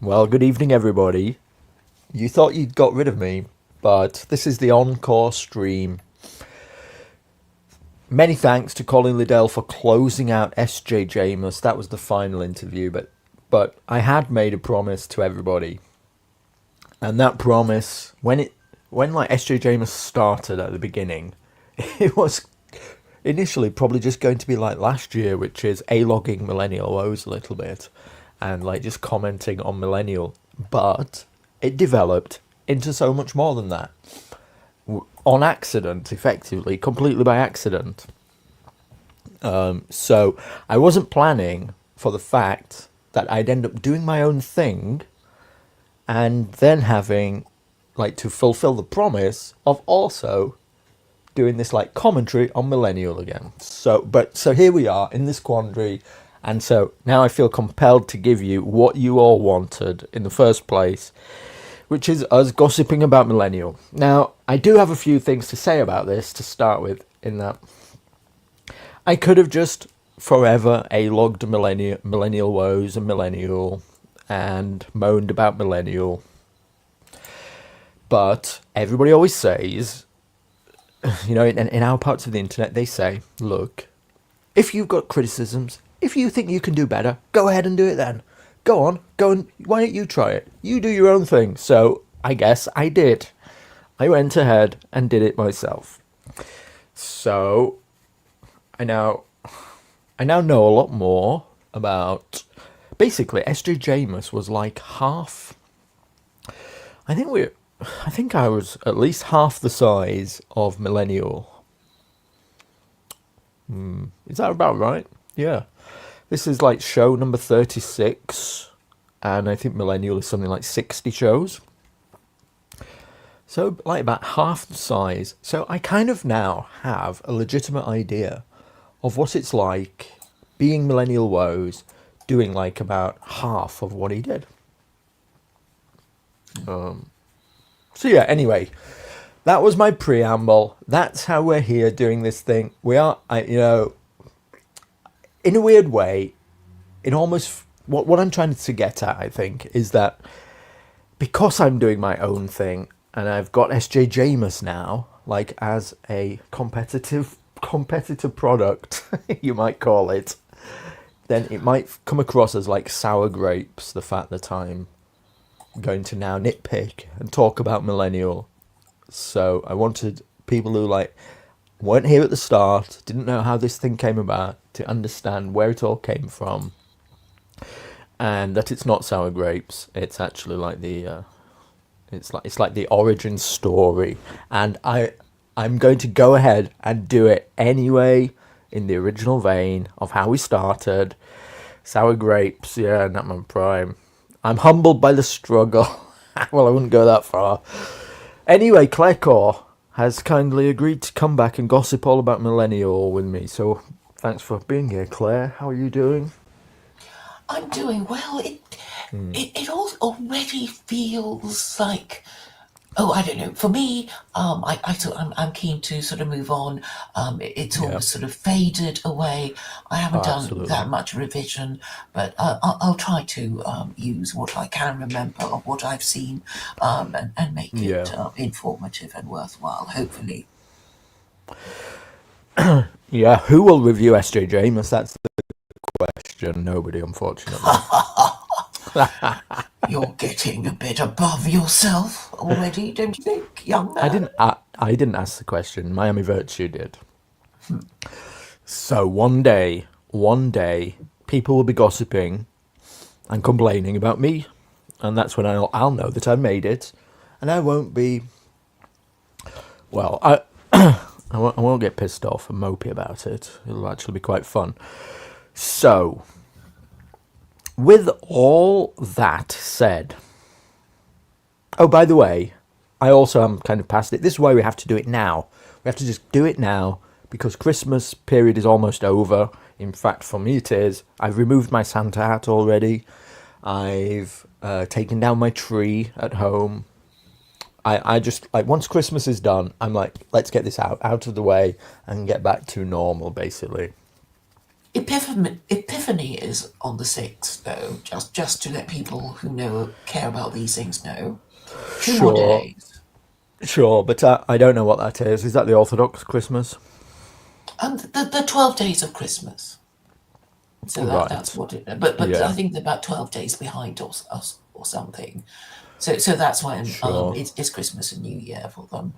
Well, good evening, everybody. You thought you'd got rid of me, but this is the encore stream. Many thanks to Colin Liddell for closing out SJJMAS. That was the final interview, but I had made a promise to everybody, and that promise, when like SJJMAS started at the beginning, it was initially probably just going to be like last year, which is a-logging millennial woes a little bit, and like just commenting on millennial, but it developed into so much more than that. On accident, effectively, completely by accident. So I wasn't planning for the fact that I'd end up doing my own thing and then having like to fulfill the promise of also doing this like commentary on millennial again. So here we are in this quandary, and so now I feel compelled to give you what you all wanted in the first place, which is us gossiping about millennial. Now, I do have a few things to say about this to start with, in that I could have just forever a-logged millennial woes and millennial and moaned about millennial. But everybody always says, you know, in our parts of the internet, they say, look, if you've got criticisms, if you think you can do better, go ahead and do it then. Go on, why don't you try it? You do your own thing. So I guess I did. I went ahead and did it myself. So I now know a lot more about, basically SJJMAS was like half, I think I was at least half the size of millennial. Is that about right? Yeah. This is like show number 36, and I think millennial is something like 60 shows. So like about half the size. So I kind of now have a legitimate idea of what it's like being millennial woes, doing like about half of what he did. So yeah, anyway, that was my preamble. That's how we're here doing this thing. We are, in a weird way, it almost, what I'm trying to get at, I think, is that because I'm doing my own thing and I've got SJJMAS now, like as a competitor product, you might call it, then it might come across as like sour grapes, the fact that I'm going to now nitpick and talk about millennial. So I wanted people who like weren't here at the start, didn't know how this thing came about, to understand where it all came from, and that it's not sour grapes. It's actually like the it's like the origin story, and I'm going to go ahead and do it anyway in the original vein of how we started. Sour grapes, yeah, not my prime. I'm humbled by the struggle. Well, I wouldn't go that far. Anyway, Claire Core has kindly agreed to come back and gossip all about millennial with me. So thanks for being here, Claire. How are you doing? I'm doing well. It all already feels like, I don't know. For me, I thought I'm keen to sort of move on. It's all sort of faded away. I haven't done absolutely. that much revision, but I'll try to use what I can remember of what I've seen, and make it informative and worthwhile, hopefully. Yeah, who will review SJJMAS? That's the question. Nobody, unfortunately. You're getting a bit above yourself already, don't you think, young man? I didn't ask the question. Miami Virtue did. So one day, people will be gossiping and complaining about me, and that's when I'll know that I made it, and I won't be. Well, I won't get pissed off and mopey about it. It'll actually be quite fun. So, with all that said, oh, by the way, I also am kind of past it. This is why we have to do it now. We have to just do it now because Christmas period is almost over. In fact, for me it is. I've removed my Santa hat already. I've taken down my tree at home. I just, like, once Christmas is done, I'm like, let's get this out of the way and get back to normal, basically. Epiphany is on the 6th, though, just to let people who care about these things know. 2 more Sure, days. sure, but I don't know what that is. Is that the Orthodox Christmas? And the 12 days of Christmas. So that's Right. what it. But I Yeah. think they're about 12 days behind us or something. So that's when Sure. it's Christmas and New Year for them,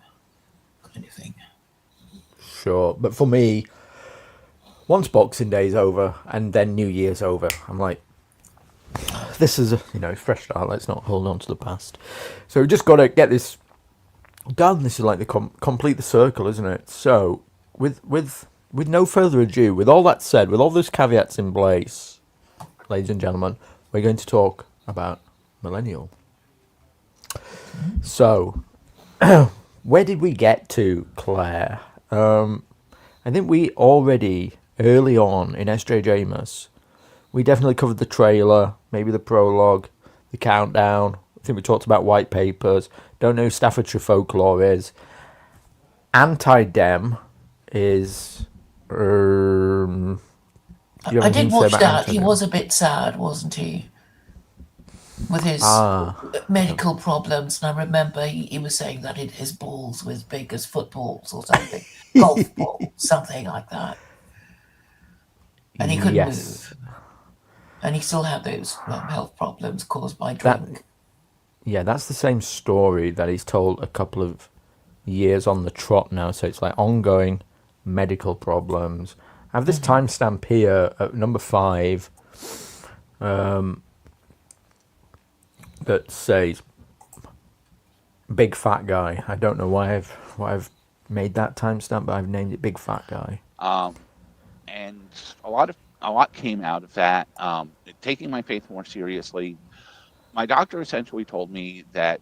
kind of thing. Sure. But for me, once Boxing Day's over and then New Year's over, I'm like, this is a fresh start. Let's not hold on to the past. So we just got to get this done. This is like the complete the circle, isn't it? So with no further ado, with all that said, with all those caveats in place, ladies and gentlemen, we're going to talk about Millennial. So, where did we get to, Claire? I think we already, early on in SJJMAS, we definitely covered the trailer, maybe the prologue, the countdown. I think we talked about white papers. Don't know who Staffordshire Folklore is. Anti-Dem is... you have I anything did to say watch about that. He Anti-Dem? was a bit sad, wasn't he? With his medical problems. And I remember he was saying that his balls were as big as footballs or something. Golf balls, something like that. And he couldn't Yes. move. And he still had those health problems caused by That drink. Yeah, that's the same story that he's told a couple of years on the trot now. So it's like ongoing medical problems. I have this timestamp here at number 5 that says big fat guy. I don't know why I've made that timestamp, but I've named it big fat guy. And a lot came out of that. Taking my faith more seriously, my doctor essentially told me that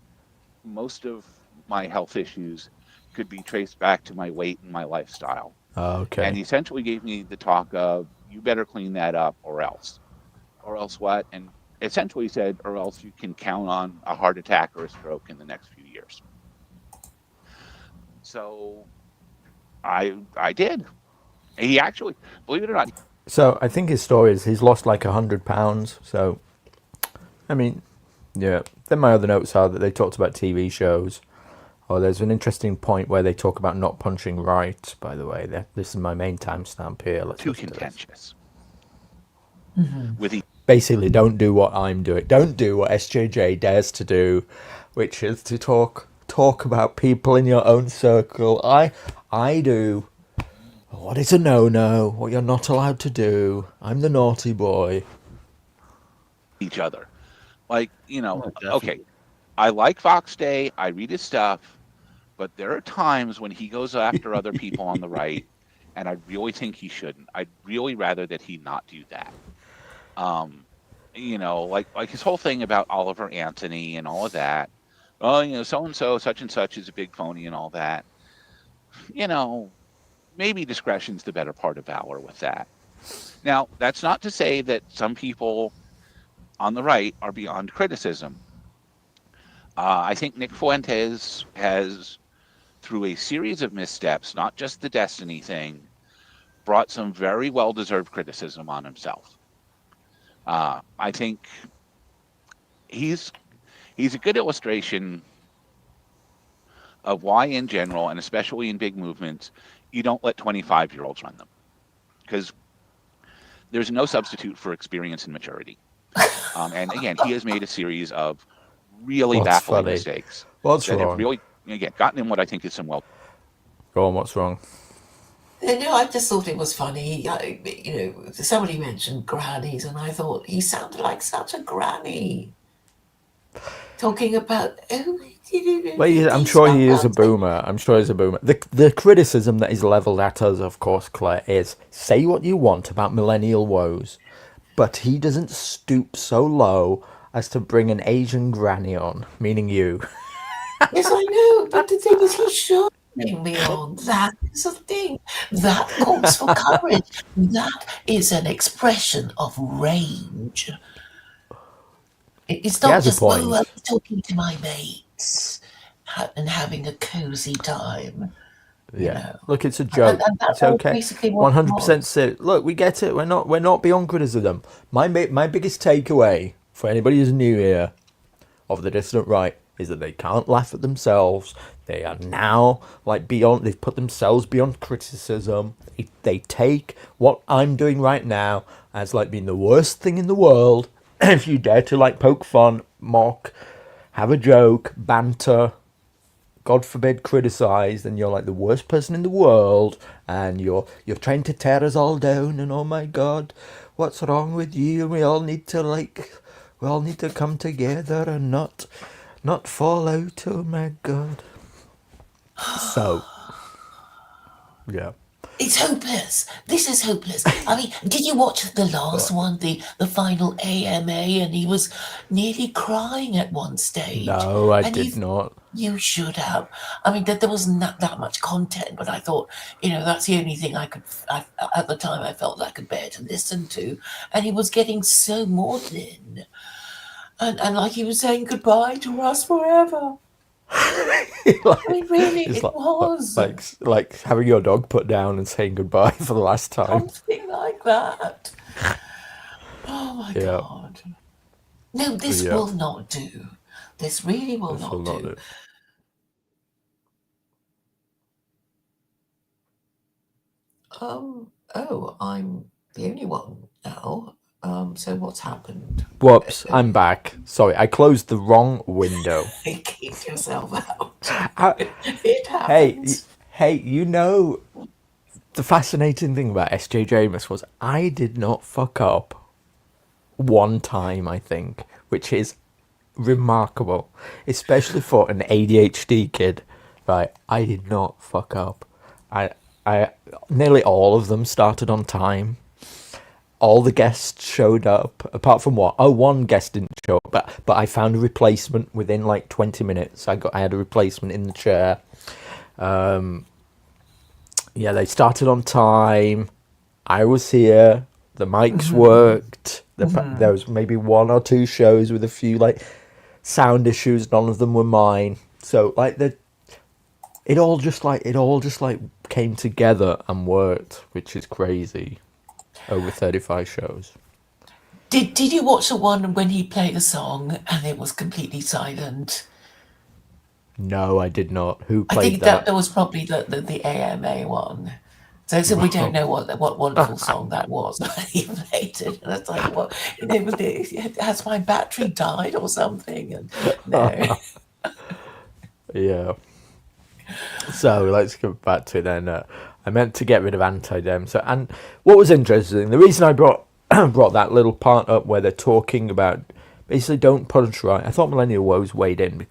most of my health issues could be traced back to my weight and my lifestyle. Okay. And he essentially gave me the talk of, you better clean that up or else. Or else what? And essentially said, or else you can count on a heart attack or a stroke in the next few years. So I did. He actually, believe it or not. So I think his story is he's lost like 100 pounds. So, I mean, yeah. Then my other notes are that they talked about TV shows. Oh, there's an interesting point where they talk about not punching right, by the way. This is my main timestamp here. Let's Too listen to this. contentious. With the Basically, don't do what I'm doing. Don't do what SJJ dares to do, which is to talk about people in your own circle. I do what is a no-no, what you're not allowed to do. I'm the naughty boy. each other. Like, Oh, okay, I like Fox Day, I read his stuff, but there are times when he goes after other people on the right, and I really think he shouldn't. I'd really rather that he not do that. Like his whole thing about Oliver Anthony and all of that. Oh, so and so, such and such is a big phony and all that. Maybe discretion's the better part of valor with that. Now, that's not to say that some people on the right are beyond criticism. I think Nick Fuentes has, through a series of missteps, not just the Destiny thing, brought some very well-deserved criticism on himself. I think he's a good illustration of why, in general, and especially in big movements, you don't let 25-year-olds run them, because there's no substitute for experience and maturity. And again, he has made a series of really baffling mistakes. What's that wrong? have really, again, gotten him what I think is some well. Go on, what's wrong? No, I just thought it was funny. Somebody mentioned grannies, and I thought he sounded like such a granny. Talking about, Well, I'm sure he is a boomer. I'm sure he's a boomer. The criticism that is levelled at us, of course, Claire, is say what you want about millennial woes, but he doesn't stoop so low as to bring an Asian granny on, meaning you. Yes, I know, but the thing is, he should bring me on. That is the thing. That calls for courage. That is an expression of range. It's He not has a just, point. I'm talking to my mates and having a cozy time. you Yeah. know. Look, it's a joke. And It's that's all okay. basically what it 100% was. serious. Look, we get it. We're not beyond criticism. My biggest takeaway for anybody who's new here of the dissident right is that they can't laugh at themselves. They are now like beyond. They've put themselves beyond criticism. They take what I'm doing right now as like being the worst thing in the world. If you dare to like poke fun, mock, have a joke, banter, God forbid, criticize, then you're like the worst person in the world, and you're trying to tear us all down. And oh my God, what's wrong with you? We all need to come together and not fall out. Oh my God. So yeah. It's hopeless. This is hopeless. I mean, did you watch the last one, the final AMA, and he was nearly crying at one stage? No, I And did not. you should have. I mean, there was not that much content, but I thought, that's the only thing at the time I felt I could bear to listen to. And he was getting so maudlin. And like he was saying goodbye to us forever. I mean, really, It's it was. like having your dog put down and saying goodbye for the last time. Something like that. Oh my Yeah. God. No, this Yeah. will not do. This really will This not will not do. do. Oh, I'm the only one now. So what's happened? Whoops, I'm back. Sorry, I closed the wrong window. You kicked yourself out. I- It hey, happens. you know, the fascinating thing about SJJMAS was I did not fuck up one time, I think, which is remarkable, especially for an ADHD kid. Right, I did not fuck up. I nearly all of them started on time. All the guests showed up, apart from one guest didn't show up, but I found a replacement within like 20 minutes. I had a replacement in the chair. Yeah, they started on time. I was here. The mics worked. There was maybe one or two shows with a few like sound issues. None of them were mine. So like it all just came together and worked, which is crazy. Over 35 shows. Did you watch the one when he played a song and it was completely silent? No, I did not. Who I played think that? that was probably the AMA one. So we don't know what wonderful song that was. He played it, and it's like, what? Has my battery died or something? And no. Yeah. So let's go back to it then. I meant to get rid of anti-dem. So, and what was interesting, the reason I brought that little part up where they're talking about basically don't punch right. I thought Millenniyule was weighed in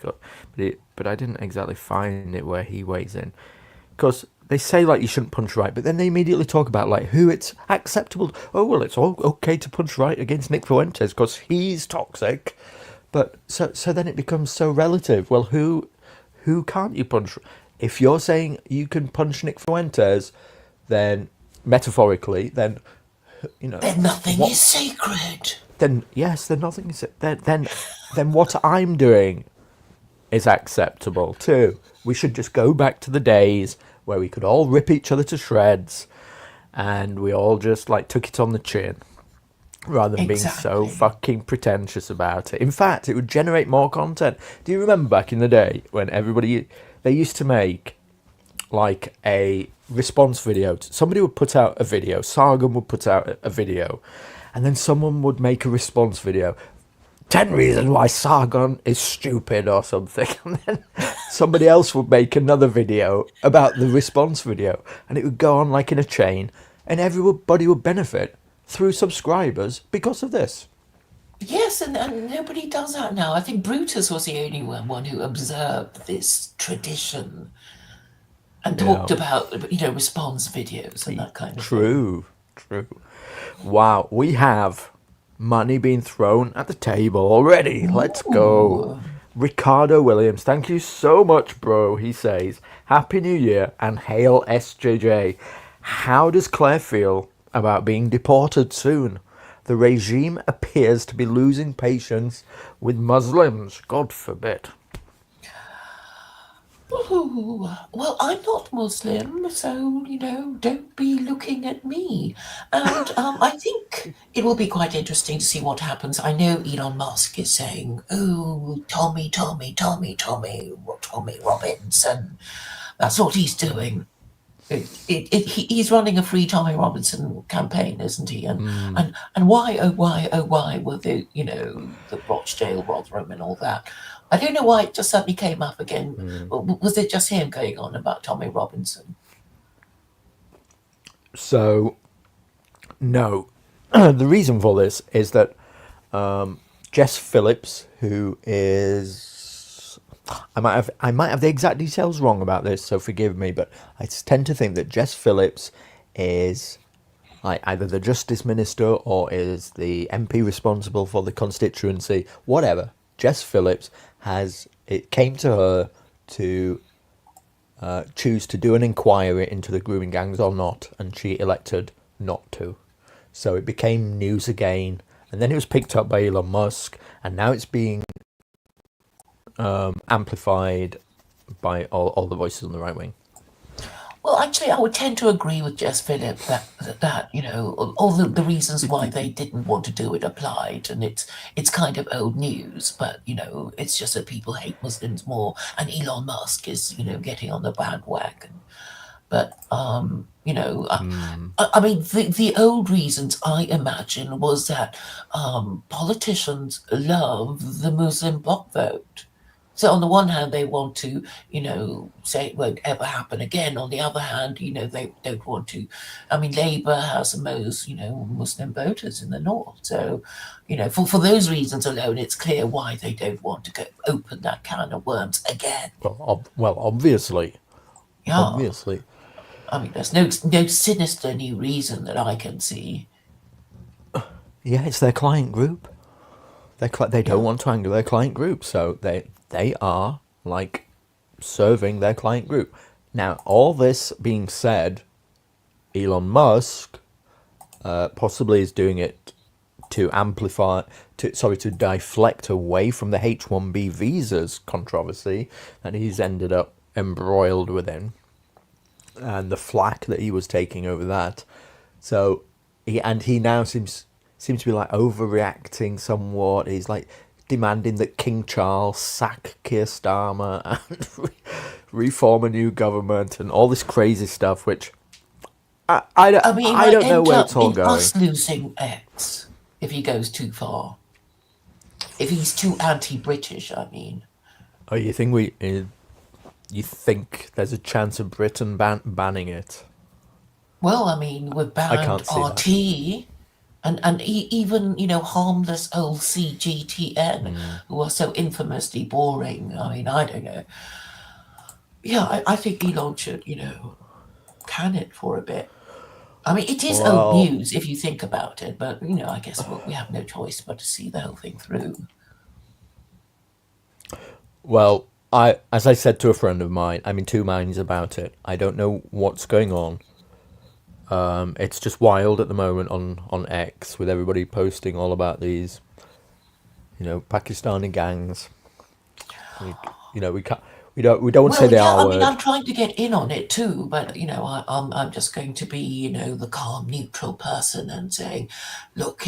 but I didn't exactly find it where he weighs in, because they say like you shouldn't punch right, but then they immediately talk about like who it's acceptable. Oh well, it's all okay to punch right against Nick Fuentes because he's toxic. But so then it becomes so relative. Well, who can't you punch? If you're saying you can punch Nick Fuentes, then metaphorically, then Then nothing is sacred. Then yes, then nothing is. Then what I'm doing is acceptable too. We should just go back to the days where we could all rip each other to shreds, and we all just like took it on the chin, rather than being so Exactly. fucking pretentious about it. In fact, it would generate more content. Do you remember back in the day when they used to make like a response video? Somebody would put out a video, Sargon would put out a video, and then someone would make a response video. 10 reasons why Sargon is stupid or something. And then somebody else would make another video about the response video, and it would go on like in a chain, and everybody would benefit through subscribers because of this. Yes, and nobody does that now. I think Brutus was the only one who observed this tradition and talked about, response videos and that kind of thing. True. Wow, we have money being thrown at the table already. Let's go. Ricardo Williams, thank you so much, bro. He says, Happy New Year and hail SJJ. How does Claire feel about being deported soon? The regime appears to be losing patience with Muslims. God forbid. Ooh, well, I'm not Muslim, so, don't be looking at me. And I think it will be quite interesting to see what happens. I know Elon Musk is saying, oh, Tommy Robinson. That's what he's doing. He's running a free Tommy Robinson campaign, isn't he? And why, oh why were the Rochdale Rotherham and all that? I don't know why it just suddenly came up again. Was it just him going on about Tommy Robinson? So, no. The reason for this is that Jess Phillips, who is, I might have the exact details wrong about this, so forgive me, but I tend to think that Jess Phillips is like either the Justice Minister or is the MP responsible for the constituency, whatever. Jess Phillips it came to her to choose to do an inquiry into the grooming gangs or not, and she elected not to. So it became news again, and then it was picked up by Elon Musk, and now it's being amplified by all the voices on the right wing. Well, actually, I would tend to agree with Jess Phillips that all the reasons why they didn't want to do it applied, and it's kind of old news. But it's just that people hate Muslims more, and Elon Musk is getting on the bandwagon. But I mean, the old reasons I imagine was that politicians love the Muslim bloc vote. So on the one hand, they want to, say it won't ever happen again. On the other hand, they don't want to. I mean, Labour has the most, Muslim voters in the north. So, for those reasons alone, it's clear why they don't want to open that can of worms again. Well, obviously. Yeah. Obviously. I mean, there's no sinister new reason that I can see. Yeah, it's their client group. They don't want to anger their client group, so they are like serving their client group. Now, all this being said, Elon Musk possibly is doing it to to deflect away from the H-1B visas controversy that he's ended up embroiled within, and the flack that he was taking over that. So he now seems to be like overreacting somewhat. He's like demanding that King Charles sack Keir Starmer and reform a new government and all this crazy stuff, which I don't know where it's all going. Us losing X if he goes too far. If he's too anti-British, I mean. Oh, you think there's a chance of Britain banning it? Well, I mean, we've banned RT. And even, harmless old CGTN, who are so infamously boring. I mean, I don't know. Yeah, I think Elon should, can it for a bit. I mean, it is old news if you think about it, but, I guess we have no choice but to see the whole thing through. Well, as I said to a friend of mine, I'm in two minds about it. I don't know what's going on. It's just wild at the moment on X, with everybody posting all about these, Pakistani gangs. We don't want to say the R word. I mean, I'm trying to get in on it too, but I'm just going to be the calm, neutral person and saying, look,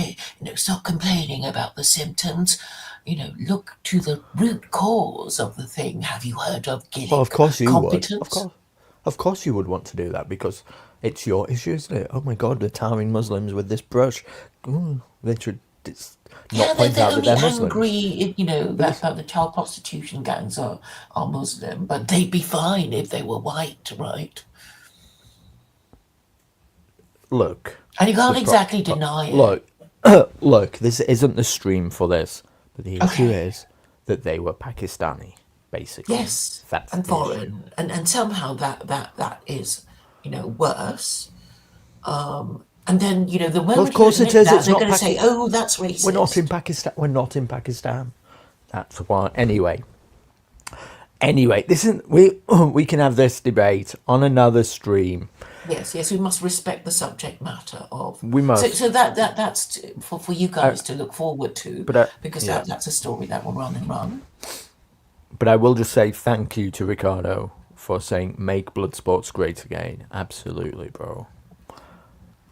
stop complaining about the symptoms. Look to the root cause of the thing. Have you heard of Gillick? Well, of course you competence? would. Of course you would want to do that, because it's your issue, isn't it? Oh my God, they're tarring Muslims with this brush. They should not point out that they're Muslims. Angry, that the child prostitution gangs are Muslim, but they'd be fine if they were white, right? Look. And you can't exactly deny it. Look, this isn't the stream for this, but the issue is that they were Pakistani, basically. Yes, that's and foreign, and somehow that is, worse. And then the moment of course it is. That, it's they're not going to say, "Oh, that's racist." We're not in Pakistan. We're not in Pakistan. That's why. Anyway, this isn't. We can have this debate on another stream. Yes, we must respect the subject matter of. We must. So that's for you guys to look forward to, because that's a story that will run and run. But I will just say thank you to Ricardo for saying make blood sports great again. Absolutely, bro.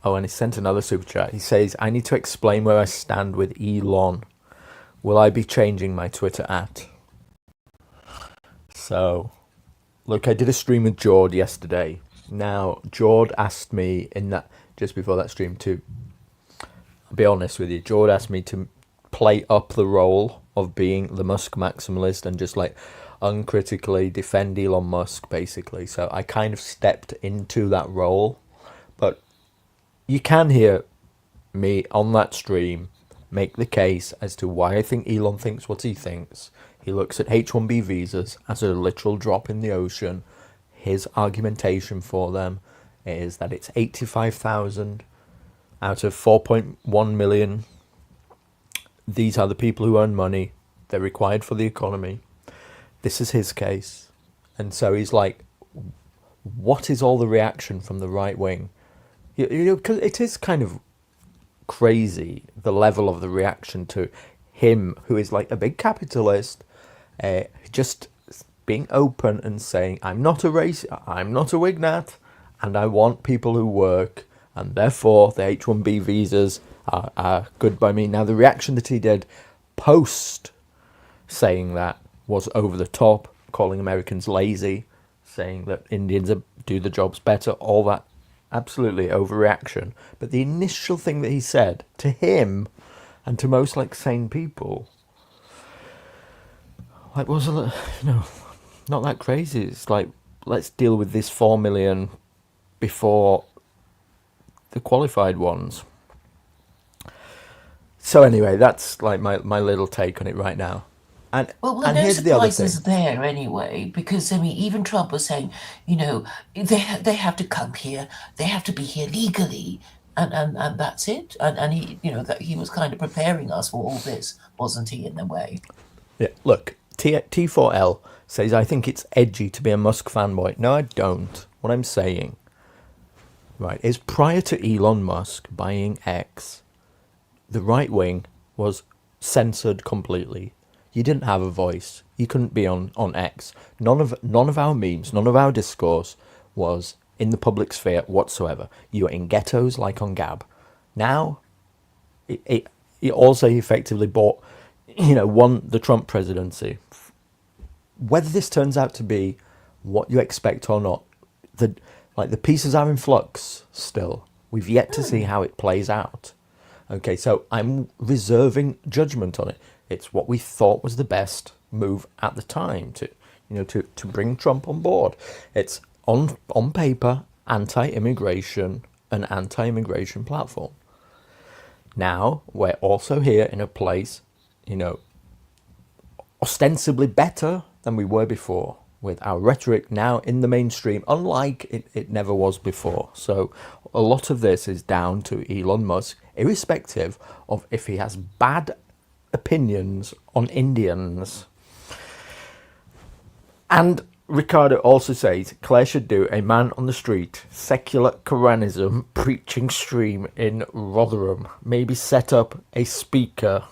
Oh, and he sent another super chat. He says, I need to explain where I stand with Elon. Will I be changing my Twitter at? So, look, I did a stream with Jord yesterday. Now, Jord asked me in that, just before that stream, to be honest with you, Jord asked me to play up the role of being the Musk maximalist and just like uncritically defend Elon Musk, basically. So I kind of stepped into that role. But you can hear me on that stream make the case as to why I think Elon thinks what he thinks. He looks at H-1B visas as a literal drop in the ocean. His argumentation for them is that it's 85,000 out of 4.1 million. These are the people who earn money. They're required for the economy. This is his case. And so he's like, what is all the reaction from the right wing? You know, because it is kind of crazy, the level of the reaction to him, who is like a big capitalist, just being open and saying, I'm not a Wignat, and I want people who work, and therefore the H-1B visas are good by me. Now, the reaction that he did post saying that was over the top, calling Americans lazy, saying that Indians do the jobs better, all that, absolutely overreaction. But the initial thing that he said to him and to most like sane people, like, was not that crazy. It's like, let's deal with this 4 million before the qualified ones. So anyway, that's like my little take on it right now. And Well, and no here's the other thing. surprises there anyway, because I mean, even Trump was saying, you know, they have to come here, they have to be here legally, and that's it. And he, you know, that he was kind of preparing us for all this, wasn't he? In a way. Yeah, look, T4L says, I think it's edgy to be a Musk fanboy. No, I don't. What I'm saying, right, is prior to Elon Musk buying X, the right wing was censored completely. You didn't have a voice. You couldn't be on X. None of our memes, none of our discourse was in the public sphere whatsoever. You were in ghettos like on Gab. Now, it also effectively bought, won the Trump presidency. Whether this turns out to be what you expect or not, the pieces are in flux still. We've yet to see how it plays out. Okay, so I'm reserving judgment on it. It's what we thought was the best move at the time to bring Trump on board. It's on paper anti-immigration, an anti-immigration platform. Now we're also here in a place, ostensibly better than we were before, with our rhetoric now in the mainstream, unlike it never was before. So a lot of this is down to Elon Musk, irrespective of if he has bad opinions on Indians. And Ricardo also says Claire should do a man on the street secular Koranism preaching stream in Rotherham. Maybe set up a speaker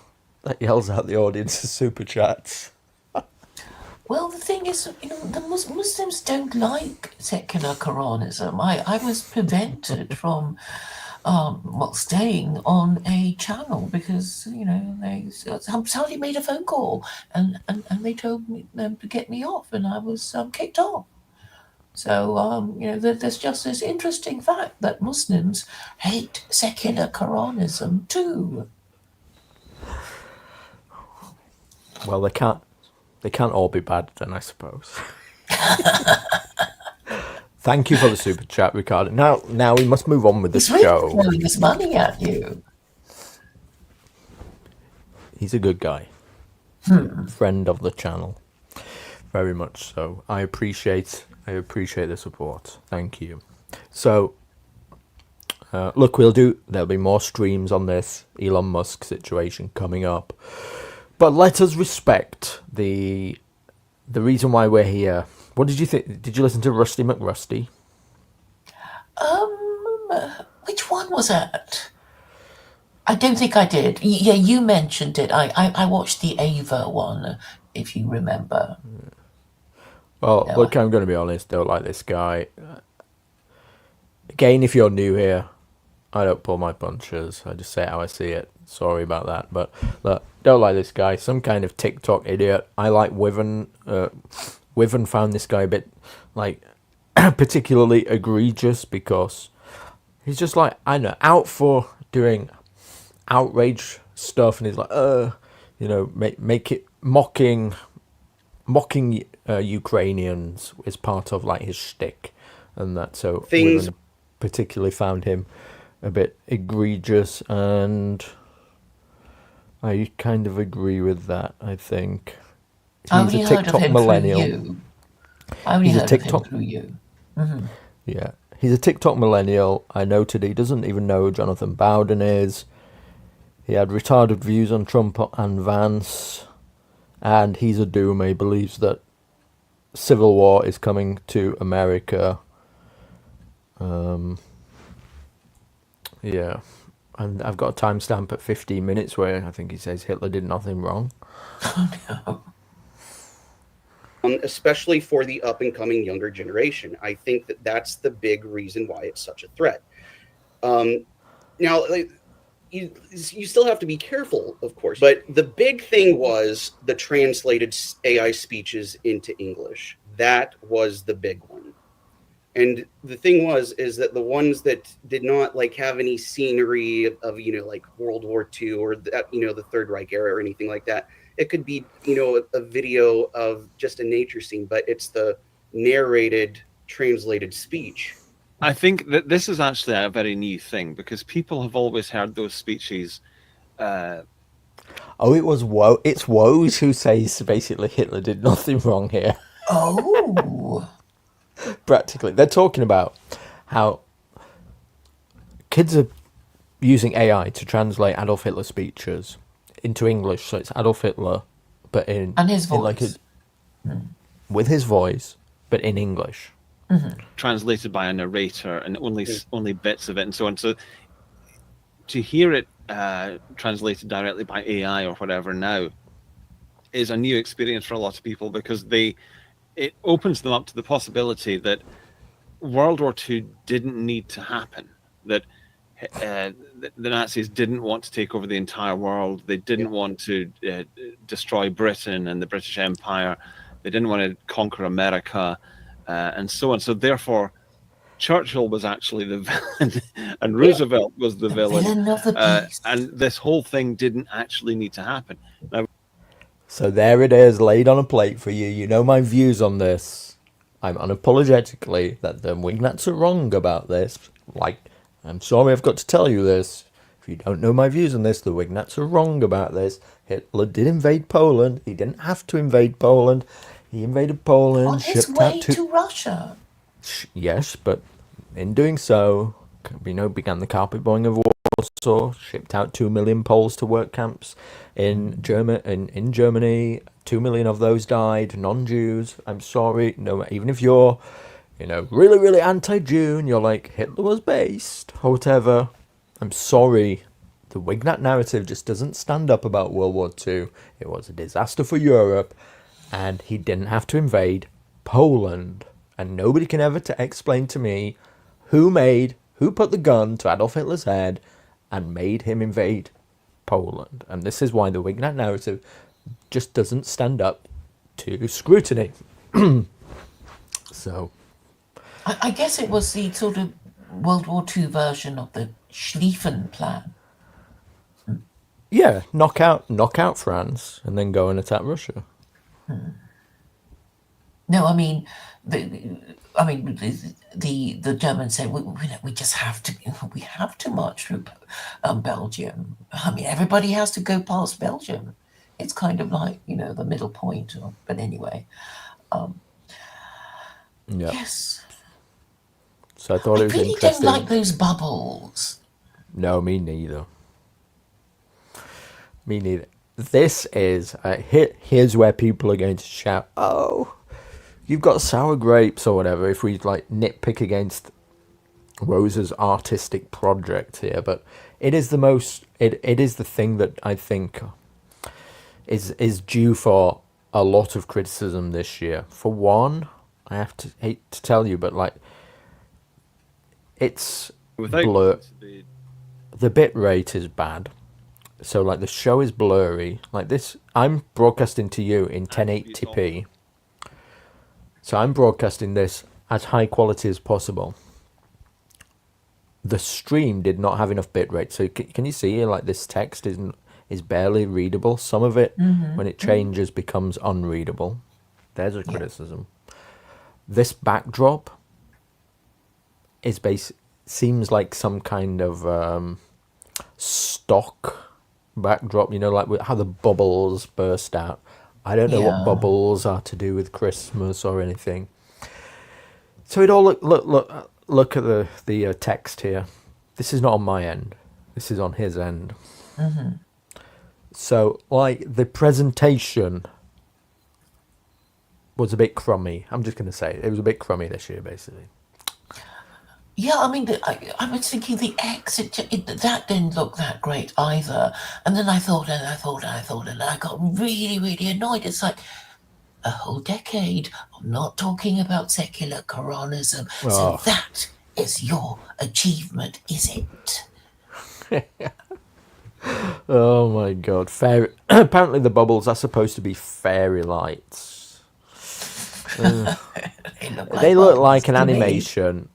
that yells out the audience's super chats. Well, the thing is, the Muslims don't like secular Koranism. I was prevented from, staying on a channel because, somebody made a phone call and they told me to get me off, and I was kicked off. So, there's just this interesting fact that Muslims hate secular Koranism too. Well, they can't all be bad then, I suppose. Thank you for the super chat, Ricardo. Now we must move on with the show. He's really throwing his money at you. He's a good guy. Friend of the channel. Very much so. I appreciate the support. Thank you. So, look, there'll be more streams on this Elon Musk situation coming up. But let us respect the reason why we're here. What did you think? Did you listen to Rusty McRusty? Which one was it? I don't think I did. Yeah, you mentioned it. I watched the Ava one. if you remember. Well, No. look, I'm going to be honest. Don't like this guy. Again, if you're new here, I don't pull my punches. I just say it how I see it. Sorry about that, but look, don't like this guy. Some kind of TikTok idiot. I like Wiven. Wiven found this guy a bit like particularly egregious because he's just like, I don't know, out for doing outrage stuff, and he's like, make it mocking Ukrainians is part of like his shtick, and that. So Wiven particularly found him a bit egregious, and I kind of agree with that. I think I only heard of him millennial. through you. I only heard of him through you. Mm-hmm. Yeah, he's a TikTok millennial. I noted he doesn't even know who Jonathan Bowden is. He had retarded views on Trump and Vance, and he's a doomer. He believes that civil war is coming to America. Yeah, and I've got a timestamp at 15 minutes where I think he says Hitler did nothing wrong. Oh, no. Especially for the up-and-coming younger generation. I think that that's the big reason why it's such a threat. Now, you still have to be careful, of course, but the big thing was the translated AI speeches into English. That was the big one. And the thing is that the ones that did not like have any scenery of, like World War II or that, the Third Reich era or anything like that, it could be, a video of just a nature scene, but it's the narrated, translated speech. I think that this is actually a very new thing because people have always heard those speeches. It's Woes who says basically Hitler did nothing wrong here. Oh. Practically. They're talking about how kids are using AI to translate Adolf Hitler speeches into English, so it's Adolf Hitler, but and his voice, with his voice, but in English, translated by a narrator, and only bits of it, and so on. So to hear it translated directly by AI or whatever now is a new experience for a lot of people because it opens them up to the possibility that World War II didn't need to happen. That the Nazis didn't want to take over the entire world. They didn't want to destroy Britain and the British Empire. They didn't want to conquer America, and so on. So therefore, Churchill was actually the villain, and Roosevelt was the villain. Of the piece. And this whole thing didn't actually need to happen. Now, so there it is, laid on a plate for you. You know my views on this. I'm unapologetically that the Wingnats are wrong about this. I'm sorry I've got to tell you this. If you don't know my views on this, the Wingnats are wrong about this. Hitler did invade Poland. He didn't have to invade Poland. He invaded Poland. On his way to Russia. Yes, but in doing so, began the carpet bombing of Warsaw, shipped out 2 million Poles to work camps in Germany. 2 million of those died, non-Jews. I'm sorry, no, even if you're really, really anti-Jew, and you're like, Hitler was based, or whatever. I'm sorry. The Wignat narrative just doesn't stand up about World War II. It was a disaster for Europe, and he didn't have to invade Poland. And nobody can ever explain to me who put the gun to Adolf Hitler's head and made him invade Poland. And this is why the Wignat narrative just doesn't stand up to scrutiny. So... I guess it was the sort of World War II version of the Schlieffen Plan. Yeah, knock out France and then go and attack Russia. No, I mean, the Germans say we just have to march through Belgium. I mean, everybody has to go past Belgium. It's kind of like the middle point. But anyway, yes. So I thought it was really interesting. Don't like those bubbles. No, me neither. Me neither. This is here's where people are going to shout, "Oh, you've got sour grapes" or whatever. If we nitpick against Rose's artistic project here, but it is the most. It is the thing that I think is due for a lot of criticism this year. For one, I hate to tell you, but like, it's Without blur. the- The bit rate is bad. So like the show is blurry. Like this, I'm broadcasting to you in 1080p. So I'm broadcasting this as high quality as possible. The stream did not have enough bitrate. So can you see here, like this text is barely readable. Some of it, when it changes, becomes unreadable. There's a criticism. This backdrop is seems like some kind of stock backdrop. You know, like how the bubbles burst out. I don't know what bubbles are to do with Christmas or anything. So it all look at the text here. This is not on my end. This is on his end. So like the presentation was a bit crummy. I'm just going to say it was a bit crummy this year, basically. Yeah, I mean, I was thinking the exit, that didn't look that great either. And then I thought, and I got really, really annoyed. It's like, a whole decade of not talking about secular Koranism. So that is your achievement, is it? Oh my god. Apparently the bubbles are supposed to be fairy lights. They look like an animation.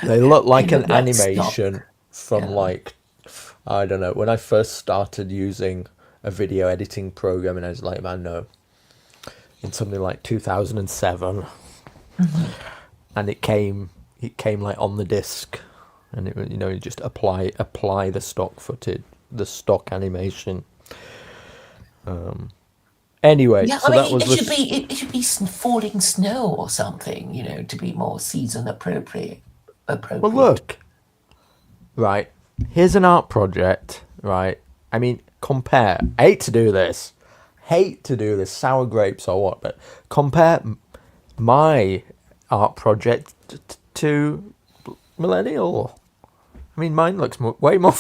They look like an animation from like, I don't know, when I first started using a video editing program, and I was like, I don't know, in something like 2007, and it came like on the disc, and it, you know, you just apply the stock footage, the stock animation. Anyway, yeah, so I mean, that was it should be falling snow or something, you know, to be more season appropriate. Well, look, right, here's an art project, right? I mean, compare. Hate to do this, sour grapes or what, but compare my art project to Millennial. I mean, mine looks way more.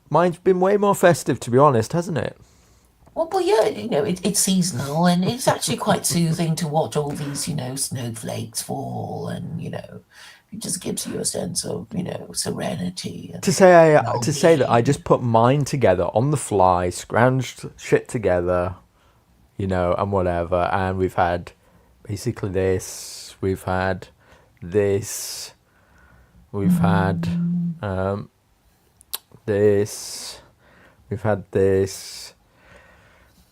Mine's been way more festive, to be honest, hasn't it? Well, yeah, you know, it's seasonal, and it's actually quite soothing to watch all these, you know, snowflakes fall, and you know, it just gives you a sense of, you know, serenity. And to say that I just put mine together on the fly, scrounged shit together, you know, and whatever, and we've had basically this, we've had this, we've had this, we've had this,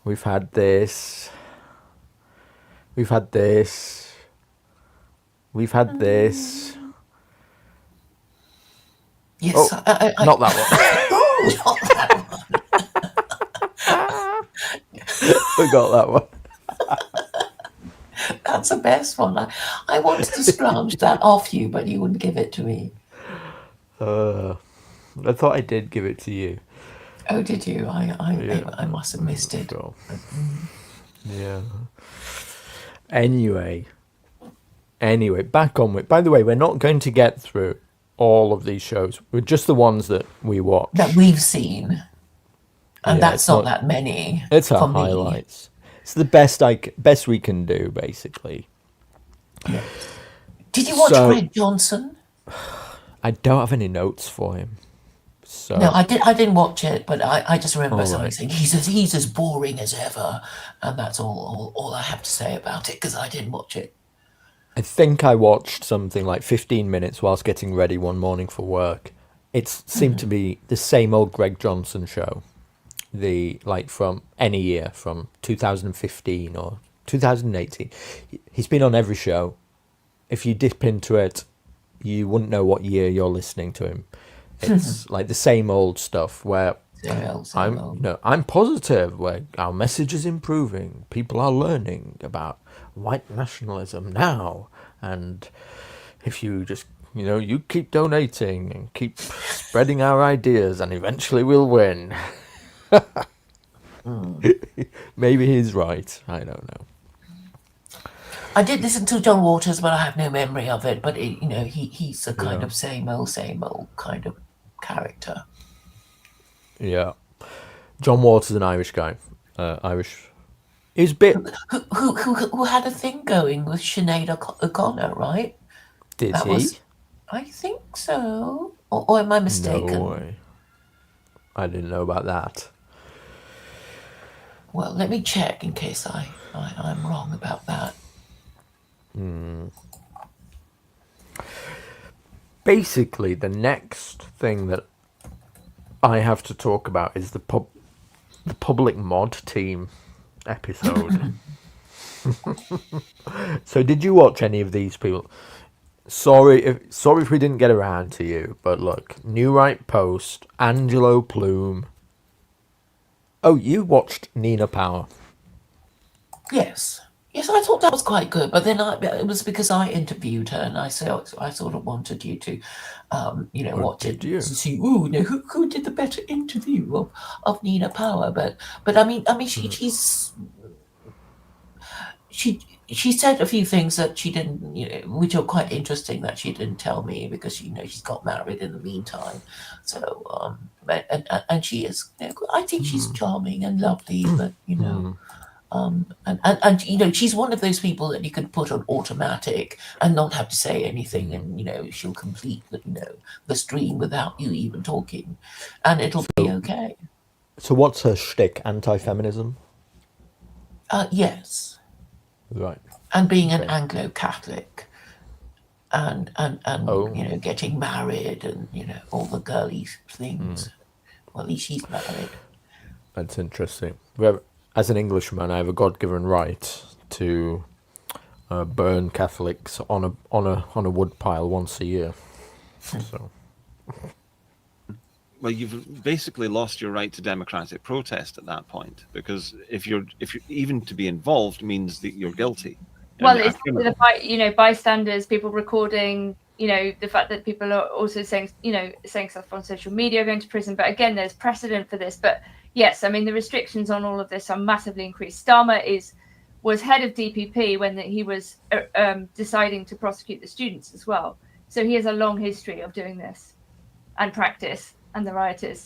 we've had this, we've had this, we've had this. yes, Oh, not that one. not that one. Forgot that one. That's the best one. I wanted to scrounge that off you, but you wouldn't give it to me. I thought I did give it to you. Oh, did you? I must have missed it. Sure. Yeah. Anyway, back on with. By the way, we're not going to get through all of these shows. We're just the ones that we watch. That we've seen. And Yeah, that's not that many. It's our for me. highlights. It's the best we can do, basically. Yeah. Did you watch Greg Johnson? I don't have any notes for him. So No, I didn't watch it, but I just remember All somebody right. saying he's as boring as ever, and that's all I have to say about it because I didn't watch it. I think I watched something like 15 minutes whilst getting ready one morning for work. It seemed to be the same old Greg Johnson show. From any year, from 2015 or 2018. He's been on every show. If you dip into it, you wouldn't know what year you're listening to him. It's like the same old stuff where I'm positive, where our message is improving. People are learning about white nationalism now, and if you just, you know, you keep donating and keep spreading our ideas, and eventually we'll win. Maybe he's right. I don't know. I did listen to John Waters, but I have no memory of it. But you know, he's a kind of same old kind of character. Yeah, John Waters is an Irish guy, Irish He's a bit. Who had a thing going with Sinead O'Connor, right? Did That he? was, I think so. Or am I No mistaken? way. I didn't know about that. Well, let me check in case I'm wrong about that. Basically, the next thing that I have to talk about is the public mod team episode. So, did you watch any of these people? Sorry if we didn't get around to you, but look, New Right Post, Angelo Plume. Oh, you watched Nina Power. Yes. Yes, I thought that was quite good, but then it was because I interviewed her, and I sort of wanted you to, watch it did you? to see, who did the better interview of Nina Power? But I mean, she said a few things that she didn't, which are quite interesting that she didn't tell me because she's got married in the meantime. So, and she is, I think she's charming and lovely, but and she's one of those people that you can put on automatic and not have to say anything, and she'll complete the stream without you even talking, and it'll be okay. So what's her shtick? Anti-feminism? Yes, Right. and being an Okay. Anglo-Catholic, and getting married, and all the girly things. Well, at least she's married. That's interesting. As an Englishman, I have a God-given right to burn Catholics on a wood pile once a year. So Well, you've basically lost your right to democratic protest at that point, because if you're even to be involved means that you're guilty. Well, it's the fight, bystanders, people recording, the fact that people are also saying stuff on social media, going to prison. But again, there's precedent for this. But yes, I mean, the restrictions on all of this are massively increased. Starmer was head of DPP when he was deciding to prosecute the students as well. So he has a long history of doing this and practice and the rioters.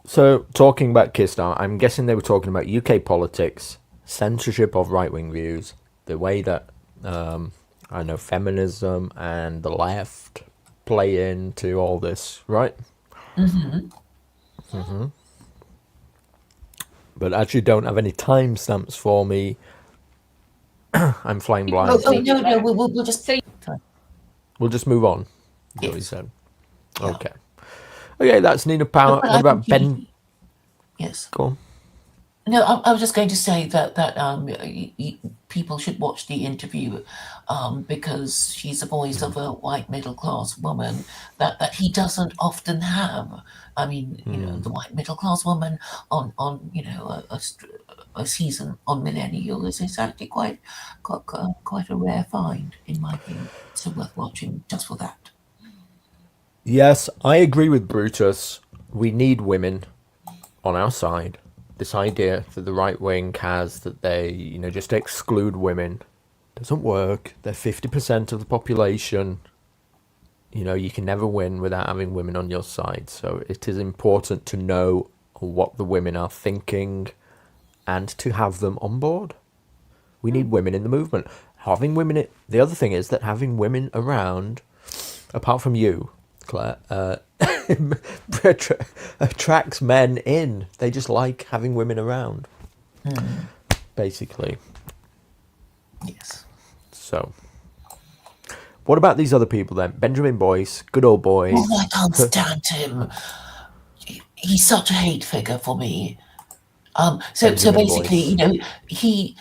So talking about Keir Starmer, I'm guessing they were talking about UK politics, censorship of right-wing views, the way that feminism and the left play into all this, right? But actually don't have any timestamps for me. I'm flying blind. No, we'll just say. We'll just move on. Is what he Yes. said. Yeah. Okay, that's Nina Power. But What about Ben? Yes. Go on. No, I was just going to say that people should watch the interview because she's the voice of a white middle class woman that he doesn't often have. I mean, the white middle class woman on a season on Millenniyule is actually quite a rare find in my view. So worth watching just for that. Yes, I agree with Brutus. We need women on our side. This idea that the right wing has that they, just exclude women doesn't work. They're 50% of the population. You can never win without having women on your side. So it is important to know what the women are thinking and to have them on board. We need women in the movement. The other thing is that having women around, apart from you, Claire, attracts men in. They just like having women around, basically. Yes. So, what about these other people then? Benjamin Boyce, good old boy. Oh, I can't stand him. He's such a hate figure for me. So Benjamin basically, Boyce. he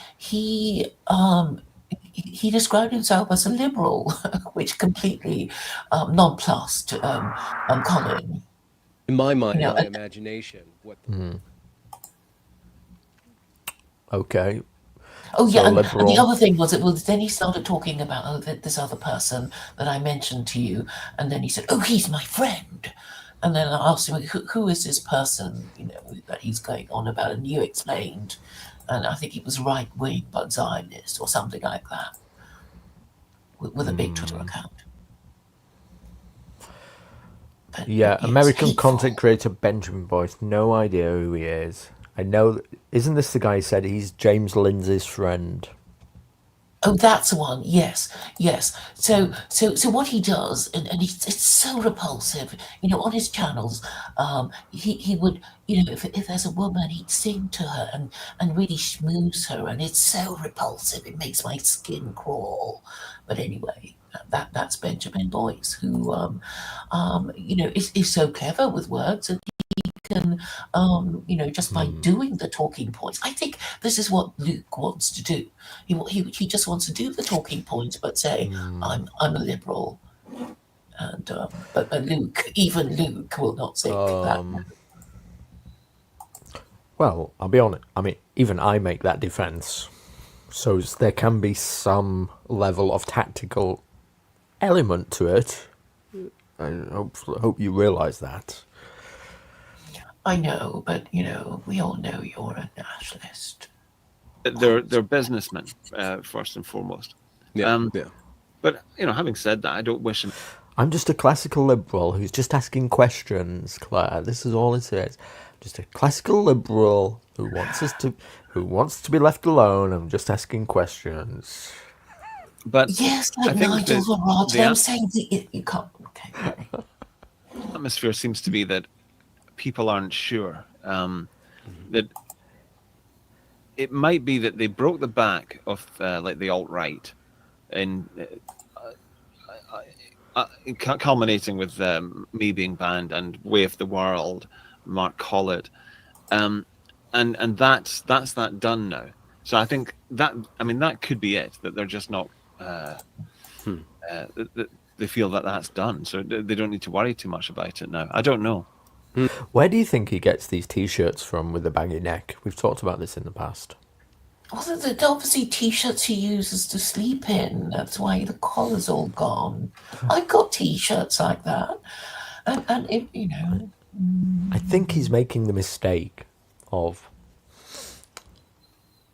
described himself as a liberal, which completely nonplussed Colin. In my mind, my imagination, what Okay. Oh yeah, So and the liberal. other thing was then he started talking about this other person that I mentioned to you, and then he said, "Oh, he's my friend," and then I asked him, "Who is this person?" That he's going on about, and you explained, and I think he was right wing but Zionist or something like that, with a big Twitter account. But, Yeah, yes, American hateful. content creator Benjamin Boyce. No idea who he is. I know. Isn't this the guy who said he's James Lindsay's friend? Oh, that's the one. Yes, yes. So what he does, and it's so repulsive. On his channels, he would, if there's a woman, he'd sing to her and really schmooze her, and it's so repulsive. It makes my skin crawl. But anyway, that's Benjamin Boyce, who, is so clever with words, and can, just by doing the talking points. I think this is what Luke wants to do. He just wants to do the talking points, but say, I'm a liberal. And but even Luke will not think that. Well, I'll be honest. I mean, even I make that defence. So there can be some level of tactical element to it. I hope you realise that. I know, but we all know you're a nationalist. They're businessmen first and foremost. Yeah. But having said that, I don't wish them. I'm just a classical liberal who's just asking questions, Claire. This is all it is. Just a classical liberal who wants to be left alone. I'm just asking questions. But yes, I like think Nigel Farage. I'm saying you can't. Okay. The atmosphere seems to be that people aren't sure. That it might be that they broke the back of like the alt-right, and culminating with me being banned and Way of the World, Mark Collett, and that's that done now. So I think that could be it. That they're just not. They feel that that's done, so they don't need to worry too much about it now. I don't know. Where do you think he gets these T-shirts from with the baggy neck? We've talked about this in the past. Well, they're obviously T-shirts he uses to sleep in. That's why the collar's all gone. I've got T-shirts like that, and it, I think he's making the mistake of,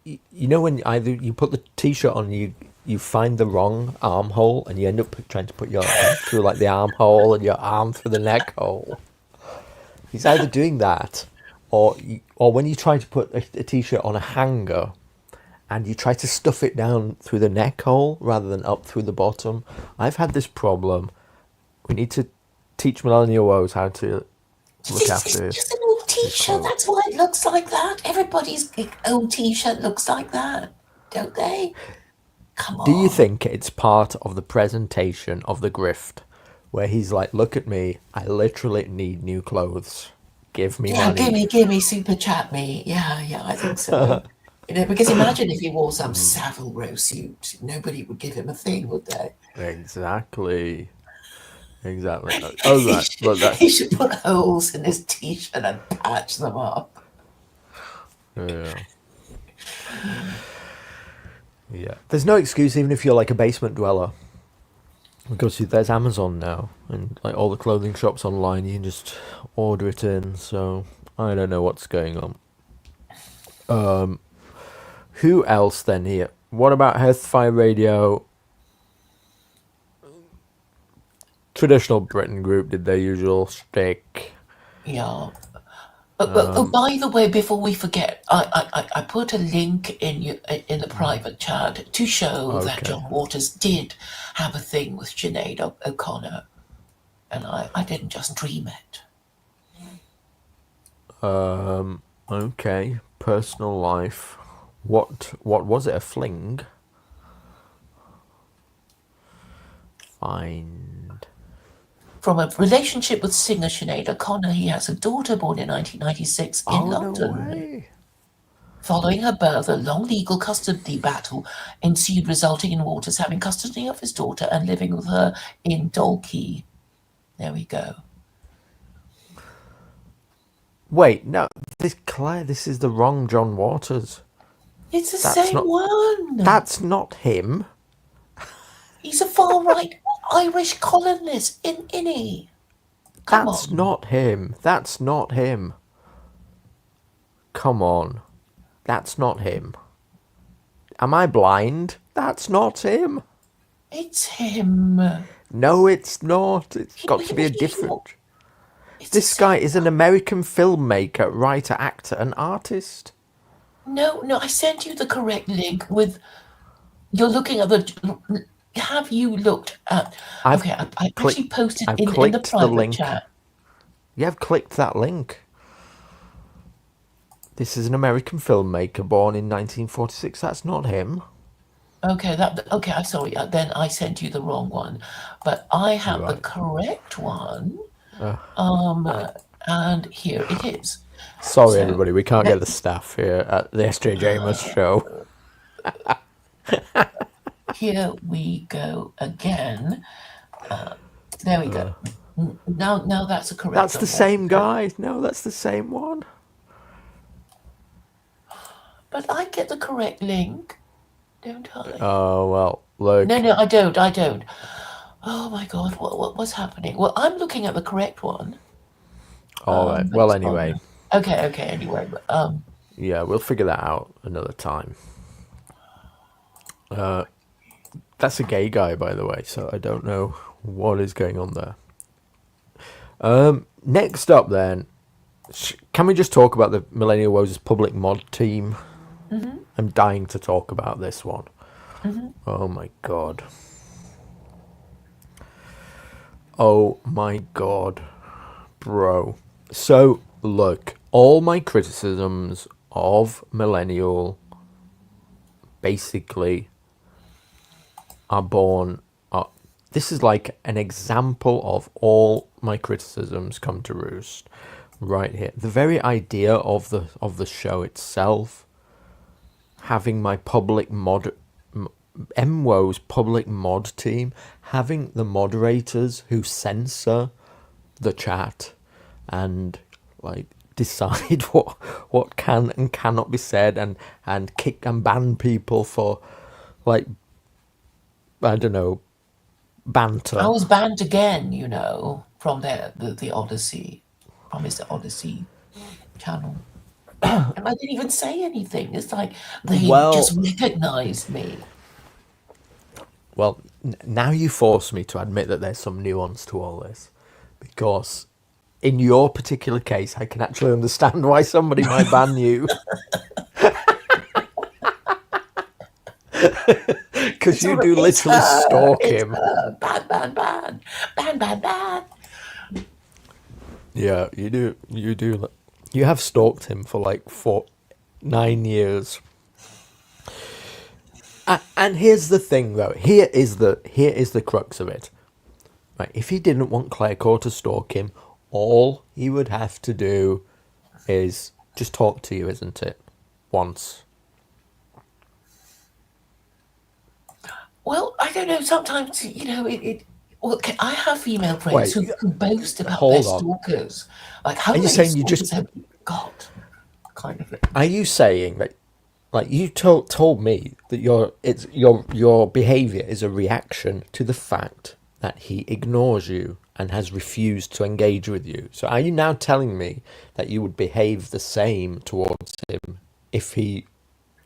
when either you put the T-shirt on, you find the wrong armhole, and you end up trying to put your head through like the armhole and your arm through the neck hole. He's either doing that, or when you try to put a T-shirt on a hanger, and you try to stuff it down through the neck hole rather than up through the bottom. I've had this problem. We need to teach millennial woes how to look after. It's just an old T-shirt. That's why it looks like that. Everybody's old T-shirt looks like that, don't they? Come on. Do you think it's part of the presentation of the grift, where he's like, "Look at me. I literally need new clothes. Give me money. give me, super chat me." Yeah, I think so. Because imagine if he wore some Savile Row suit, nobody would give him a thing, would they? Exactly. Oh, right. Look, that. He should put holes in his T-shirt and patch them up. Yeah. There's no excuse, even if you're like a basement dweller. Because there's Amazon now, and like all the clothing shops online, you can just order it in. So I don't know what's going on. Who else then here? What about Hearthfire Radio? Traditional Britain group did their usual shtick. Yeah. By the way, before we forget, I put a link in the private chat to show that John Waters did have a thing with Sinead O'Connor, and I didn't just dream it. Okay. Personal life. What was it? A fling? Find. From a relationship with singer Sinead O'Connor, he has a daughter born in 1996 in London. No way. Following her birth, a long legal custody battle ensued, resulting in Waters having custody of his daughter and living with her in Dalkey. There we go. Wait, no, this is the wrong John Waters. It's the same one. That's not him. He's a far-right Irish columnist in Innie. That's not him. That's not him. Come on. That's not him. Am I blind? That's not him. It's him. No, it's not. It's got to be a different. It's This the guy same is an American filmmaker, writer, actor, and artist. No, I sent you the correct link with. You're looking at the. Have you looked at? I've Okay, I clicked- actually posted I've in the clicked the private link. chat. Yeah, I've clicked that link. This is an American filmmaker born in 1946. That's not him. Okay, okay. I'm sorry. Then I sent you the wrong one, but I have the Right. correct one. And here it is. Sorry, So, everybody, we can't get the staff here at the SJJMAS show. Here we go again. There we go. Now that's a correct. That's the one. same guy. No, that's the same one. But I get the correct link, don't I? Oh, well, look. No, I don't. Oh my God, what's happening? Well, I'm looking at the correct one. All right. Well, anyway. Okay. Anyway, Yeah, we'll figure that out another time. That's a gay guy, by the way, so I don't know what is going on there. Next up, then, can we just talk about the Millennial Woes' public mod team? Mm-hmm. I'm dying to talk about this one. Mm-hmm. Oh my god. Oh my god, bro. So, look, all my criticisms of Millennial basically are born up. This is like an example of all my criticisms come to roost right here. The very idea of the show itself, having my public mod, MWO's public mod team, having the moderators who censor the chat and like decide what can and cannot be said, and kick and ban people for, like, I don't know, banter. I was banned again, from the Odyssey, from his Odyssey channel. And I didn't even say anything. It's like they just recognized me. Well, now you force me to admit that there's some nuance to all this, because in your particular case, I can actually understand why somebody might ban you. Because you do literally stalk him. Ban. Yeah, you do. You have stalked him for like 9 years. And here's the thing, though. Here is the crux of it. Right, if he didn't want Clarecourt to stalk him, all he would have to do is just talk to you, isn't it? Once. Well, I don't know. Sometimes, Well, I have female friends who boast about hold their on. stalkers. Like, how Are you many saying you stalkers just- have you got? Kind of thing. Are you saying that, like, you told me that your behaviour is a reaction to the fact that he ignores you and has refused to engage with you? So are you now telling me that you would behave the same towards him if he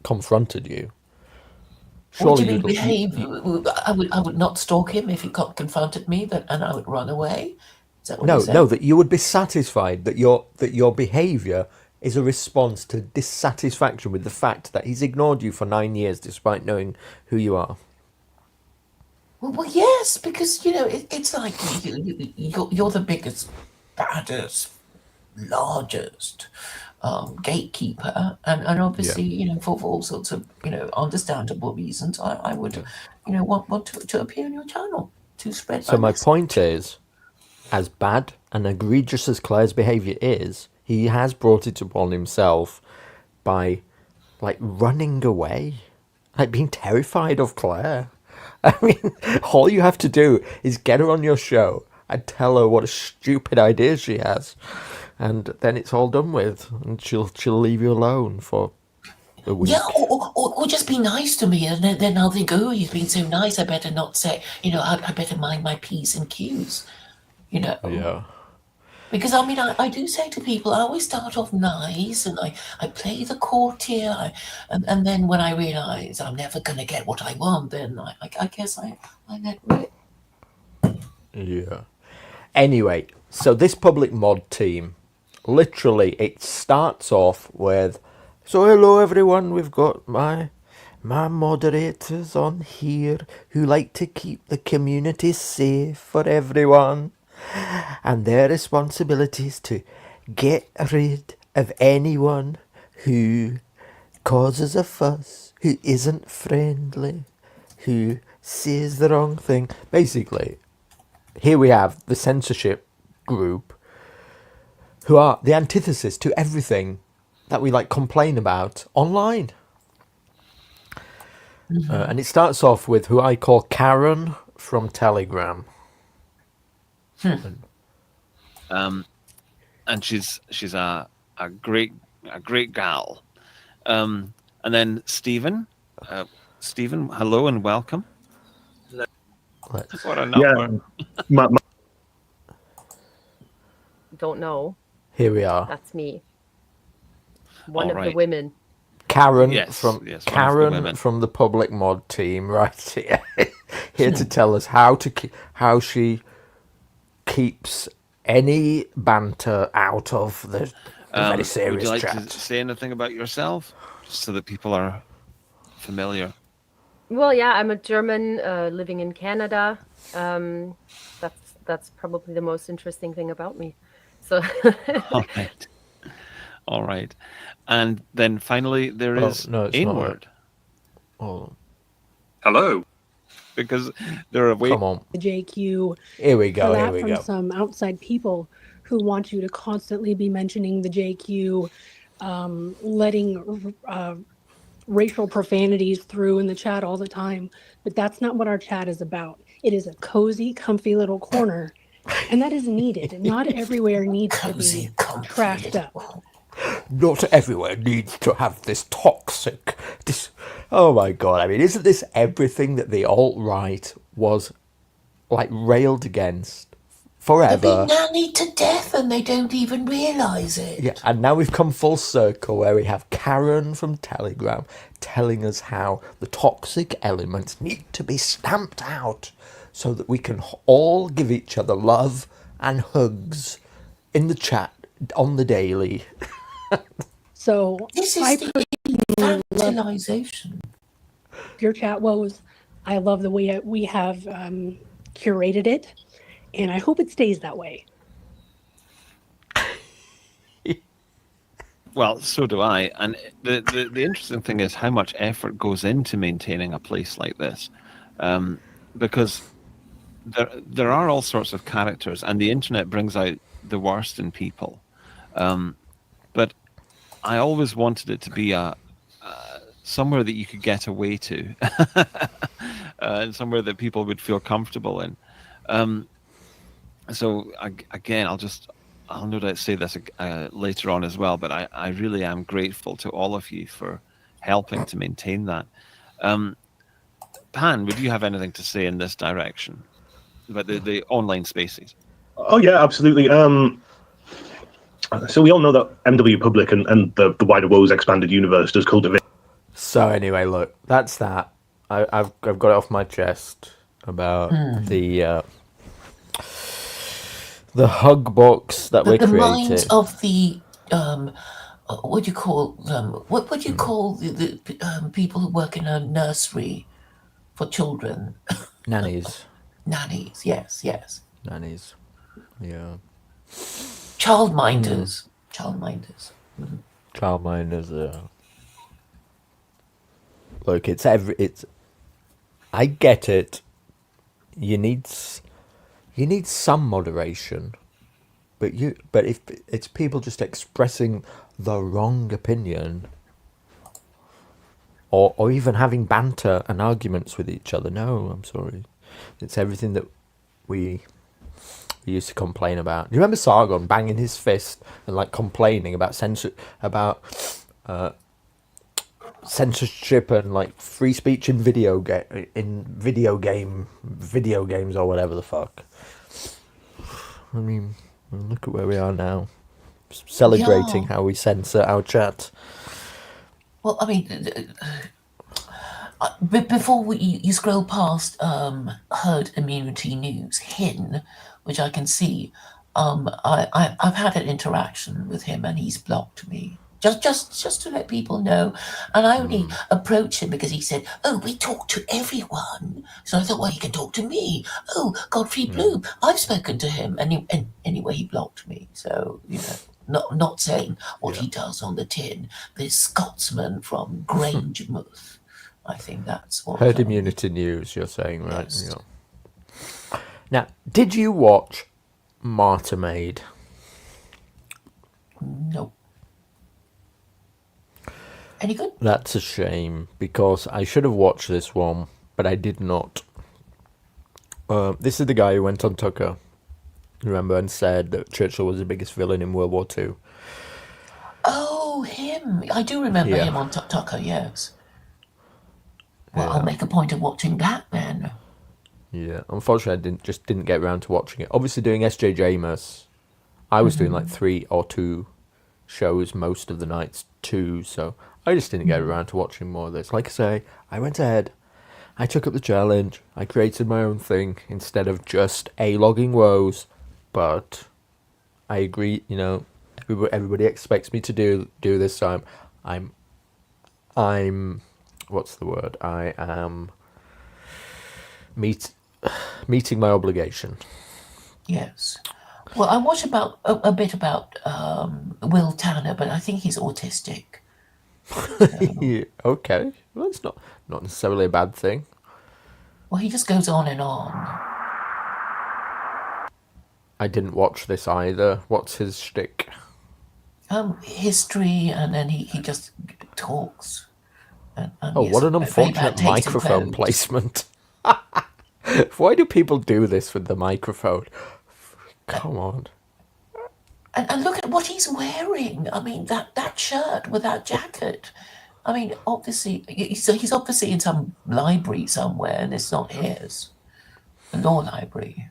confronted you? What do you mean you'd- behave? I would not stalk him if he confronted me, and I would run away. Is that what you said? No, that you would be satisfied that your behaviour is a response to dissatisfaction with the fact that he's ignored you for 9 years despite knowing who you are. Well, yes, because it's like you're the biggest, baddest, largest gatekeeper, and obviously, for all sorts of understandable reasons, I would want to appear on your channel to spread. So my message. point is, as bad and egregious as Claire's behaviour is, he has brought it upon himself by, like, running away, like being terrified of Claire. I mean, all you have to do is get her on your show and tell her what a stupid idea she has, and then it's all done with, and she'll leave you alone for a week. Yeah, or just be nice to me, and then I'll think, oh, he's been so nice, I better not say, I better mind my P's and Q's, Yeah. Because, I do say to people, I always start off nice, and I play the courtier, and then when I realise I'm never going to get what I want, then I guess I let rip. Yeah. Anyway, So this public mod team, literally, it starts off with, so hello everyone, we've got my moderators on here who like to keep the community safe for everyone, and their responsibility is to get rid of anyone who causes a fuss, who isn't friendly, who says the wrong thing. Basically, here we have the censorship group who are the antithesis to everything that we like complain about online. And it starts off with who I call Karen from Telegram. And she's a great gal. And then Stephen, hello and welcome. Let's, What a number! Yeah, Don't know. here we are. That's me. One All of the right. women. Karen Yes, from yes, one of the Karen women. from the public mod team, right here, here to tell us how she keeps any banter out of the very Would serious you like chat. to say anything about yourself, just so that people are familiar? Well, yeah, I'm a German living in Canada. That's probably the most interesting thing about me. So All right. And then finally there is no, it's Ainward, Oh, Hello. because there are come on. The JQ Here we for go. Here that we from go. some outside people who want you to constantly be mentioning the JQ, letting racial profanities through in the chat all the time. But that's not what our chat is about. It is a cozy, comfy little corner, and that is needed. Not everywhere needs to be trashed up. Not everywhere needs to have this toxic. Oh my god! I mean, isn't this everything that the alt-right was like railed against They're forever? being nannied to death and they don't even realise it. Yeah, and now we've come full circle where we have Karen from Telegram telling us how the toxic elements need to be stamped out so that we can all give each other love and hugs in the chat on the daily. So This I is the infantilization. your chat woes. I love the way we have curated it, and I hope it stays that way. Well, so do I. And the interesting thing is how much effort goes into maintaining a place like this, because there are all sorts of characters, and the internet brings out the worst in people. But I always wanted it to be somewhere that you could get away to, and somewhere that people would feel comfortable in. So again, I'll no doubt say this later on as well, but I really am grateful to all of you for helping to maintain that. Pan, would you have anything to say in this direction about the online spaces? Oh yeah, absolutely. So we all know that MW Public and the wider woes expanded universe does cultivate. So anyway, look, that's that. I've got it off my chest about the hug box that we're The creating. minds of the what do you call them? What do you call the people who work in a nursery for children? Nannies. Nannies. Yes. Nannies. Yeah. Childminders. Childminders. Childminders. Look, it's I get it. You need some moderation, but if it's people just expressing the wrong opinion, or even having banter and arguments with each other, no, I'm sorry. It's everything that we used to complain about. Do you remember Sargon banging his fist and like complaining about censorship and like free speech in video games or whatever the fuck? I mean, look at where we are now, celebrating how we censor our chat. Well, I mean, before you scroll past herd immunity news, HIN, which I can see, I've had an interaction with him, and he's blocked me. Just to let people know. And I only approached him because he said, "Oh, we talk to everyone." So I thought, well, he can talk to me. Oh, Godfrey Bloom, I've spoken to him. And anyway, he blocked me. So, not saying what he does on the tin. This Scotsman from Grangemouth. I think that's what... Herd immunity news, you're saying, right? Yes. Yeah. Now, did you watch Martyr Maid? No. Any good? That's a shame, because I should have watched this one, but I did not. This is the guy who went on Tucker, remember, and said that Churchill was the biggest villain in World War II. Oh, him. I do remember him on Tucker, yes. Well, I'll make a point of watching that then. Yeah, unfortunately, I didn't get around to watching it. Obviously, doing SJJMAS, I was doing like 3 or 2 shows most of the nights too, so I just didn't get around to watching more of this. Like I say, I went ahead, I took up the challenge, I created my own thing instead of just A-logging woes, but I agree, everybody expects me to do this, so I'm what's the word? I am meeting my obligation. Yes. Well, I watched a bit about Will Tanner, but I think he's autistic. Yeah, okay. Well, it's not necessarily a bad thing. Well, he just goes on and on. I didn't watch this either. What's his shtick? History, and then he just talks. And what an unfortunate microphone placement. Why do people do this with the microphone? Come on. And look at what he's wearing. I mean, that shirt with that jacket. I mean, obviously, he's obviously in some library somewhere, and it's not his. The law library.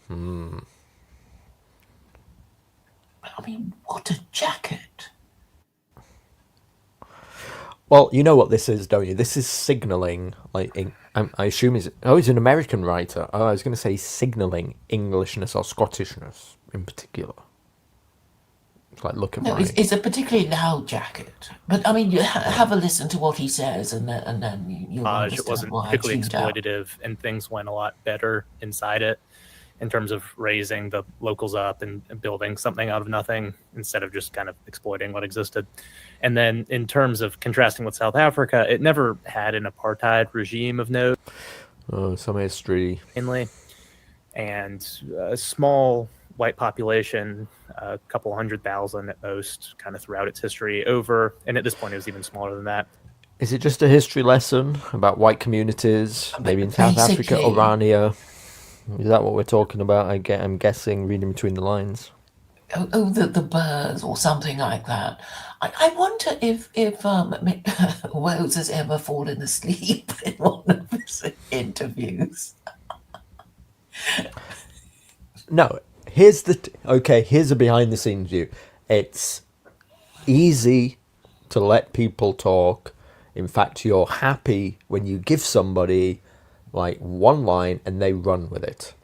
I mean, what a jacket. Well, you know what this is, don't you? This is signalling, I assume he's an American writer. Oh, I was going to say signalling Englishness or Scottishness in particular. It's like, look at No, it's a particularly loud jacket. But, I mean, you have a listen to what he says, and then you'll understand it wasn't why I particularly tuned out. exploitative, and things went a lot better inside it in terms of raising the locals up and building something out of nothing instead of just kind of exploiting what existed. And then in terms of contrasting with South Africa, it never had an apartheid regime of note. Oh, some history. Mainly. And a small white population, a couple 100,000 at most, kind of throughout its history over. And at this point, it was even smaller than that. Is it just a history lesson about white communities, maybe in South Africa, Orania? Is that what we're talking about? I'm guessing, reading between the lines. The birds or something like that. I wonder if Wells has ever fallen asleep in one of his interviews. No, here's a behind the scenes view. It's easy to let people talk. In fact, you're happy when you give somebody like one line and they run with it.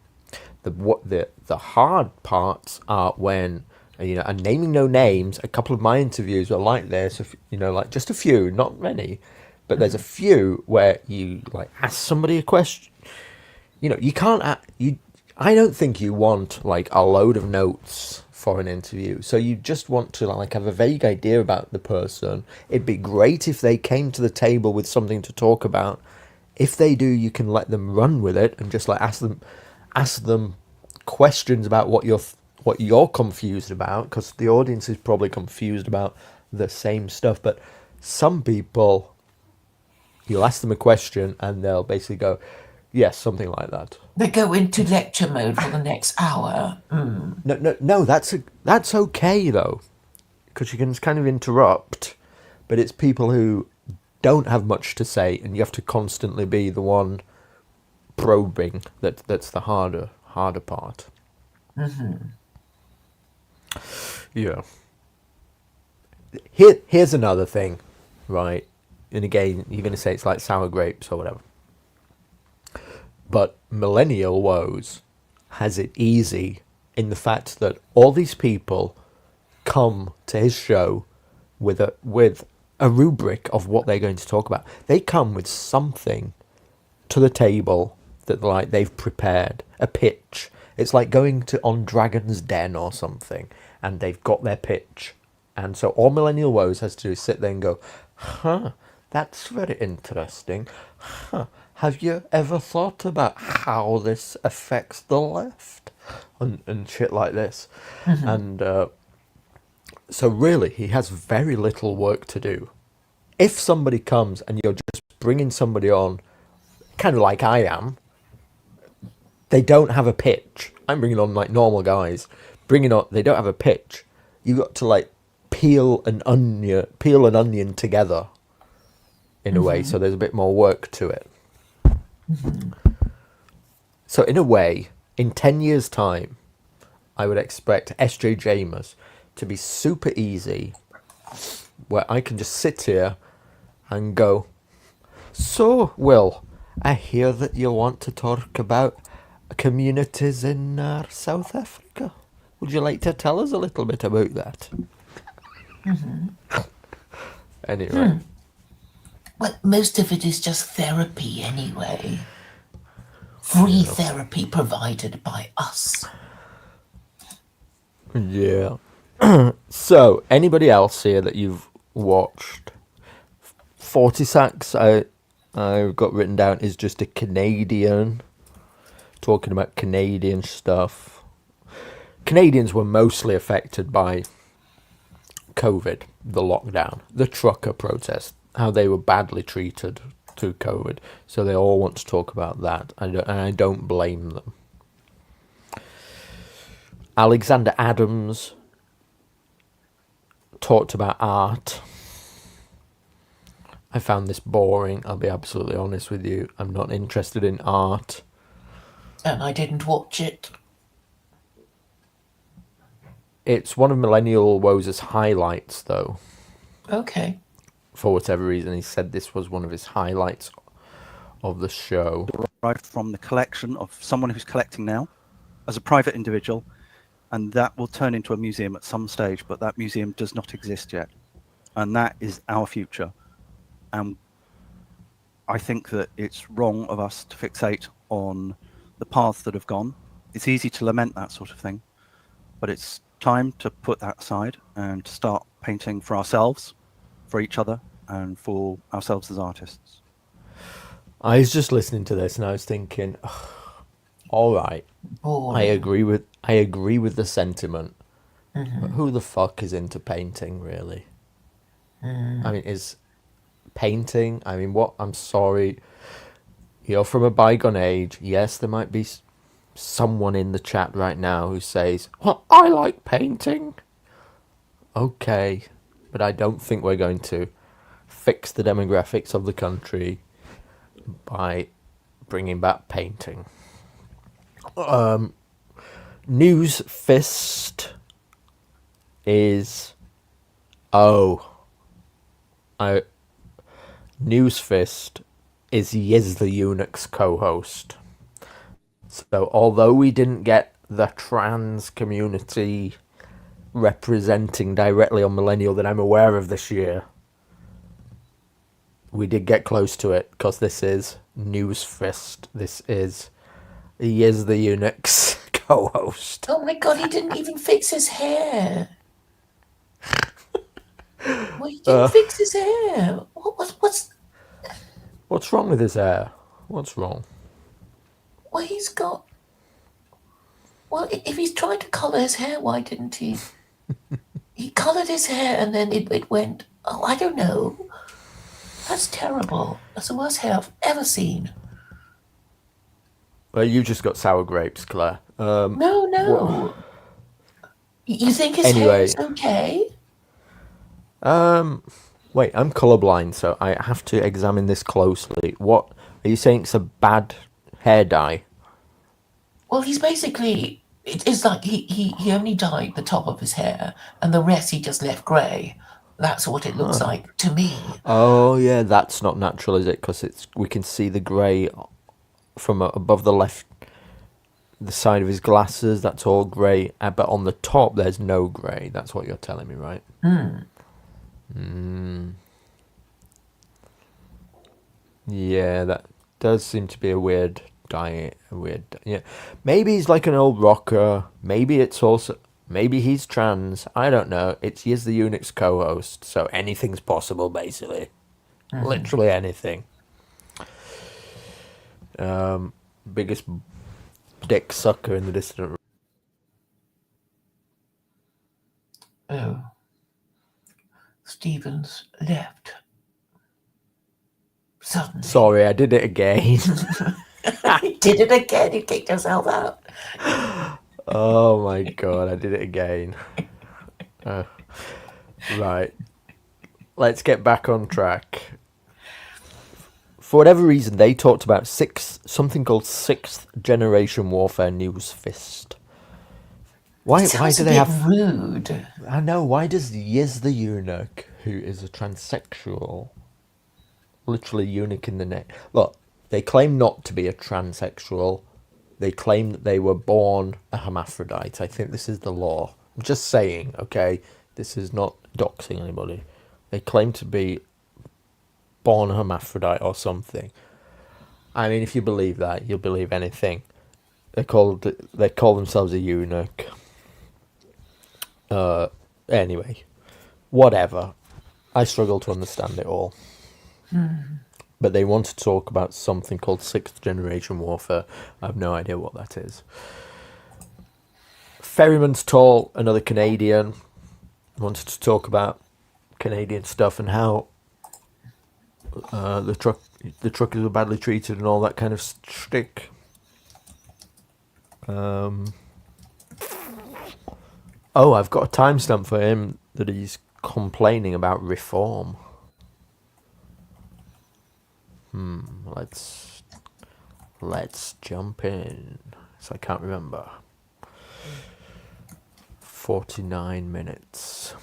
The hard parts are when, and naming no names, a couple of my interviews are like this, like just a few, not many, but there's a few where you like ask somebody a question. You can't, I don't think you want like a load of notes for an interview. So you just want to like have a vague idea about the person. It'd be great if they came to the table with something to talk about. If they do, you can let them run with it and just like ask them questions about what you're confused about, because the audience is probably confused about the same stuff. But some people, you'll ask them a question and they'll basically go, yes, something like that. They go into lecture mode for the next hour. No, that's okay though, because you can kind of interrupt, but it's people who don't have much to say, and you have to constantly be the one probing. That's the harder part. Yeah. Here's another thing, right? And again, you're going to say it's like sour grapes or whatever. But Millennial Woes has it easy in the fact that all these people come to his show with a rubric of what they're going to talk about. They come with something to the table that like they've prepared, a pitch. It's like going to on Dragon's Den or something, and they've got their pitch. And so all Millennial Woes has to do is sit there and go, huh, that's very interesting. Huh, have you ever thought about how this affects the left? And shit like this. Mm-hmm. And so really, he has very little work to do. If somebody comes and you're just bringing somebody on, kind of like I am, they don't have a pitch. I'm bringing on like normal guys. They don't have a pitch. You got to like peel an onion together in a way, so there's a bit more work to it. Mm-hmm. So in a way, in 10 years' time, I would expect SJJMAS to be super easy, where I can just sit here and go, so, Will, I hear that you want to talk about communities in South Africa. Would you like to tell us a little bit about that? Mm-hmm. Anyway. Well, most of it is just therapy anyway. Free therapy provided by us. Yeah. So, anybody else here that you've watched? 40 Sacks, I've got written down, is just a Canadian, talking about Canadian stuff. Canadians were mostly affected by COVID, the lockdown, the trucker protest, how they were badly treated through COVID. So they all want to talk about that, and I don't blame them. Alexander Adams talked about art. I found this boring, I'll be absolutely honest with you. I'm not interested in art. And I didn't watch it. It's one of Millennial Woes' highlights, though. Okay. For whatever reason, he said this was one of his highlights of the show. Derived from the collection of someone who's collecting now, as a private individual, and that will turn into a museum at some stage, but that museum does not exist yet. And that is our future. And I think that it's wrong of us to fixate on the paths that have gone. It's easy to lament that sort of thing, but it's time to put that aside and to start painting for ourselves, for each other, and for ourselves as artists. I was just listening to this and I was thinking, all right, I agree with the sentiment, but who the fuck is into painting, really? I mean, is painting, I mean, what, I'm sorry, you're from a bygone age. Yes, there might be someone in the chat right now who says, well, I like painting. Okay, but I don't think we're going to fix the demographics of the country by bringing back painting. News Fist is... News Fist is Yiz the Eunuch's co-host. So although we didn't get the trans community representing directly on Millennial that I'm aware of this year, we did get close to it, because this is News Fist. This is Yiz the Eunuch's co-host. Oh my god, he didn't even fix his hair. Well, he didn't fix his hair. What's wrong with his hair? What's wrong? Well, he's got... Well, if he's trying to colour his hair, why didn't he? He coloured his hair and then it went... Oh, I don't know. That's terrible. That's the worst hair I've ever seen. Well, you just got sour grapes, Claire. No. What? You think his hair is okay? Wait, I'm colourblind, so I have to examine this closely. What are you saying? It's a bad hair dye? Well, he's basically... It's like he only dyed the top of his hair, and the rest he just left grey. That's what it looks like to me. Oh, yeah, that's not natural, is it? Because we can see the grey from above the left the side of his glasses, that's all grey, but on the top there's no grey. That's what you're telling me, right? Yeah, that does seem to be a weird diet. Yeah. Maybe he's like an old rocker. Maybe it's also... Maybe he's trans. I don't know. It's Yiz the Eunuch's co-host, so anything's possible, basically. Literally anything. Biggest dick sucker in the distant... Oh. Stephen's left. Suddenly. Sorry, I did it again. You did it again. You kicked yourself out. Oh my god, I did it again. Right. Let's get back on track. For whatever reason, they talked about something called sixth generation warfare news fist. Why do they have rude? I know, why does Yiz the Eunuch, who is a transsexual, literally eunuch in the neck. Look, they claim not to be a transsexual. They claim that they were born a hermaphrodite. I think this is the law. I'm just saying, okay? This is not doxing anybody. They claim to be born a hermaphrodite or something. I mean, if you believe that, you'll believe anything. They call themselves a eunuch. Anyway, whatever. I struggle to understand it all. But they want to talk about something called sixth generation warfare. I have no idea what that is. Ferryman's Tall, another Canadian, wanted to talk about Canadian stuff and how the truckers were badly treated and all that kind of shtick. Oh, I've got a timestamp for him that he's complaining about reform. Let's jump in. So I can't remember. 49 minutes.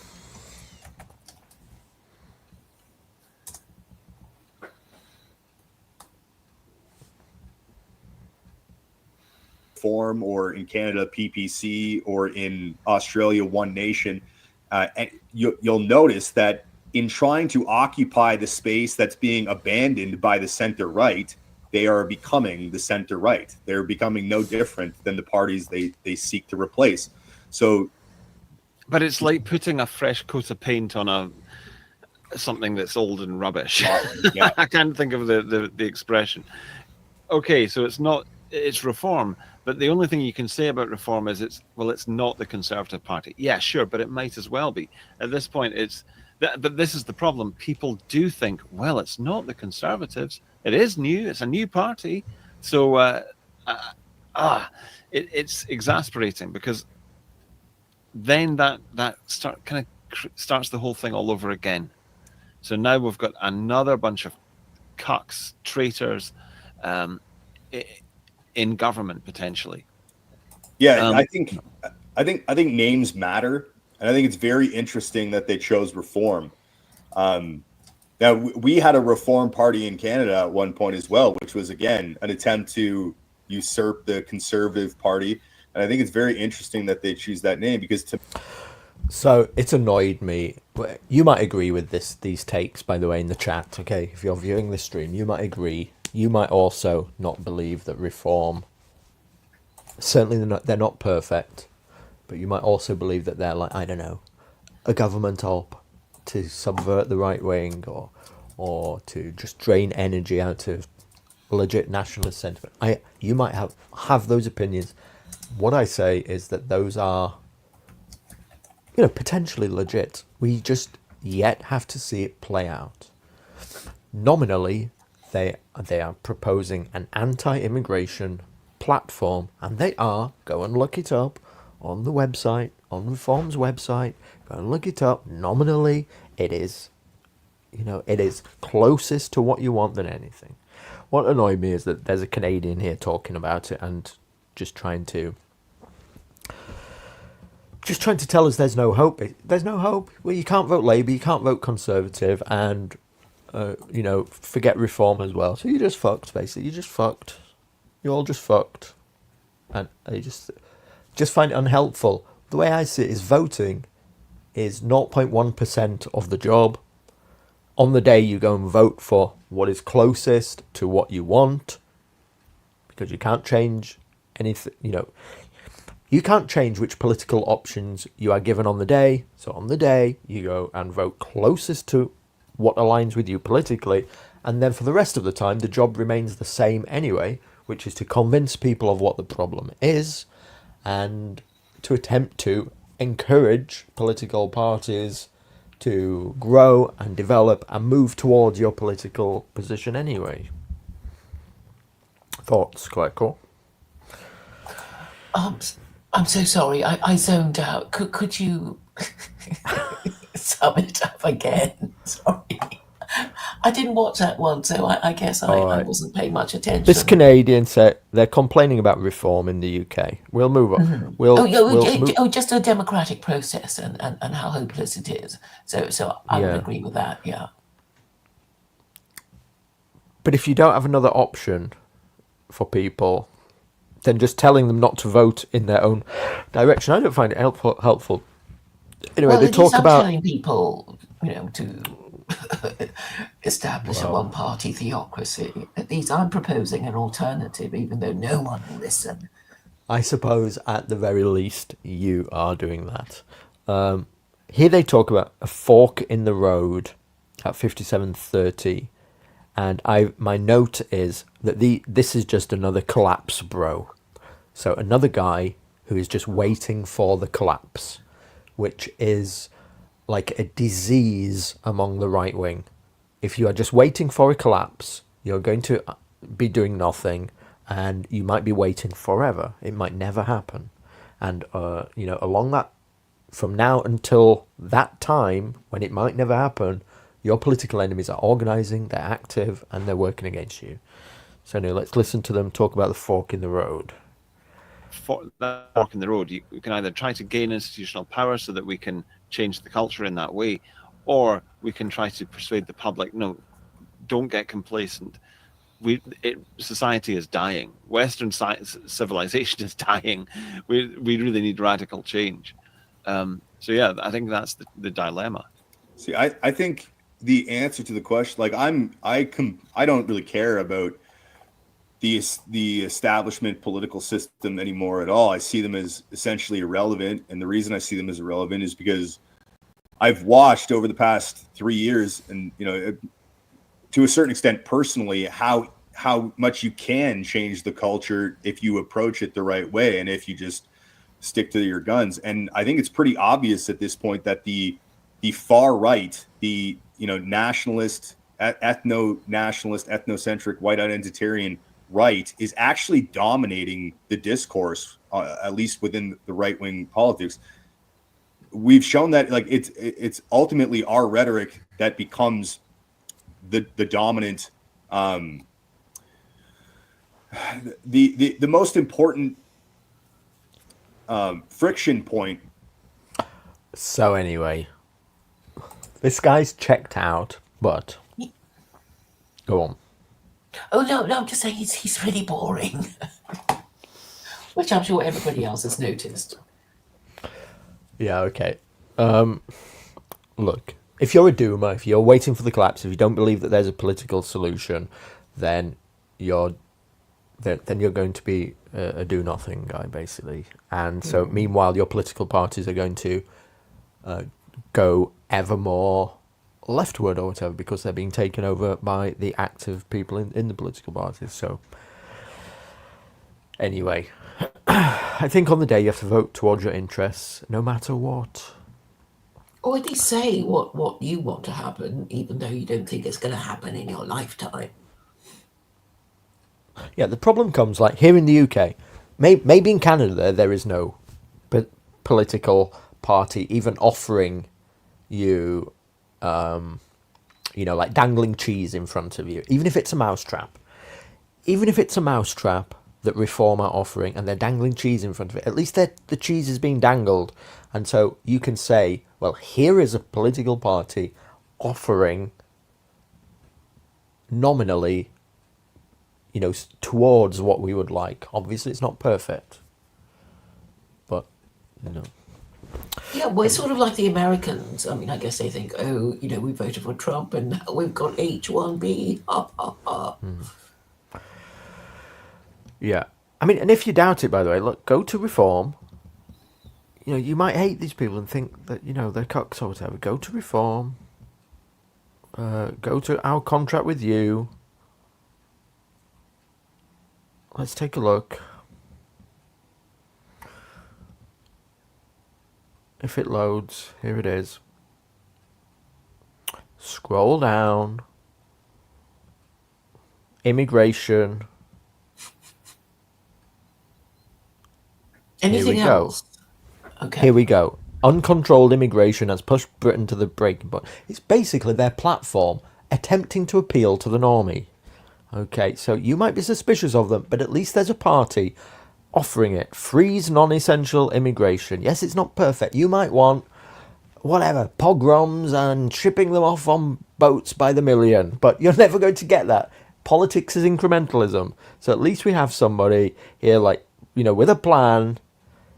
Forum, or in Canada PPC, or in Australia One Nation, and you'll notice that in trying to occupy the space that's being abandoned by the center right, they are becoming the center right. They're becoming no different than the parties they seek to replace. So, but it's like putting a fresh coat of paint on something that's old and rubbish. Yeah. I can't think of the expression. Okay, so it's reform, but the only thing you can say about reform is it's not the Conservative Party. Yeah, sure, but it might as well be. At this point, but this is the problem. People do think, well, it's not the Conservatives. It is new. It's a new party. So it's exasperating, because then that starts the whole thing all over again. So now we've got another bunch of cucks, traitors, in government potentially. Yeah, I think names matter, and I think it's very interesting that they chose reform. Now, we had a reform party in Canada at one point as well, which was, again, an attempt to usurp the Conservative Party. And I think it's very interesting that they choose that name, because So it's annoyed me. You might agree with these takes, by the way, in the chat. Okay, if you're viewing this stream, you might agree. You might also not believe that reform. Certainly, they're not perfect, but you might also believe that they're like, I don't know, a government op to subvert the right wing, or to just drain energy out of legit nationalist sentiment. You might have those opinions. What I say is that those are, potentially legit. We just yet have to see it play out. Nominally, they are proposing an anti-immigration platform, and they are, go and look it up on the website, on Reform's website, go and look it up. Nominally, it is, it is closest to what you want than anything. What annoyed me is that there's a Canadian here talking about it and just trying to tell us there's no hope. There's no hope. Well, you can't vote Labour, you can't vote Conservative, and forget reform as well. So you're just fucked, basically. You're just fucked. You're all just fucked. and I just find it unhelpful. The way I see it is voting is 0.1% of the job. On the day, you go and vote for what is closest to what you want, because you can't change anything, you can't change which political options you are given on the day. So on the day, you go and vote closest to what aligns with you politically. And then for the rest of the time, the job remains the same anyway, which is to convince people of what the problem is and to attempt to encourage political parties to grow and develop and move towards your political position anyway. Thoughts, Claire? I'm so sorry. I zoned out. Could you sum it up again? Sorry. I didn't watch that one, so I guess I wasn't paying much attention. This Canadian said they're complaining about reform in the UK. We'll move on. Mm-hmm. Just a democratic process and how hopeless it is. So I would agree with that, yeah. But if you don't have another option for people, then just telling them not to vote in their own direction, I don't find it helpful. Anyway, they talk about telling people, to establish a one-party theocracy. At least I'm proposing an alternative, even though no one will listen. I suppose at the very least you are doing that. Here they talk about a fork in the road at 57:30, and my note is that this is just another collapse bro. So another guy who is just waiting for the collapse, which is like a disease among the right wing. If you are just waiting for a collapse, you're going to be doing nothing, and you might be waiting forever. It might never happen. And, along that, from now until that time, when it might never happen, your political enemies are organising, they're active, and they're working against you. So anyway, let's listen to them talk about the fork in the road. That fork in the road, we can either try to gain institutional power so that we can change the culture in that way, or we can try to persuade the public, no, don't get complacent. Society is dying. Western civilization is dying. We really need radical change. I think that's the dilemma. See, I think the answer to the question, like I don't really care about the establishment political system anymore at all. I see them as essentially irrelevant, and the reason I see them as irrelevant is because I've watched over the past 3 years, and to a certain extent personally, how much you can change the culture if you approach it the right way and if you just stick to your guns. And I think it's pretty obvious at this point that the far right, the nationalist, ethno-nationalist, ethnocentric, white identitarian right is actually dominating the discourse, at least within the right-wing politics. We've shown that it's ultimately our rhetoric that becomes the dominant, the most important friction point. So anyway, this guy's checked out, but go on. Oh no, I'm just saying he's really boring, which I'm sure everybody else has noticed. Yeah, okay. Look, if you're a doomer, if you're waiting for the collapse, if you don't believe that there's a political solution, then you're going to be a do-nothing guy, basically. And so, meanwhile, your political parties are going to go ever more leftward or whatever, because they're being taken over by the active people in the political parties. So, anyway, I think on the day you have to vote towards your interests, no matter what. Or at least say what you want to happen, even though you don't think it's going to happen in your lifetime. Yeah, the problem comes like here in the UK. Maybe in Canada there is no political party even offering you, like dangling cheese in front of you. Even if it's a mousetrap. Even if it's a mousetrap that Reform are offering and they're dangling cheese in front of it, at least the cheese is being dangled. And so you can say, well, here is a political party offering nominally, towards what we would like. Obviously, it's not perfect, Yeah, we're sort of like the Americans. I mean, I guess they think, oh, we voted for Trump and now we've got H1B. Ha, ha, ha. Yeah. I mean, and if you doubt it, by the way, look, go to Reform. You might hate these people and think that, they're cocks or whatever. Go to Reform. Go to Our Contract with You. Let's take a look. If it loads, here it is. Scroll down. Immigration. Anything else? Okay. Here we go. Uncontrolled immigration has pushed Britain to the breaking point. It's basically their platform attempting to appeal to the normie. Okay, so you might be suspicious of them, but at least there's a party offering it. Freeze non-essential immigration. Yes, it's not perfect. You might want, whatever, pogroms and shipping them off on boats by the million, but you're never going to get that. Politics is incrementalism. So at least we have somebody here, with a plan,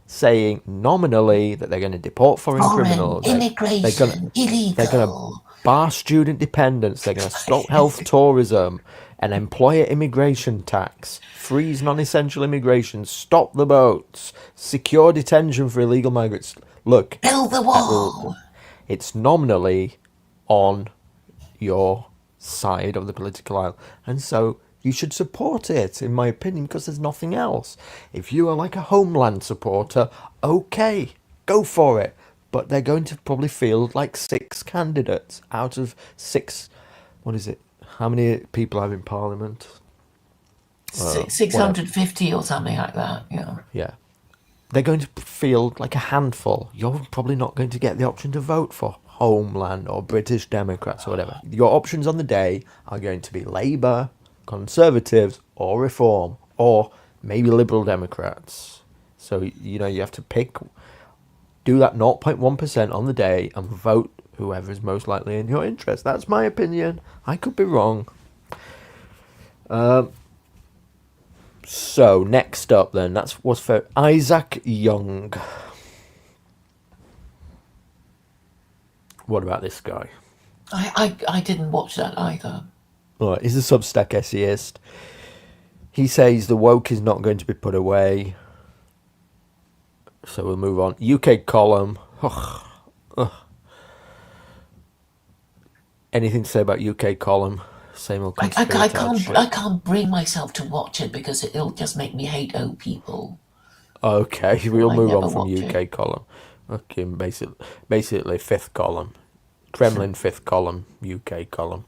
saying nominally that they're going to deport foreign criminals. Immigration, illegal. They're going to bar student dependence. They're going to stop health tourism and employer immigration tax. Freeze non-essential immigration. Stop the boats. Secure detention for illegal migrants. Look. Build the wall. It's nominally on your side of the political aisle. And so you should support it, in my opinion, because there's nothing else. If you are like a Homeland supporter, okay, go for it. But they're going to probably field like 6 candidates out of 6. What is it? How many people have in Parliament? 650 or something like that, yeah. Yeah. They're going to field like a handful. You're probably not going to get the option to vote for Homeland or British Democrats or whatever. Your options on the day are going to be Labour, Conservatives, or Reform, or maybe Liberal Democrats. So, you have to pick, do that 0.1% on the day and vote whoever is most likely in your interest. That's my opinion. I could be wrong. So, next up then, that was for Isaac Young. What about this guy? I didn't watch that either. Right, he's a Substack essayist. He says the woke is not going to be put away. So we'll move on. UK column. Anything to say about UK column? Same old conspiracy. I can't bring myself to watch it because it'll just make me hate old people. Okay, we'll move on from UK column. Okay, basically fifth column. Kremlin fifth column, UK column.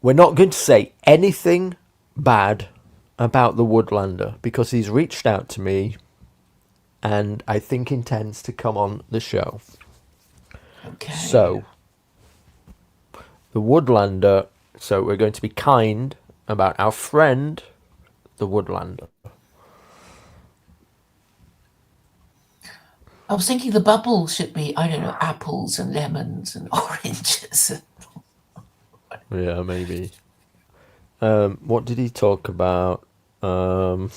We're not going to say anything bad about the Woodlander because he's reached out to me and I think intends to come on the show. Okay. So, the Woodlander, so we're going to be kind about our friend, the Woodlander. I was thinking the bubbles should be, I don't know, apples and lemons and oranges. Yeah, maybe. What did he talk about? I've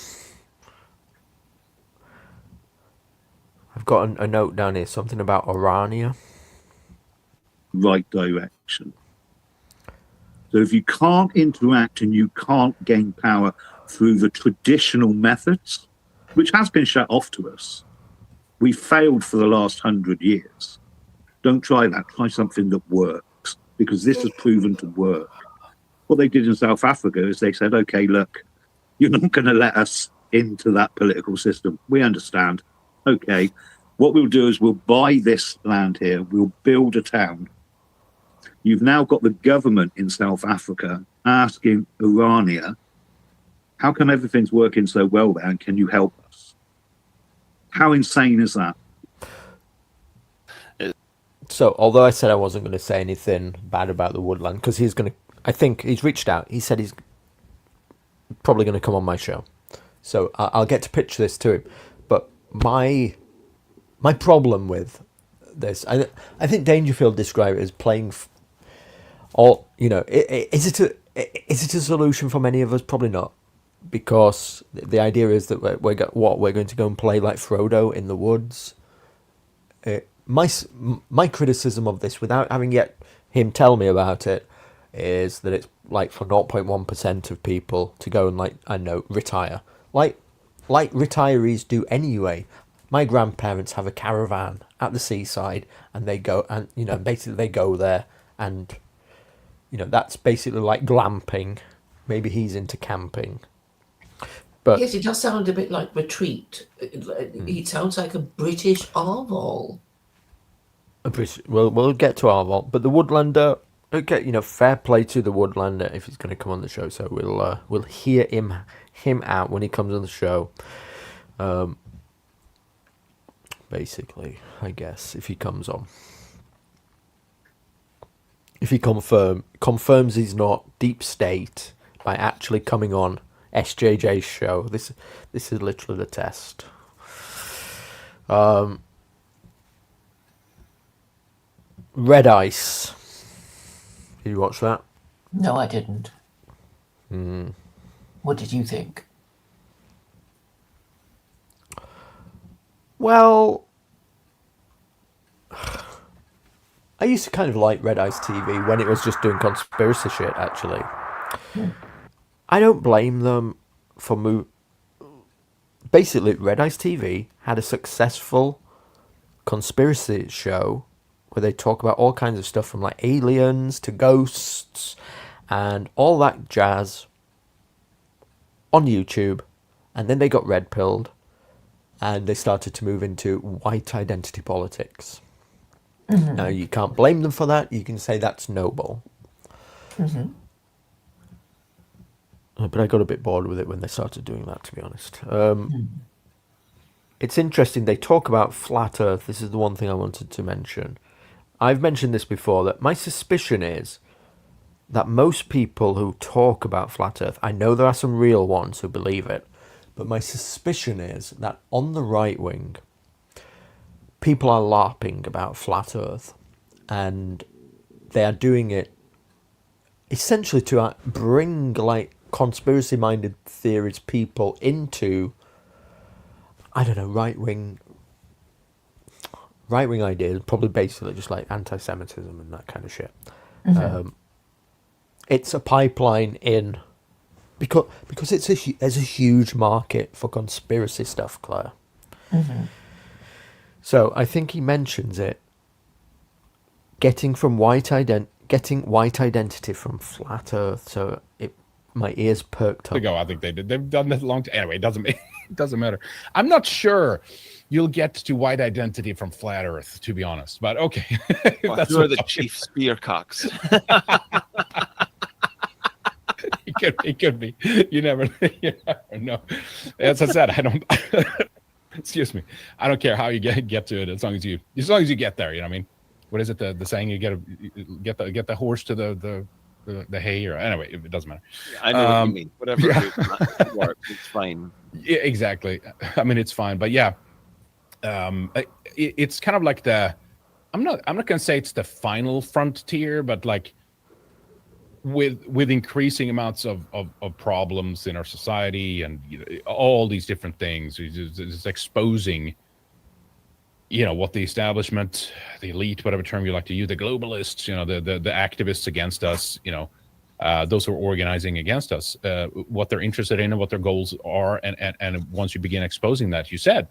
got a note down here, something about Orania. Right direction. So if you can't interact and you can't gain power through the traditional methods, which has been shut off to us, we failed for the last 100 years. Don't try that. Try something that works, because this has proven to work. What they did in South Africa is they said, okay, look, you're not going to let us into that political system. We understand. Okay, what we'll do is we'll buy this land here. We'll build a town. You've now got the government in South Africa asking Orania, how come everything's working so well there, and can you help us? How insane is that? So, although I said I wasn't going to say anything bad about the Woodland, because he's going to, I think he's reached out. He said he's probably going to come on my show. So, I'll get to pitch this to him. But my problem with this, I think Dangerfield described it as playing, is it a solution for many of us? Probably not. because the idea is that we're going to go and play like Frodo in the woods. My criticism of this, without having yet him tell me about it, is that it's like for 0.1% of people to go and, like, I don't know, retire. Like retirees do anyway. My grandparents have a caravan at the seaside, and they go, and basically they go there, and that's basically like glamping. Maybe he's into camping. But yes, it does sound a bit like retreat. It sounds like a British Aarvoll. We'll get to Aarvoll, but the Woodlander. Okay, fair play to the Woodlander if he's going to come on the show. So we'll hear him out when he comes on the show. Basically, I guess if he comes on, if he confirms he's not deep state by actually coming on SJJ's show. This is literally the test. Red Ice. Did you watch that? No, I didn't. What did you think? Well, I used to kind of like Red Ice TV when it was just doing conspiracy shit, actually. I don't blame them for Basically, Red Ice TV had a successful conspiracy show where they talk about all kinds of stuff from like aliens to ghosts and all that jazz on YouTube. And then they got red pilled and they started to move into white identity politics. Mm-hmm. Now, you can't blame them for that. You can say that's noble. Mm-hmm. But I got a bit bored with it when they started doing that, to be honest. It's interesting. They talk about flat Earth. This is the one thing I wanted to mention. I've mentioned this before, that my suspicion is that most people who talk about flat Earth, I know there are some real ones who believe it, but my suspicion is that on the right wing, people are LARPing about flat Earth, and they are doing it essentially to bring like conspiracy-minded theories people into, I don't know, right-wing ideas, probably basically just like anti-Semitism and that kind of shit. Mm-hmm. It's a pipeline in, because there's a huge market for conspiracy stuff, Claire. Mm-hmm. So I think he mentions it, getting white identity from flat Earth. So my ears perked up. I think they did. They've done that long time. Anyway, it doesn't matter. I'm not sure you'll get to white identity from flat Earth, to be honest. But okay, that's where the chief spearcocks. It could be. You never know. As I said, I don't. Excuse me. I don't care how you get to it, as long as you get there. You know what I mean? What is it? The saying, you get the horse to the hay, or anyway, it doesn't matter. I know what you mean. Whatever works, it's fine. Yeah, exactly. I mean, it's fine, but yeah, it's kind of like I'm not gonna say it's the final frontier, but like with increasing amounts of problems in our society and all these different things, it's exposing what the establishment, the elite, whatever term you like to use, the globalists, the activists against us, those who are organizing against us, what they're interested in and what their goals are. And once you begin exposing that, you said,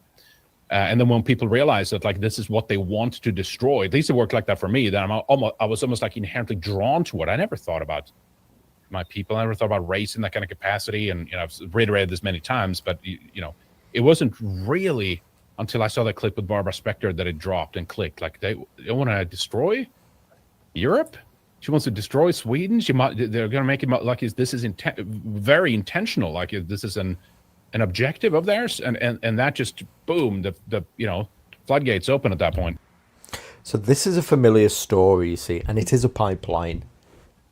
and then when people realize that, like, this is what they want to destroy, at least it worked like that for me, then I was almost like inherently drawn to it. I never thought about my people. I never thought about race in that kind of capacity. And, I've reiterated this many times, but, it wasn't really until I saw that clip with Barbara Spector that it dropped and clicked. Like, they want to destroy Europe. She wants to destroy Sweden. They're going to make it like this is very intentional. Like, this is an objective of theirs, and that just boom, the floodgates open at that point. So this is a familiar story, you see, and it is a pipeline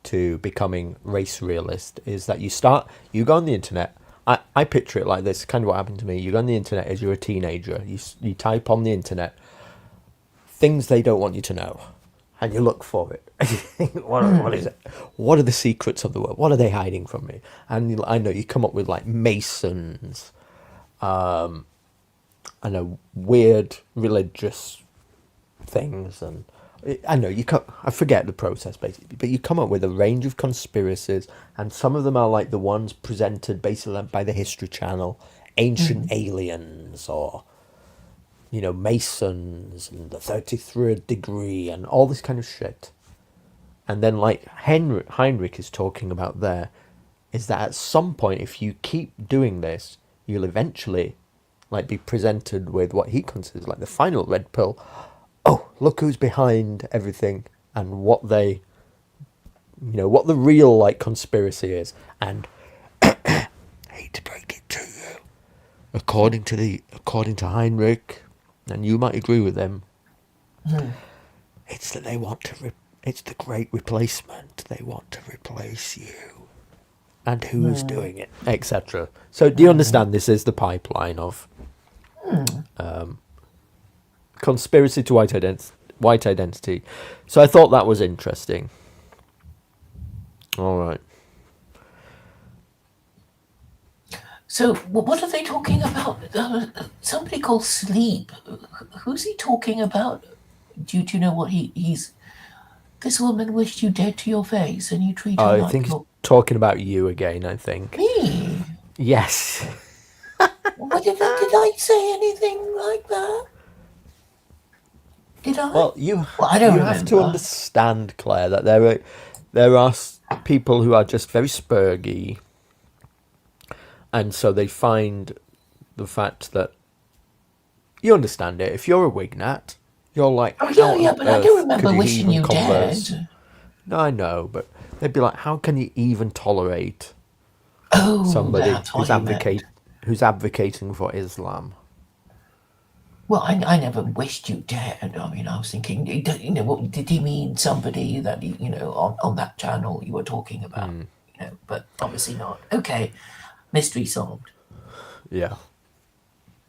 to becoming race realist. Is that you go on the internet. I picture it like this, kind of what happened to me. You go on the internet as you're a teenager. You type on the internet things they don't want you to know. and you look for it. And you think, what is it? What are the secrets of the world? What are they hiding from me? And I know you come up with like Masons, I know weird religious things, and I know I forget the process basically, but you come up with a range of conspiracies, and some of them are like the ones presented basically by the History Channel, ancient aliens, or Masons and the 33rd degree and all this kind of shit. And then like Heinrich is talking about there, is that at some point, if you keep doing this, you'll eventually like be presented with what he considers like the final red pill. Oh, look who's behind everything, and what they, what the real like conspiracy is. And I hate to break it to you, according to Heinrich, and you might agree with them, it's that they want to. It's the great replacement. They want to replace you, and who's doing it, etc. So, do you understand? This is the pipeline of conspiracy to white identity. So, I thought that was interesting. All right. So, what are they talking about? Somebody called Sleep. Who's he talking about? Do you know what he's... This woman wished you dead to your face, and you treat her like... I think he's talking about you again, I think. Me? Yes. Did I say anything like that? Did I? Well, you I don't have to understand, Claire, that there are people who are just very spurgy, and so they find the fact that... You understand it. If you're a Wignat, you're like... Oh, yeah, but I do remember wishing you dead. No, I know, but they'd be like, how can you even tolerate somebody who's advocating for Islam? Well, I never wished you dead. I mean, I was thinking, did he mean somebody that, on that channel you were talking about? But obviously not. Okay, mystery solved. Yeah.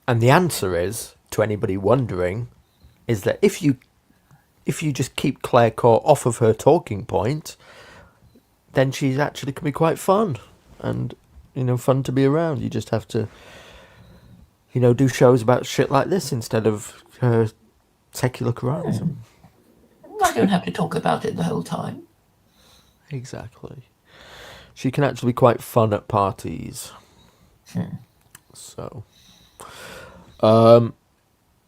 And the answer is, to anybody wondering, is that if you just keep Claire Court off of her talking point, then she's actually can be quite fun and fun to be around. You just have to do shows about shit like this instead of her secular Koranism. I don't have to talk about it the whole time. Exactly. She can actually be quite fun at parties.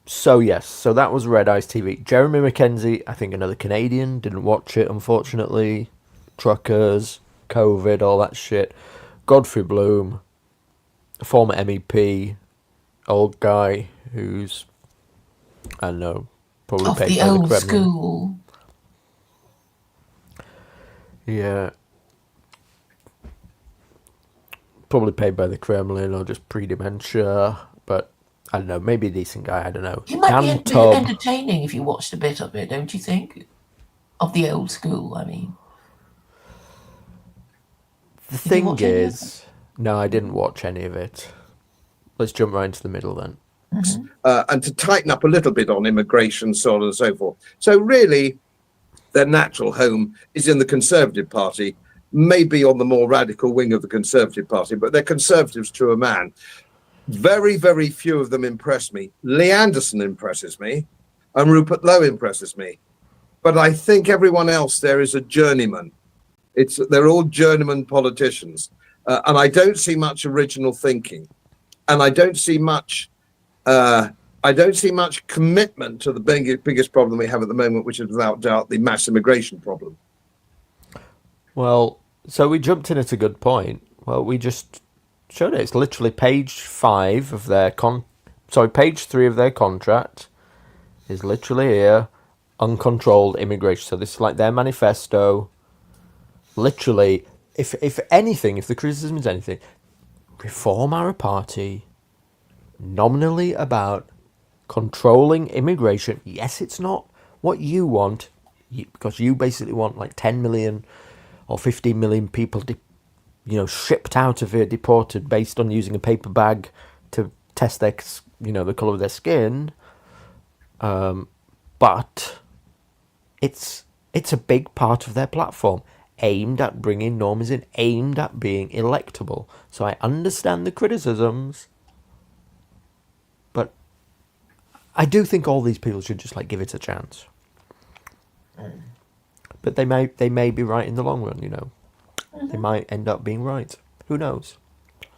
So yes, so that was Red Eyes TV. Jeremy Mackenzie, I think another Canadian, didn't watch it, unfortunately. Truckers, COVID, all that shit. Godfrey Bloom, a former MEP, old guy who's, I don't know, probably Of paid the by old the Kremlin. school. Yeah. Probably paid by the Kremlin or just pre-dementia, but I don't know, maybe a decent guy, I don't know. He might be entertaining if you watched a bit of it, don't you think? Of the old school, I mean. The thing is, no, I didn't watch any of it. Let's jump right into the middle then. And to tighten up a little bit on immigration, so on and so forth. So really, their natural home is in the Conservative Party, maybe on the more radical wing of the Conservative Party, but they're Conservatives to a man. Very, very few of them impress me. Lee Anderson impresses me, and Rupert Lowe impresses me. But I think everyone else there is a journeyman. They're all journeyman politicians, and I don't see much original thinking, and I don't see much commitment to the biggest problem we have at the moment, which is without doubt the mass immigration problem. Well, so we jumped in at a good point. Well, we just showed it. It's literally page 5 of their page 3 of their contract is literally here, uncontrolled immigration. So this is like their manifesto. Literally, if the criticism is anything, Reform are a party nominally about controlling immigration. Yes, it's not what you want, because you basically want like 10 million or 15 million people shipped out of here, deported based on using a paper bag to test their, the colour of their skin. But it's It's a big part of their platform, aimed at bringing normies in, aimed at being electable. So I understand the criticisms, but I do think all these people should just like give it a chance. But they may be right in the long run, you know. They might end up being right. Who knows?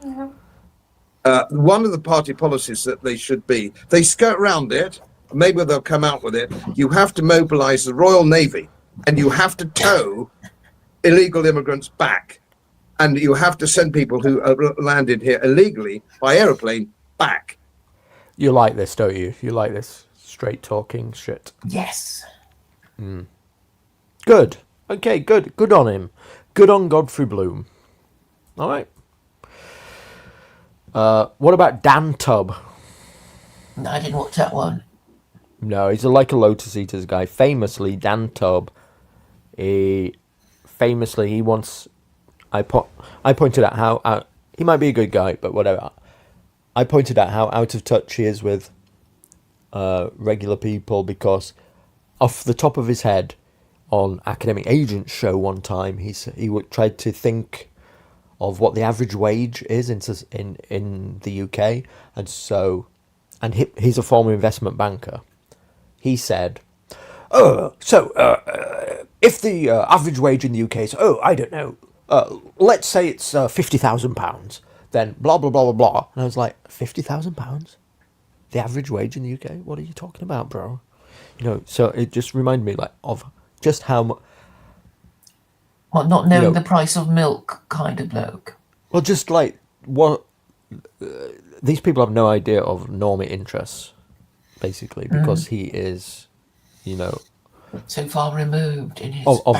One of the party policies that they skirt around it. Maybe they'll come out with it. You have to mobilize the Royal Navy, and you have to tow illegal immigrants back, and you have to send people who landed here illegally by aeroplane back. You like this, don't you? You like this straight talking shit. Yes. Good. Okay, good. Good on him. Good on Godfrey Bloom. All right. What about Dan Tubb? No, I didn't watch that one. No, he's like a Lotus Eaters guy. Famously, Dan Tubb. He once. I pointed out how he might be a good guy, but whatever. I pointed out how out of touch he is with regular people, because off the top of his head, on Academic Agent's show one time, he tried to think of what the average wage is in the UK, and he's a former investment banker. He said, if the average wage in the UK is, I don't know, let's say it's £50,000, then blah blah blah blah blah. And I was like, £50,000, the average wage in the UK? What are you talking about, bro? You know, so it just reminded me of just how much. Well, not knowing the price of milk kind of bloke. Well, just like what these people have no idea of normie interests, basically, because he is, you know, so far removed in his of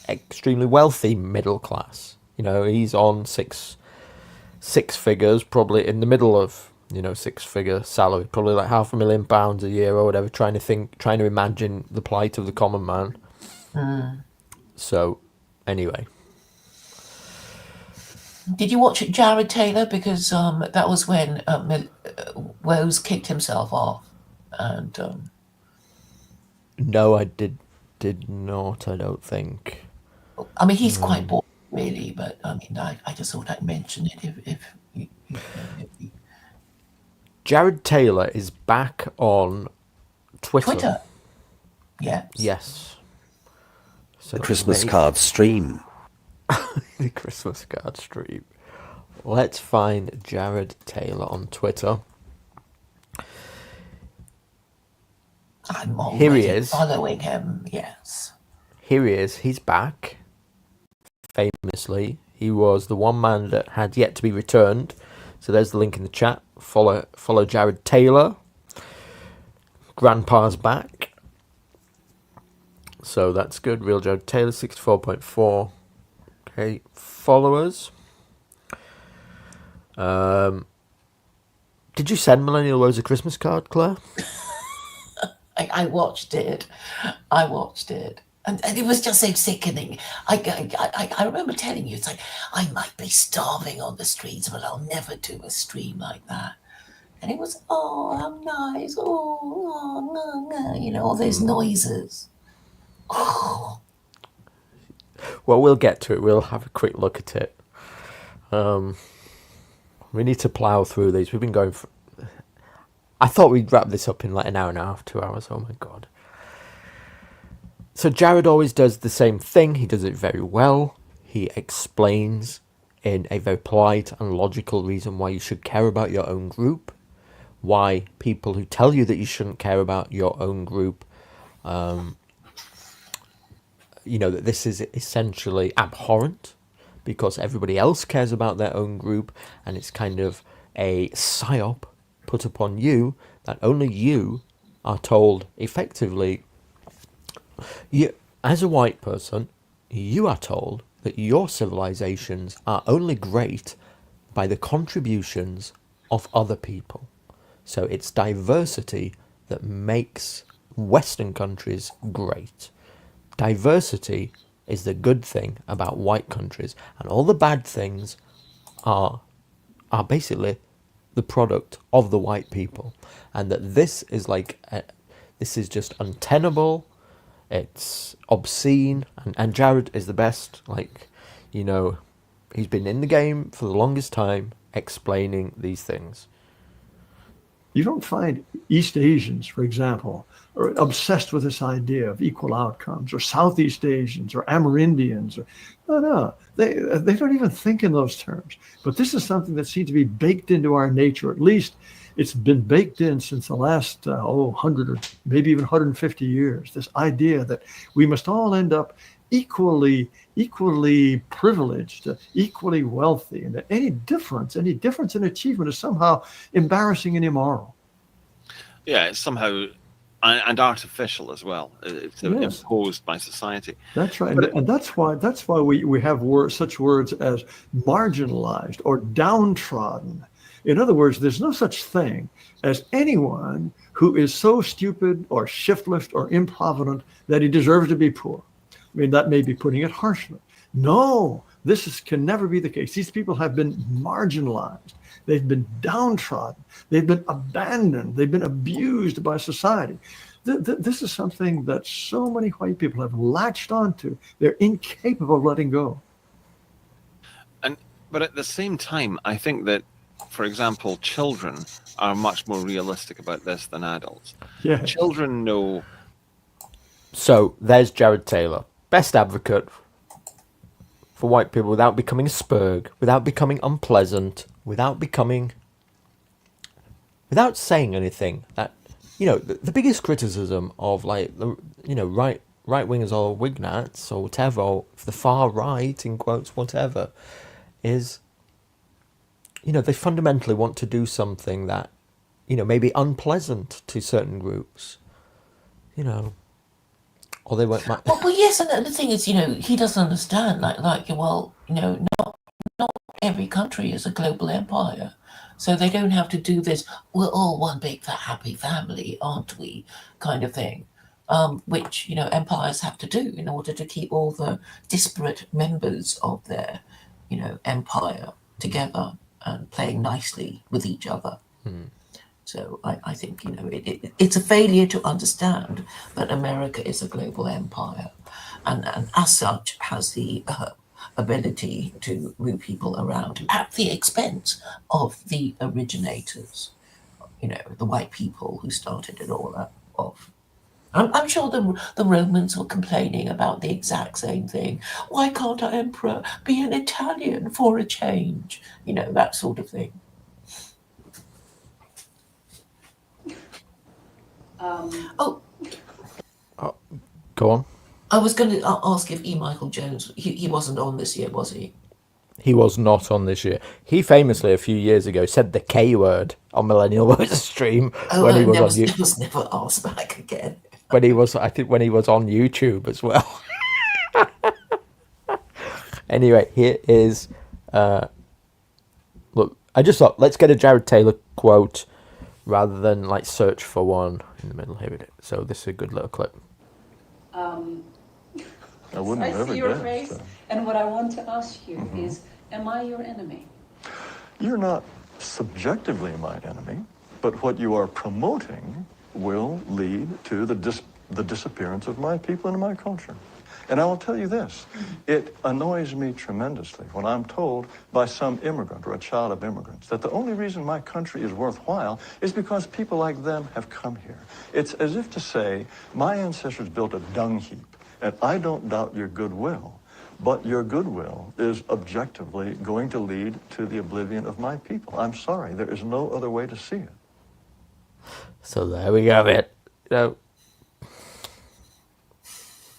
extremely wealthy middle class. You know, he's on six figures, probably in the middle of, you know, 6-figure salary, probably like £500,000 a year or whatever, trying to imagine the plight of the common man. So, anyway. Did you watch Jared Taylor? Because that was when Woes kicked himself off. And no, I did not, I don't think. I mean, he's quite boring, really, but I mean, I just thought I'd mention it if Jared Taylor is back on Twitter. Yes. So the Christmas card stream. The Christmas card stream. Let's find Jared Taylor on Twitter. I'm Here he is. Following him, yes. Here he is. He's back. Famously, he was the one man that had yet to be returned. So there's the link in the chat. Follow Jared Taylor. Grandpa's back. So that's good. Real Jared Taylor, 64.4. Okay, followers. Did you send Millenniyule a Christmas card, Claire? I watched it. And it was just so sickening. I remember telling you, it's like, I might be starving on the streets, but I'll never do a stream like that. And it was, how nice. You know, all those noises. Well, we'll get to it. We'll have a quick look at it. We need to plough through these. We've been going for... I thought we'd wrap this up in like an hour and a half, 2 hours. Oh my God. So Jared always does the same thing. He does it very well. He explains in a very polite and logical reason why you should care about your own group. Why people who tell you that you shouldn't care about your own group, you know, that this is essentially abhorrent because everybody else cares about their own group, and it's kind of a psyop put upon you that only you are told effectively. You, as a white person, you are told that your civilizations are only great by the contributions of other people. So it's diversity that makes Western countries great. Diversity is the good thing about white countries, and all the bad things are basically the product of the white people. And that this is like this is just untenable. It's obscene, and Jared is the best. Like, you know, he's been in the game for the longest time explaining these things. You don't find East Asians, for example, are obsessed with this idea of equal outcomes, or Southeast Asians, or Amerindians. No, they don't even think in those terms. But this is something that seems to be baked into our nature. At least it's been baked in since the last 100 or maybe even 150 years. This idea that we must all end up equally privileged, equally wealthy, and that any difference in achievement is somehow embarrassing and immoral. Yeah, it's somehow and artificial as well. It's imposed by society. That's right, and that's why we have such words as marginalized or downtrodden. In other words, there's no such thing as anyone who is so stupid or shiftless or improvident that he deserves to be poor. I mean, that may be putting it harshly. No, can never be the case. These people have been marginalized. They've been downtrodden. They've been abandoned. They've been abused by society. This is something that so many white people have latched onto. They're incapable of letting go. But at the same time, I think that, for example, children are much more realistic about this than adults. Yeah. Children know. So there's Jared Taylor, best advocate for white people without becoming a spurg, without becoming unpleasant, without saying anything that, you know, the biggest criticism of, like, you know, right wingers or wignats or whatever, or the far right in quotes, whatever, is, you know, they fundamentally want to do something that, you know, may be unpleasant to certain groups, you know, or they won't. Well, yes, and the thing is, you know, he doesn't understand. Well, you know, not every country is a global empire, so they don't have to do this. We're all one big happy family, aren't we? Kind of thing, which, you know, empires have to do in order to keep all the disparate members of their, you know, empire together and playing nicely with each other. So I think, you know, it's a failure to understand that America is a global empire, and as such has the ability to move people around at the expense of the originators, you know, the white people who started it all off. I'm sure the Romans were complaining about the exact same thing. Why can't our emperor be an Italian for a change? You know, that sort of thing. Go on. I was going to ask if E. Michael Jones, he wasn't on this year, was he? He was not on this year. He famously, a few years ago, said the K word on Millennial stream when he was on YouTube. He was never asked back again. When he was on YouTube as well. Anyway, here is. Look, I just thought, let's get a Jared Taylor quote rather than like search for one in the middle. Here it is. So this is a good little clip. I see your face, and what I want to ask you is, am I your enemy? You're not subjectively my enemy, but what you are promoting will lead to the disappearance of my people and my culture. And I will tell you this, it annoys me tremendously when I'm told by some immigrant or a child of immigrants that the only reason my country is worthwhile is because people like them have come here. It's as if to say, my ancestors built a dung heap, and I don't doubt your goodwill, but your goodwill is objectively going to lead to the oblivion of my people. I'm sorry, there is no other way to see it. So there we have it. You know,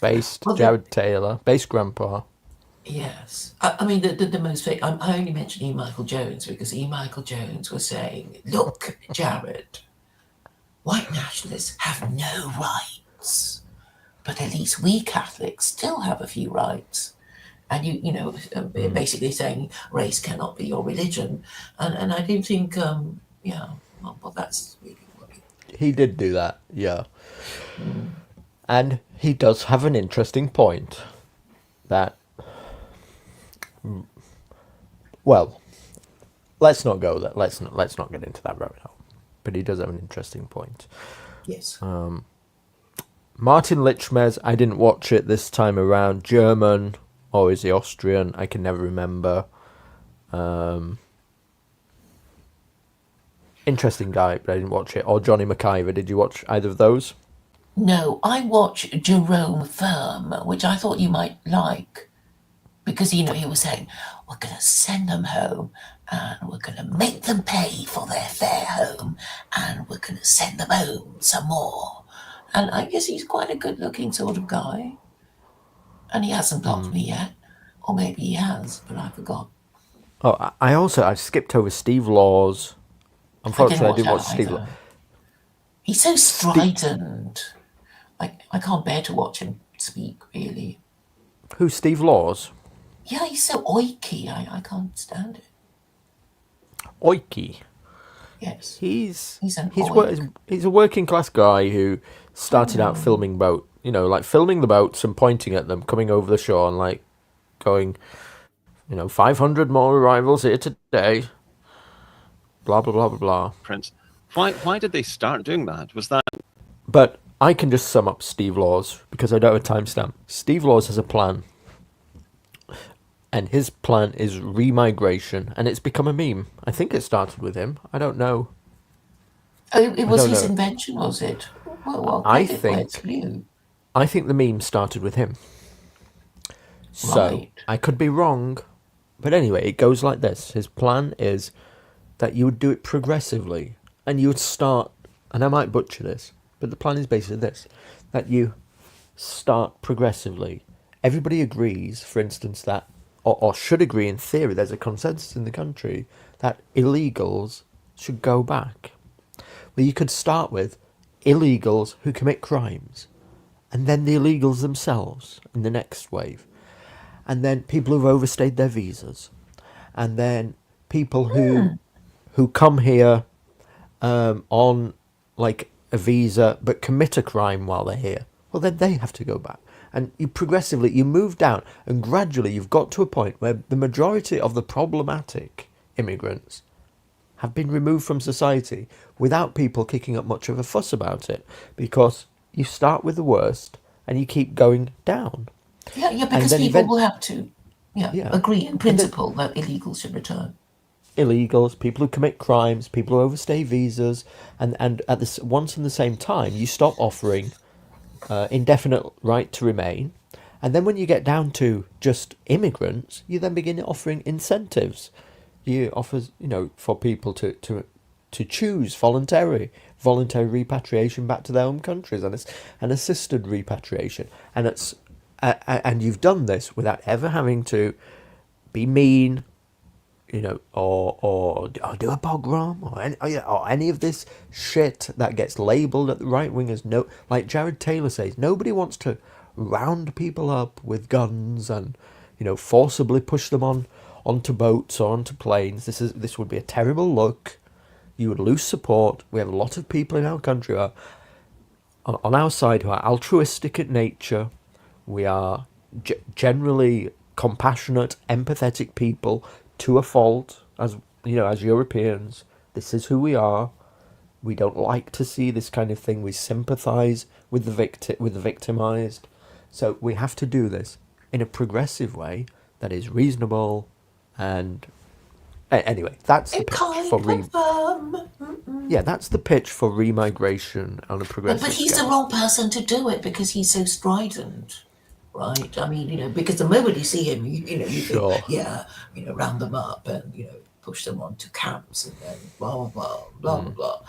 based Jared Taylor, based Grandpa. Yes. I mean, the most famous, I only mention E. Michael Jones because E. Michael Jones was saying, look, Jared, white nationalists have no rights, but at least we Catholics still have a few rights. And you know, basically saying race cannot be your religion. And I do think, well, that's really what he did do that, yeah. And he does have an interesting point that, well, let's not go there. Let's not get into that rabbit hole. But he does have an interesting point. Yes. Martin Lichmes, I didn't watch it this time around. German, or is he Austrian? I can never remember. Interesting guy, but I didn't watch it. Or Johnny McIver, did you watch either of those? No, I watched Jerome Firm, which I thought you might like, because, he was saying, we're going to send them home, and we're going to make them pay for their fare home, and we're going to send them home some more. And I guess he's quite a good-looking sort of guy. And he hasn't blocked me yet. Or maybe he has, but I forgot. Oh, I skipped over Steve Laws. Unfortunately, I didn't watch Steve Laws. He's so strident. I can't bear to watch him speak, really. Who's Steve Laws? Yeah, he's so oiky. I can't stand it. Oiky? Yes. He's oik. He's a working class guy who started out filming filming the boats and pointing at them, coming over the shore and going, 500 more arrivals here today. Blah, blah, blah, blah, blah. Prince. Why did they start doing that? Was that... But I can just sum up Steve Laws, because I don't have a timestamp. Steve Laws has a plan. And his plan is remigration, and it's become a meme. I think it started with him. I don't know. Oh, it was his invention, was it? Well, I think the meme started with him. So, I could be wrong. But anyway, it goes like this. His plan is that you would do it progressively. And you would start, and I might butcher this, but the plan is basically this, that you start progressively. Everybody agrees, for instance, that, or should agree in theory, there's a consensus in the country, that illegals should go back. Well, you could start with illegals who commit crimes, and then the illegals themselves in the next wave, and then people who've overstayed their visas, and then people who come here on a visa but commit a crime while they're here. Well, then they have to go back. And you progressively, move down, and gradually you've got to a point where the majority of the problematic immigrants have been removed from society without people kicking up much of a fuss about it, because you start with the worst and you keep going down. Yeah, because people will have to agree in principle that illegals should return. Illegals, people who commit crimes, people who overstay visas, and at this once and the same time, you stop offering indefinite right to remain, and then when you get down to just immigrants, you then begin offering incentives. You offer, for people to choose voluntary repatriation back to their home countries, and it's an assisted repatriation, and you've done this without ever having to be mean, or do a pogrom, or any of this shit that gets labelled at the right wingers. No, like Jared Taylor says, nobody wants to round people up with guns and forcibly push them onto boats or onto planes. This would be a terrible look. You would lose support. We have a lot of people in our country who are on our side who are altruistic at nature. We are generally compassionate, empathetic people. To a fault, as Europeans, this is who we are. We don't like to see this kind of thing. We sympathise with the victimised. So we have to do this in a progressive way that is reasonable. And anyway, that's the pitch for that's the pitch for remigration on a progressive. But he's scale. the wrong person to do it, because he's so strident. Right, I mean, because the moment you see him, you think, round them up and push them onto camps and then blah blah blah blah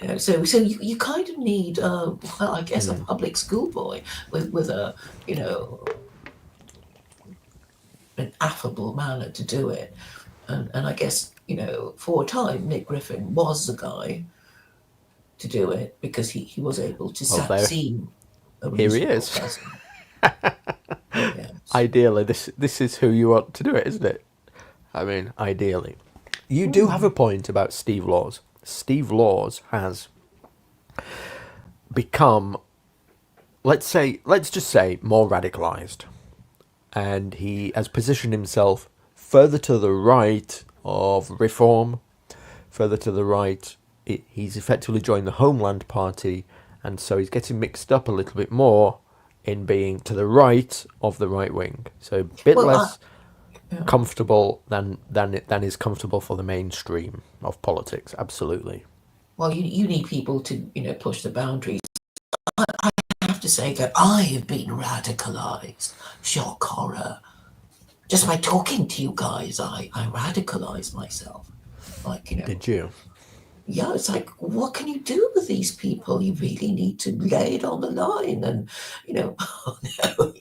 blah. So you kind of need, I guess, a public schoolboy with a an affable manner to do it, and I guess for a time Nick Griffin was the guy to do it, because he was able to seem a here he is. Person. Yes. Ideally, this is who you want to do it, isn't it? I mean, ideally. You do have a point about Steve Laws. Steve Laws has become, let's just say, more radicalised. And he has positioned himself further to the right of reform, further to the right. He's effectively joined the Homeland Party, And so he's getting mixed up a little bit more in being to the right of the right wing. So a bit less comfortable than is comfortable for the mainstream of politics. Absolutely. Well, you need people to, push the boundaries. I have to say that I have been radicalized. Shock horror. Just by talking to you guys, I radicalized myself. Did you? Yeah, it's like, what can you do with these people? You really need to lay it on the line. And, oh no,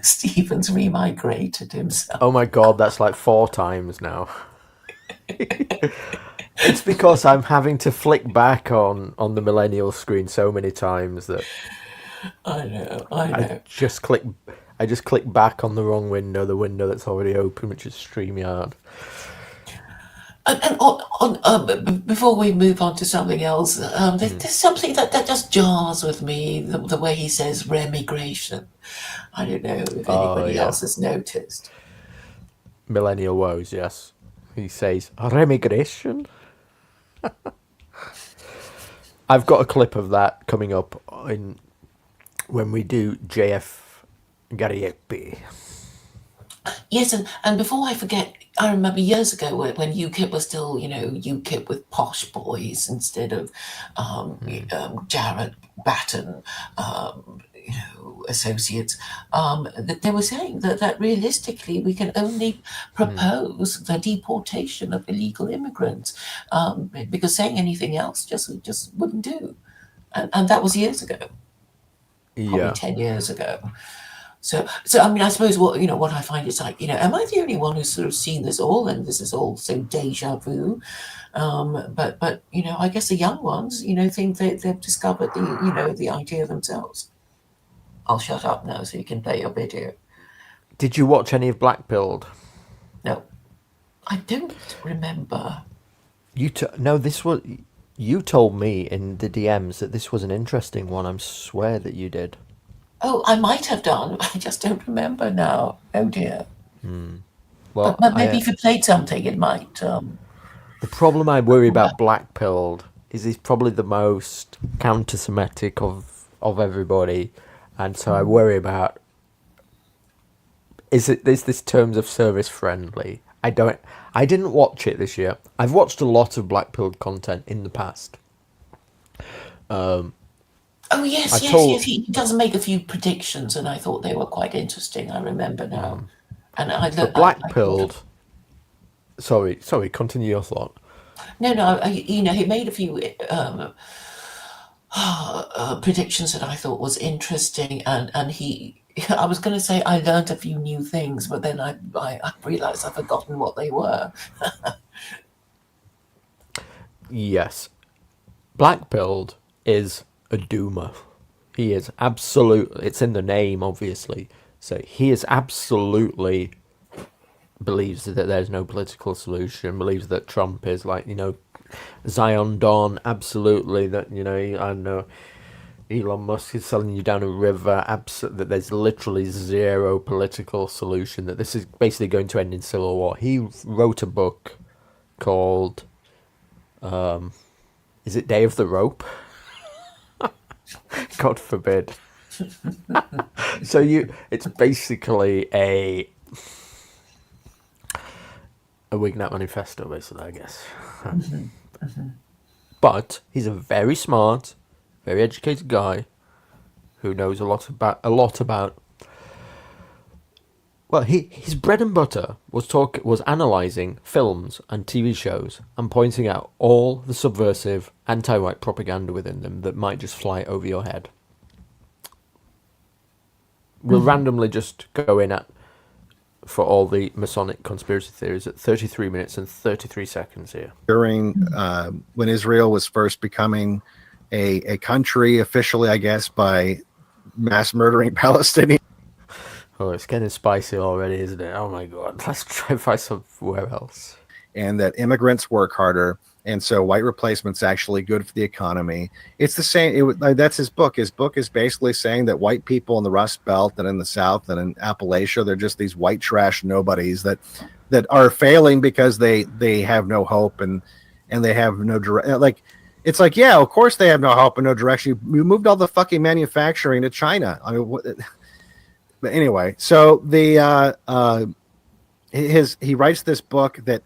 Stephen's remigrated himself. Oh my God, that's like 4 times now. It's because I'm having to flick back on the millennial screen so many times that I know. I just click back on the wrong window, the window that's already open, which is StreamYard. And before we move on to something else, there's something that just jars with me, the way he says remigration. I don't know if anybody else has noticed. Millennial woes, yes. He says, remigration? I've got a clip of that coming up when we do JF Gariepi. Yes, and before I forget, I remember years ago when UKIP was still, UKIP with posh boys instead of Jarrett Batten, associates. That they were saying that realistically we can only propose the deportation of illegal immigrants because saying anything else just wouldn't do, and that was years ago, probably 10 years ago. So I mean, I suppose what I find is like, am I the only one who's sort of seen this all, and this is all so deja vu? But I guess the young ones, think they've discovered the idea themselves. I'll shut up now so you can play your video. Did you watch any of Blackpilled? No, I don't remember. You told me in the DMs that this was an interesting one. I swear that you did. Oh, I might have done. I just don't remember now. Oh dear. Well, but maybe if you played something, it might. The problem I worry about Blackpilled is he's probably the most counter-Semitic of everybody, and so I worry about is this terms of service friendly? I didn't watch it this year. I've watched a lot of Blackpilled content in the past. Oh yes. He does make a few predictions, and I thought they were quite interesting. I remember now. And Blackpilled. Sorry. Continue your thought. No. He made a few predictions that I thought was interesting, and he. I was going to say I learned a few new things, but then I realised I've forgotten what they were. Yes, Blackpilled is a doomer. He is absolutely, it's in the name obviously, so he is absolutely believes that there's no political solution, believes that Trump is like, Zion Dawn, absolutely, that, I know Elon Musk is selling you down a river, that there's literally zero political solution, that this is basically going to end in civil war. He wrote a book called, is it Day of the Rope? God forbid. So it's basically a Wignat manifesto, basically, I guess. But he's a very smart, very educated guy who knows a lot about. Well, his bread and butter was analysing films and TV shows and pointing out all the subversive anti-white propaganda within them that might just fly over your head. We'll randomly just go in for all the Masonic conspiracy theories at 33 minutes and 33 seconds here. During when Israel was first becoming a country officially, I guess, by mass murdering Palestinians. Oh, it's getting spicy already, isn't it? Oh my God, let's try and find somewhere else. And that immigrants work harder, and so white replacement's actually good for the economy. It's the same. That's his book. His book is basically saying that white people in the Rust Belt and in the South and in Appalachia, they're just these white trash nobodies that are failing because they have no hope and they have no direct. Like, It's like, yeah, of course they have no help and no direction. You moved all the fucking manufacturing to China. I mean, but anyway, so he writes this book that,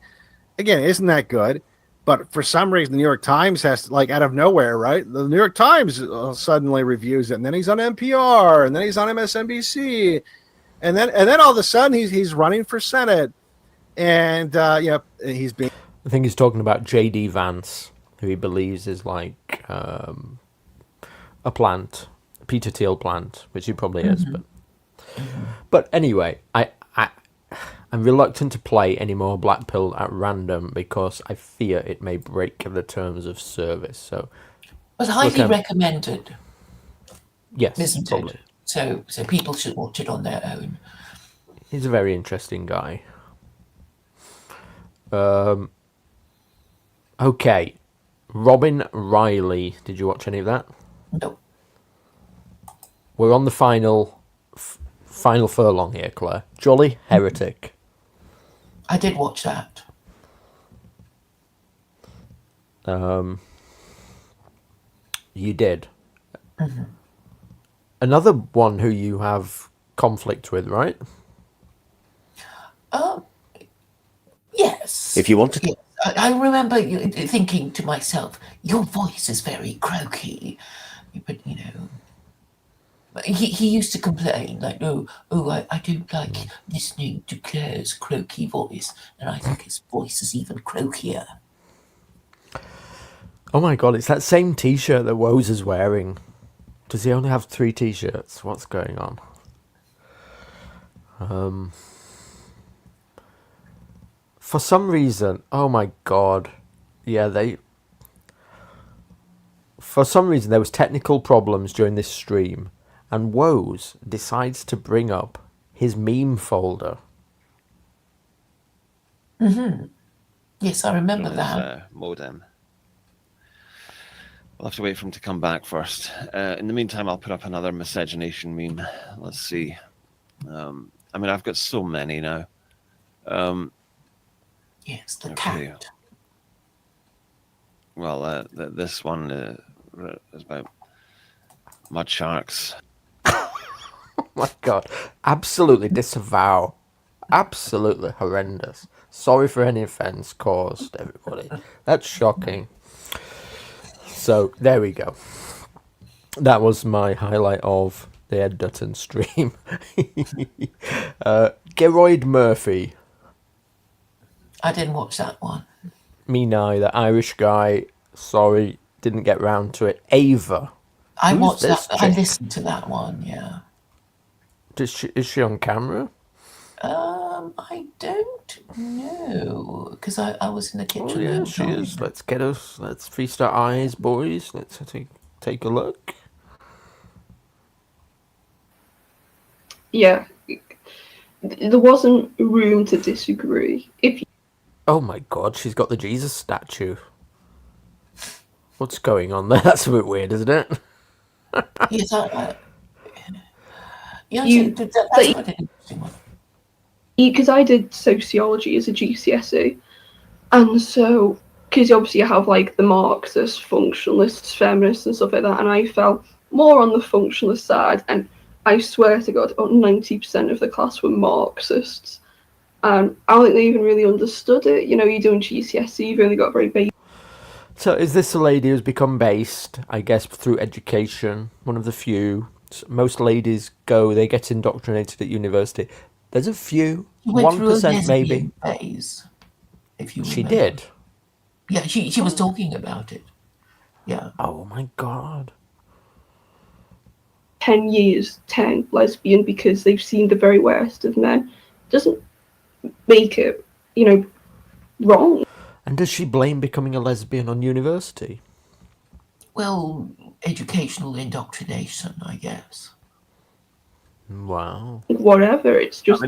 again, isn't that good, but for some reason the New York Times has to, like, out of nowhere, right? The New York Times suddenly reviews it, and then he's on NPR, and then he's on MSNBC, and then all of a sudden he's running for Senate, and he's being. I think he's talking about J.D. Vance, who he believes is like a plant, a Peter Thiel plant, which he probably is. But anyway, I'm reluctant to play any more Black Pill at random because I fear it may break the terms of service. So, but highly recommended. Yes, isn't probably. it? So people should watch it on their own. He's a very interesting guy. Okay, Robin Riley. Did you watch any of that? No. We're on the final furlong here, Claire. Jolly Heretic. I did watch that. You did. Another one who you have conflict with, right? Yes. If you want to. Yes. I remember thinking to myself, your voice is very croaky. But, he used to complain, like, I don't like listening to Claire's croaky voice. And I think his voice is even croakier. Oh my god, it's that same t-shirt that Woes is wearing. Does he only have 3 t-shirts? What's going on? For some reason, oh my god. Yeah, for some reason there was technical problems during this stream, and Woes decides to bring up his meme folder. Yes, I remember that. Modem. We'll have to wait for him to come back first. In the meantime, I'll put up another miscegenation meme. Let's see. I've got so many now. Yes, the cat. Well, this one is about mud sharks. Oh my god. Absolutely disavow. Absolutely horrendous. Sorry for any offence caused, everybody. That's shocking. So, there we go. That was my highlight of the Ed Dutton stream. Geroid Murphy. I didn't watch that one. Me neither. Irish guy. Sorry, didn't get round to it. Ava. I watched that. I listened to that one, yeah. Is she on camera? I don't know, because I was in the kitchen. Oh, yeah, she is. Let's feast our eyes, boys. Let's take a look. Yeah, there wasn't room to disagree. Oh my god, she's got the Jesus statue. What's going on there? That's a bit weird, isn't it? Yes, because I did sociology as a GCSE, and so because obviously you have like the Marxists, functionalists, feminists, and stuff like that, and I fell more on the functionalist side, and I swear to God, about 90% of the class were Marxists. And I don't think they even really understood it. You're doing GCSE, you've only got very basic. So is this a lady who's become based, I guess, through education? One of the few. Most ladies they get indoctrinated at university. There's a few, 1% maybe. Phase, if you she remember. did? Yeah, she was talking about it. Yeah. Oh my God. 10 years, 10 lesbian because they've seen the very worst of men. Doesn't make it, wrong. And does she blame becoming a lesbian on university? Well, educational indoctrination, I guess. Wow. Whatever, it's just...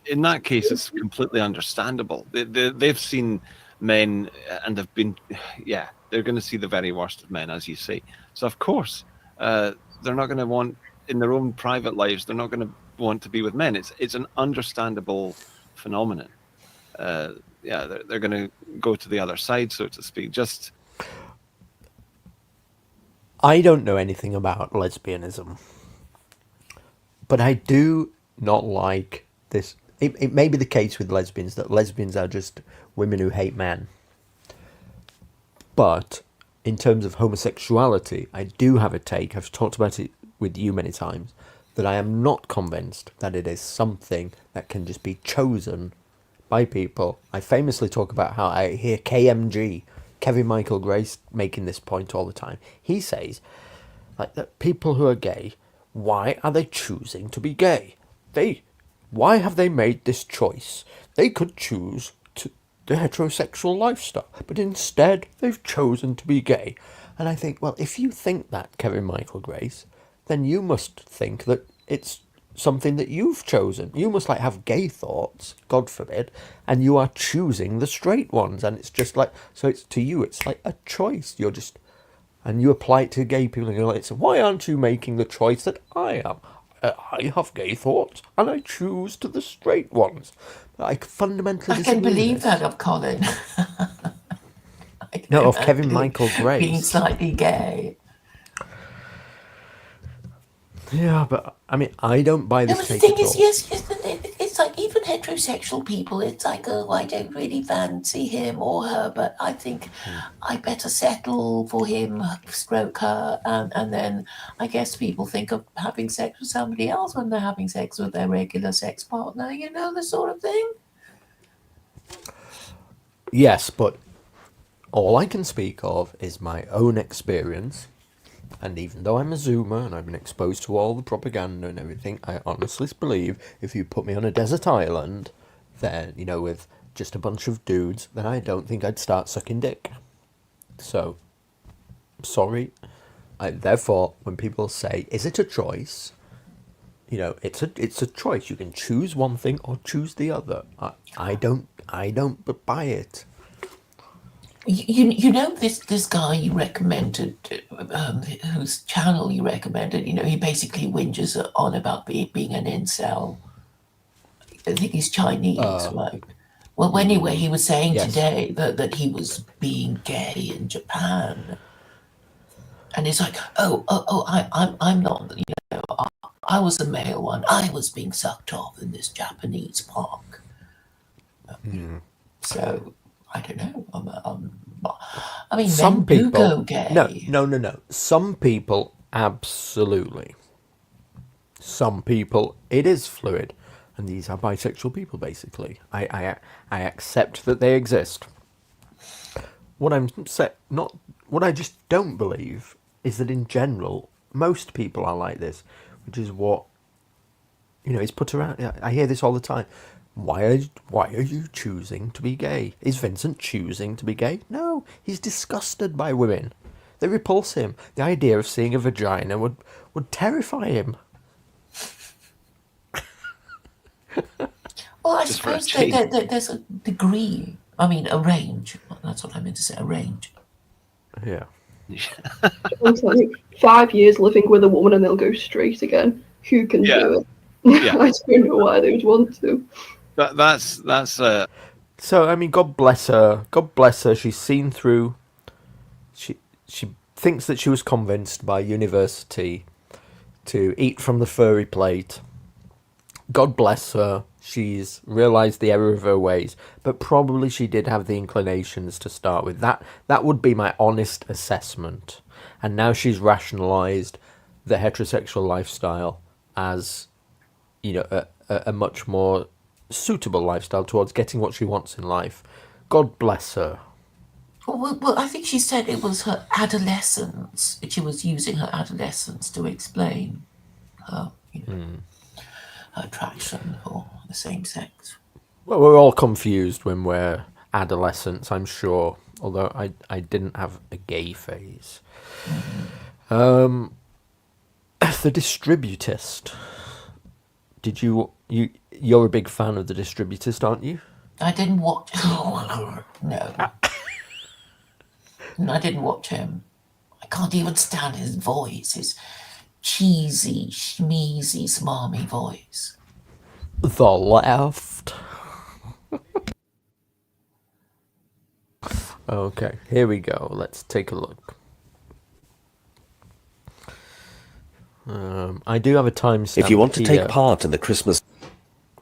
In that case, it's completely understandable. They've seen men and they've been... Yeah, they're going to see the very worst of men, as you say. So, of course, they're not going to want, in their own private lives, they're not going to want to be with men. It's an understandable phenomenon. They're going to go to the other side, so to speak. I don't know anything about lesbianism, but I do not like this. It may be the case with lesbians that lesbians are just women who hate men. But in terms of homosexuality, I do have a take. I've talked about it with you many times, that I am not convinced that it is something that can just be chosen by people. I famously talk about how I hear KMG, Kevin Michael Grace, making this point all the time. He says, like, that people who are gay, why are they choosing to be gay? Why have they made this choice? They could choose the heterosexual lifestyle, but instead they've chosen to be gay. And I think, well, if you think that, Kevin Michael Grace, then you must think that it's something that you've chosen. You must have gay thoughts, God forbid, and you are choosing the straight ones. And it's just so it's to you, it's like a choice. And you apply it to gay people, and you're like, so why aren't you making the choice that I am? I have gay thoughts, and I choose to the straight ones. I fundamentally I can believe that of Colin. No, of Kevin Michael Grace. Being slightly gay. Yeah, but I mean, I don't buy this The take thing at is, all. yes, it's like even heterosexual people, it's like, oh, I don't really fancy him or her, but I think I better settle for him, stroke her, and then I guess people think of having sex with somebody else when they're having sex with their regular sex partner, the sort of thing. Yes, but all I can speak of is my own experience. And even though I'm a Zoomer and I've been exposed to all the propaganda and everything, I honestly believe if you put me on a desert island, then, with just a bunch of dudes, then I don't think I'd start sucking dick. So, sorry. Therefore, when people say, is it a choice? It's a choice. You can choose one thing or choose the other. I don't buy it. This guy you recommended, whose channel you recommended, he basically whinges on about being an incel. I think he's Chinese, right? Well, anyway, he was saying today that he was being gay in Japan, and it's like, I'm not, I was the male one. I was being sucked off in this Japanese park. So. I don't know. I mean, some men people do go gay. No. Some people, absolutely. Some people, it is fluid, and these are bisexual people. Basically, I accept that they exist. What I just don't believe is that in general most people are like this, which is what is put around. I hear this all the time. Why are you choosing to be gay? Is Vincent choosing to be gay? No, he's disgusted by women. They repulse him. The idea of seeing a vagina would terrify him. Well, I suppose there's a degree. I mean, a range. That's what I meant to say. A range. Yeah. It's like 5 years living with a woman and they'll go straight again. Who can do it? Yeah. I don't know why they would want to. That's So I mean, God bless her. God bless her. She's seen through. She thinks that she was convinced by university to eat from the furry plate. God bless her. She's realised the error of her ways, but probably she did have the inclinations to start with. That would be my honest assessment. And now she's rationalised the heterosexual lifestyle as, a much more suitable lifestyle towards getting what she wants in life. God bless her. Well, I think she said it was her adolescence. She was using her adolescence to explain her, her attraction for the same sex. Well, we're all confused when we're adolescents, I'm sure. Although I didn't have a gay phase. The Distributist. You're a big fan of The Distributist, aren't you? I didn't watch. No. I didn't watch him. I can't even stand his voice. His cheesy, schmeezy, smarmy voice. The left. Okay, here we go. Let's take a look. I do have a timestamp. If you want to take here. part in the Christmas...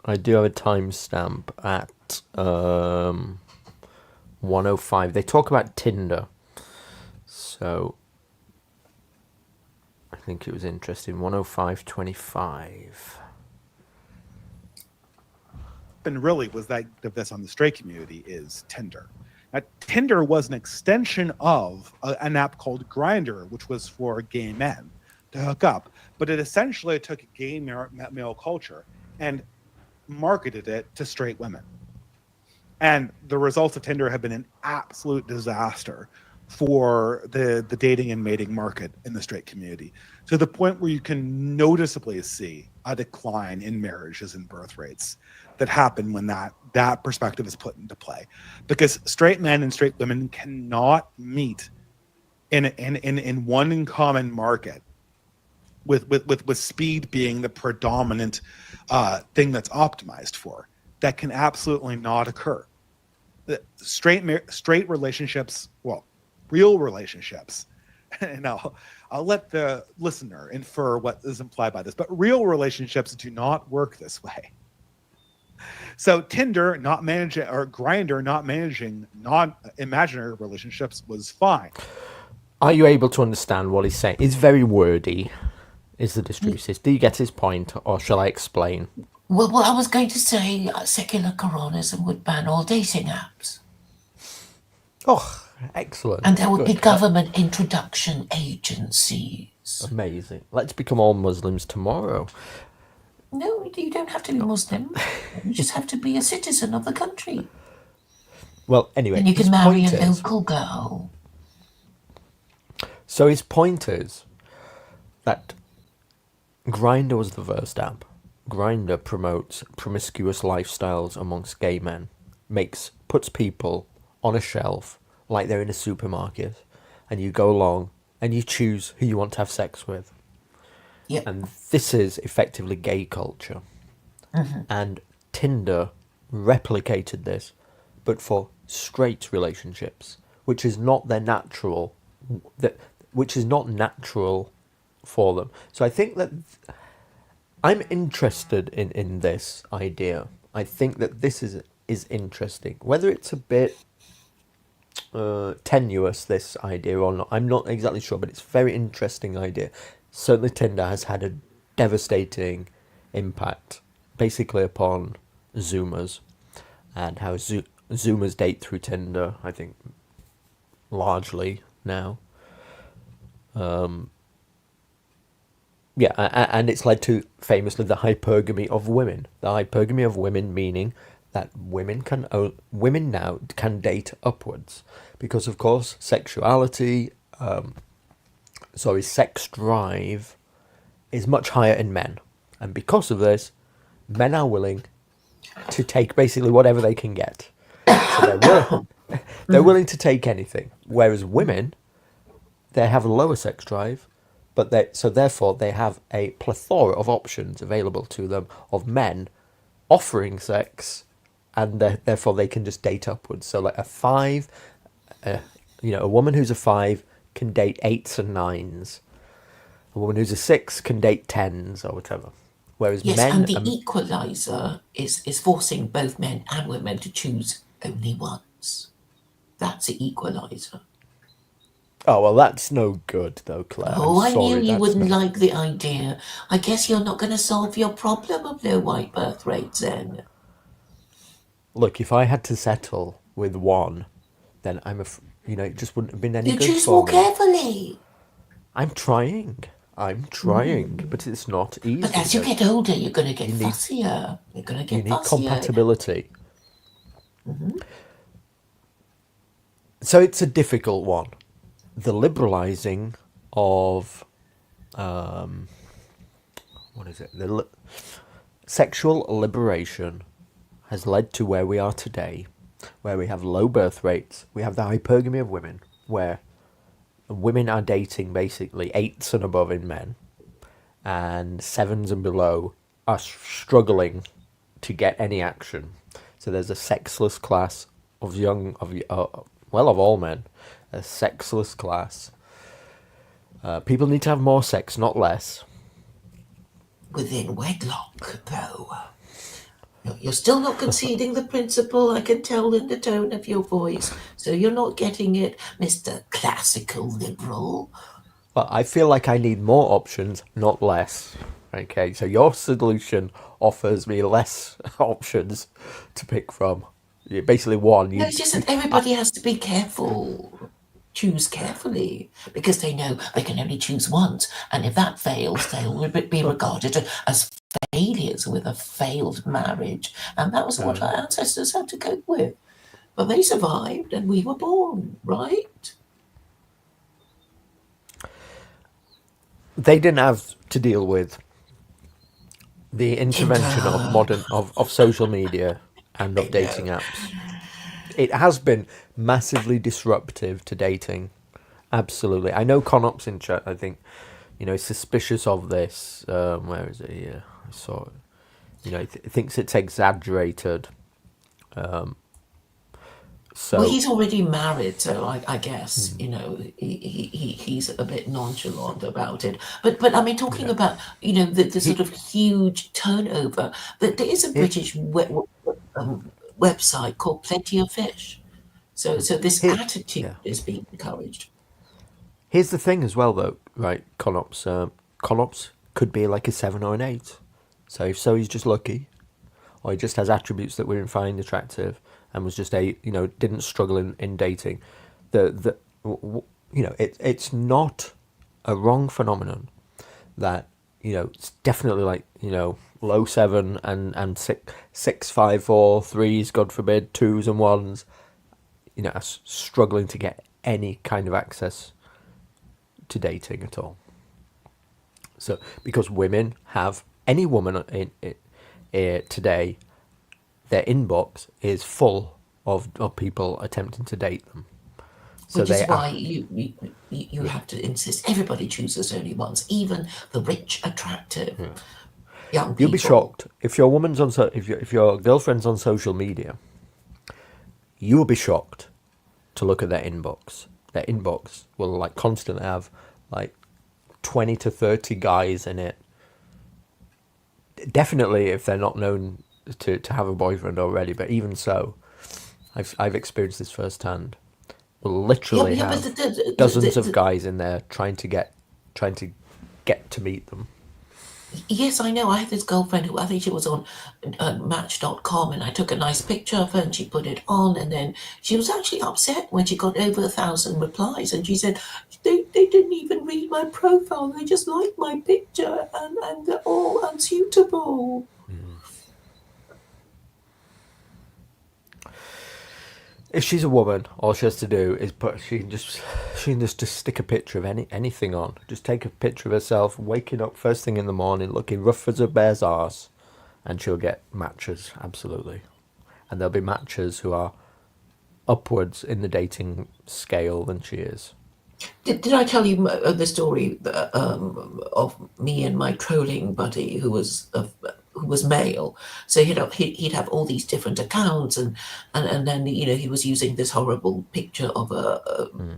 I do have a timestamp at 105. They talk about Tinder. So I think it was interesting. 105.25. And really was that of this on the straight community is Tinder. Now, Tinder was an extension of an app called Grindr, which was for gay men to hook up, but it essentially took gay male culture and marketed it to straight women. And the results of Tinder have been an absolute disaster for the dating and mating market in the straight community, to the point where you can noticeably see a decline in marriages and birth rates that happen when that perspective is put into play, because straight men and straight women cannot meet in one common market with speed being the predominant thing that's optimized for. That can absolutely not occur. The straight relationships, well, real relationships, and I'll let the listener infer what is implied by this, but real relationships do not work this way. So Tinder not managing, or Grindr not managing non-imaginary relationships was fine. Are you able to understand what he's saying? It's very wordy, is the Distributist. Do you get his point, or shall I explain? Well, I was going to say secular Koranism would ban all dating apps. Oh, excellent. And there would be Good. government introduction agencies. Amazing. Let's become all Muslims tomorrow. No, you don't have to be Muslim. You just have to be a citizen of the country. Well, anyway. And you his can marry point a is- local girl. So his point is that Grindr was the first app. Grindr promotes promiscuous lifestyles amongst gay men, puts people on a shelf like they're in a supermarket, and you go along and you choose who you want to have sex with. Yep. And this is effectively gay culture. Mhm. And Tinder replicated this, but for straight relationships, which is not their natural, which is not natural for them. So I think that I'm interested in this idea. I think that this is interesting. Whether it's a bit tenuous, this idea, or not, I'm not exactly sure, but it's a very interesting idea. Certainly Tinder has had a devastating impact basically upon Zoomers, and how Zoomers date through Tinder, I think, largely now. Yeah, and it's led to, famously, the hypergamy of women. The hypergamy of women meaning that women now can date upwards. Because, of course, sex drive is much higher in men. And because of this, men are willing to take basically whatever they can get. So they're willing to take anything. Whereas women, they have a lower sex drive, but therefore they have a plethora of options available to them of men offering sex, and therefore they can just date upwards. So like a 5, a woman who's a 5 can date 8s and 9s. A woman who's a 6 can date 10s or whatever. Whereas Yes, men and the Equaliser is forcing both men and women to choose only once. That's the Equaliser. Oh, well, that's no good, though, Claire. Oh, I'm I knew sorry, you that's wouldn't no- like the idea. I guess you're not going to solve your problem of low white birth rates then. Look, if I had to settle with one, then it just wouldn't have been any You good choose for more me. carefully. I'm trying, but it's not easy. But as you though. get older, you're going to get You need- fussier. You're going to You get need fussier. compatibility. Mhm. So it's a difficult one. The liberalising of, sexual liberation has led to where we are today, where we have low birth rates, we have the hypergamy of women, where women are dating basically 8s and above in men, and 7s and below are struggling to get any action. So there's a sexless class of all men, a sexless class. People need to have more sex, not less. within wedlock, though. You're still not conceding the principle, I can tell in the tone of your voice. So you're not getting it, Mr. Classical Liberal. But I feel like I need more options, not less. Okay, so your solution offers me less options to pick from. Basically, one. No, it's just that everybody has to be careful. Choose carefully, because they know they can only choose once, and if that fails, they'll be regarded as failures with a failed marriage, and that was what our ancestors had to cope with. But they survived, and we were born, right? They didn't have to deal with the intervention of modern of social media and of dating apps. It has been massively disruptive to dating. Absolutely. I know Conop's in chat, I think, is suspicious of this. Where is it here? I saw it. Thinks it's exaggerated. So Well, he's already married, so I guess, he's a bit nonchalant about it. But I mean, talking about, the sort of huge turnover, there is a British website called Plenty of Fish. So this attitude is being encouraged. Here's the thing as well, though, right? Conops could be like a 7 or an 8. So he's just lucky, or he just has attributes that we find attractive, and was just didn't struggle in dating. It's not a wrong phenomenon that it's definitely like low 7 and 6, 5, 4, 3s, God forbid, 2s and 1s, are struggling to get any kind of access to dating at all. So because women have, any woman in today, their inbox is full of people attempting to date them. So Which is why you have to insist everybody chooses only once, even the rich, attractive young people. You'll be shocked if your woman's on if your girlfriend's on social media. You will be shocked to look at their inbox. Their inbox will constantly have 20 to 30 guys in it. Definitely if they're not known to have a boyfriend already, but even so, I've experienced this firsthand. We'll literally have dozens of guys in there trying to get to meet them. Yes, I know. I had this girlfriend who I think she was on Match.com, and I took a nice picture of her and she put it on, and then she was actually upset when she got over 1,000 replies, and she said they didn't even read my profile, they just liked my picture and they're all unsuitable. If she's a woman, all she has to do is she can just stick a picture of anything on. Just take a picture of herself waking up first thing in the morning, looking rough as a bear's arse, and she'll get matches, absolutely. And there'll be matches who are upwards in the dating scale than she is. Did I tell you the story of me and my trolling buddy who was male? So he'd have all these different accounts, and then he was using this horrible picture of a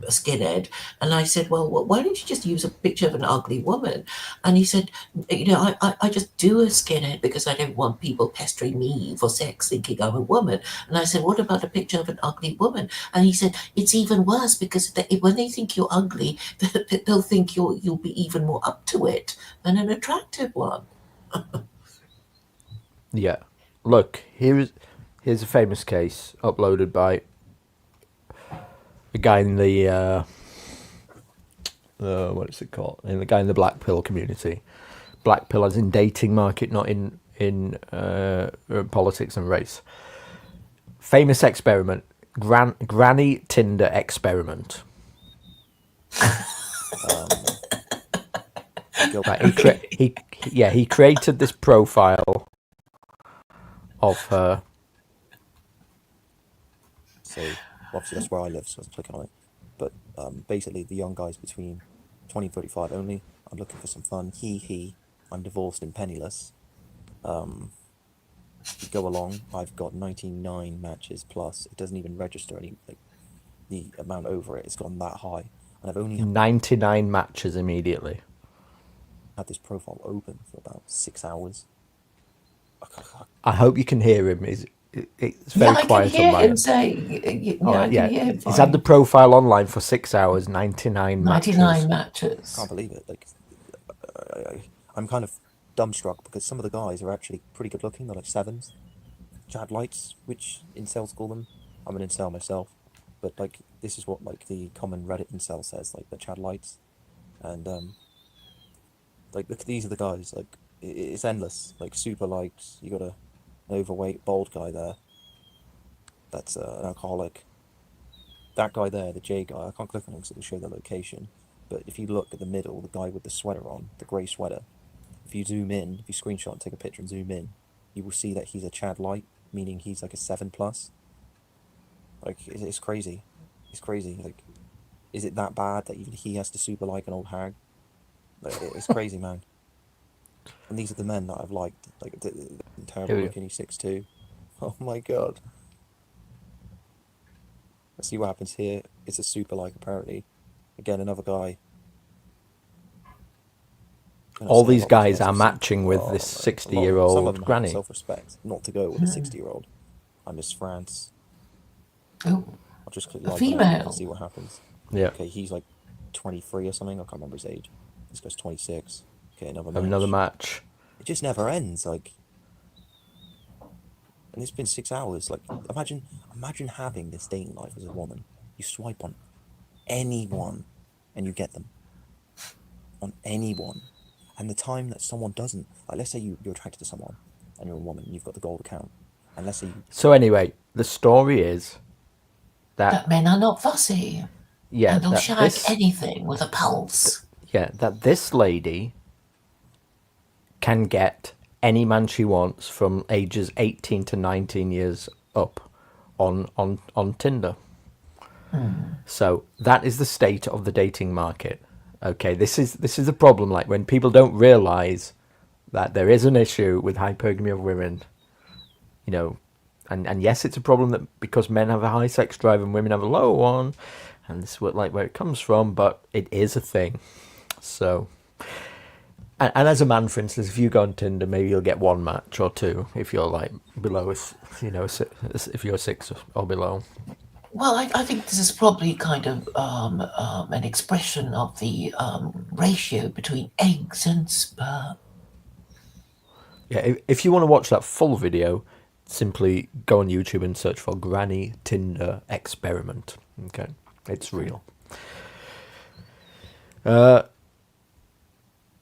skinhead, and I said, well, why don't you just use a picture of an ugly woman? And he said, I just do a skinhead because I don't want people pestering me for sex thinking I'm a woman. And I said, what about a picture of an ugly woman? And he said, it's even worse because when they think you're ugly, they'll think you'll be even more up to it than an attractive one. Yeah. Look, here's a famous case uploaded by a guy in the what is it called? And the guy in the black pill community. Black pill as in dating market, not in politics and race. Famous experiment, Granny Tinder experiment. He created this profile of her. So obviously that's where I live, so I was clicking on it. But basically the young guys between 20 and 35 only. I'm looking for some fun. I'm divorced and penniless. You go along, I've got 99 matches plus. It doesn't even register any the amount over it. It's gone that high. And I've only 99 matches immediately. had this profile open for about 6 hours. I hope you can hear him. It's very Yeah, I can quiet hear on my him end. say. All Yeah, right, I yeah. can hear him. He's had the profile online for 6 hours, 99 99 matches. matches. Can't believe it. Like, I'm kind of dumbstruck because some of the guys are actually pretty good looking. They're like sevens, Chad lights, which incels call them. I'm an incel myself, but like this is what like the common Reddit incel says, like the Chad lights, and like look, these are the guys. Like it's endless. Like super likes. You got an overweight bald guy there. That's an alcoholic. That guy there, the J guy. I can't click on him because it'll show the location. But if you look at the middle, the guy with the sweater on, the grey sweater, if you zoom in, if you screenshot and take a picture and zoom in, you will see that he's a Chad light, meaning he's like a 7+. Like, it's crazy. It's crazy. Like, is it that bad that even he has to super like an old hag? Like, it's crazy, man. And these are the men that I've liked. Like, terrible looking, he's 6'2". Oh my god. Let's see what happens here. It's a super like, apparently. Again, another guy. All these guys are matching with this Some of 60-year-old them granny. have self-respect not to go with a 60-year-old. I'm Miss France. Oh, I'll just click a like on it female. and see what happens. Yeah. Okay, he's like 23 or something. I can't remember his age. This guy's 26. Okay, Another match. It just never ends. Like, and it's been 6 hours. Like, imagine having this dating life as a woman. You swipe on anyone, and you get them. On anyone. And the time that someone doesn't, like, let's say you're attracted to someone, and you're a woman, and you've got the gold account, and let's say you... So anyway, the story is that men are not fussy. Yeah, And they'll that shag this- anything with a pulse. that this lady can get any man she wants from ages 18 to 19 years up on Tinder. So that is the state of the dating market. Okay, this is a problem. Like, when people don't realize that there is an issue with hypergamy of women, you know, and yes, it's a problem that because men have a high sex drive and women have a low one, and this is where it comes from, but it is a thing. So, and as a man, for instance, if you go on Tinder, maybe you'll get one match or two if you're like below, if you're 6 or below. Well, I think this is probably kind of an expression of the ratio between eggs and sperm. Yeah, if you want to watch that full video, simply go on YouTube and search for Granny Tinder Experiment. Okay, it's real.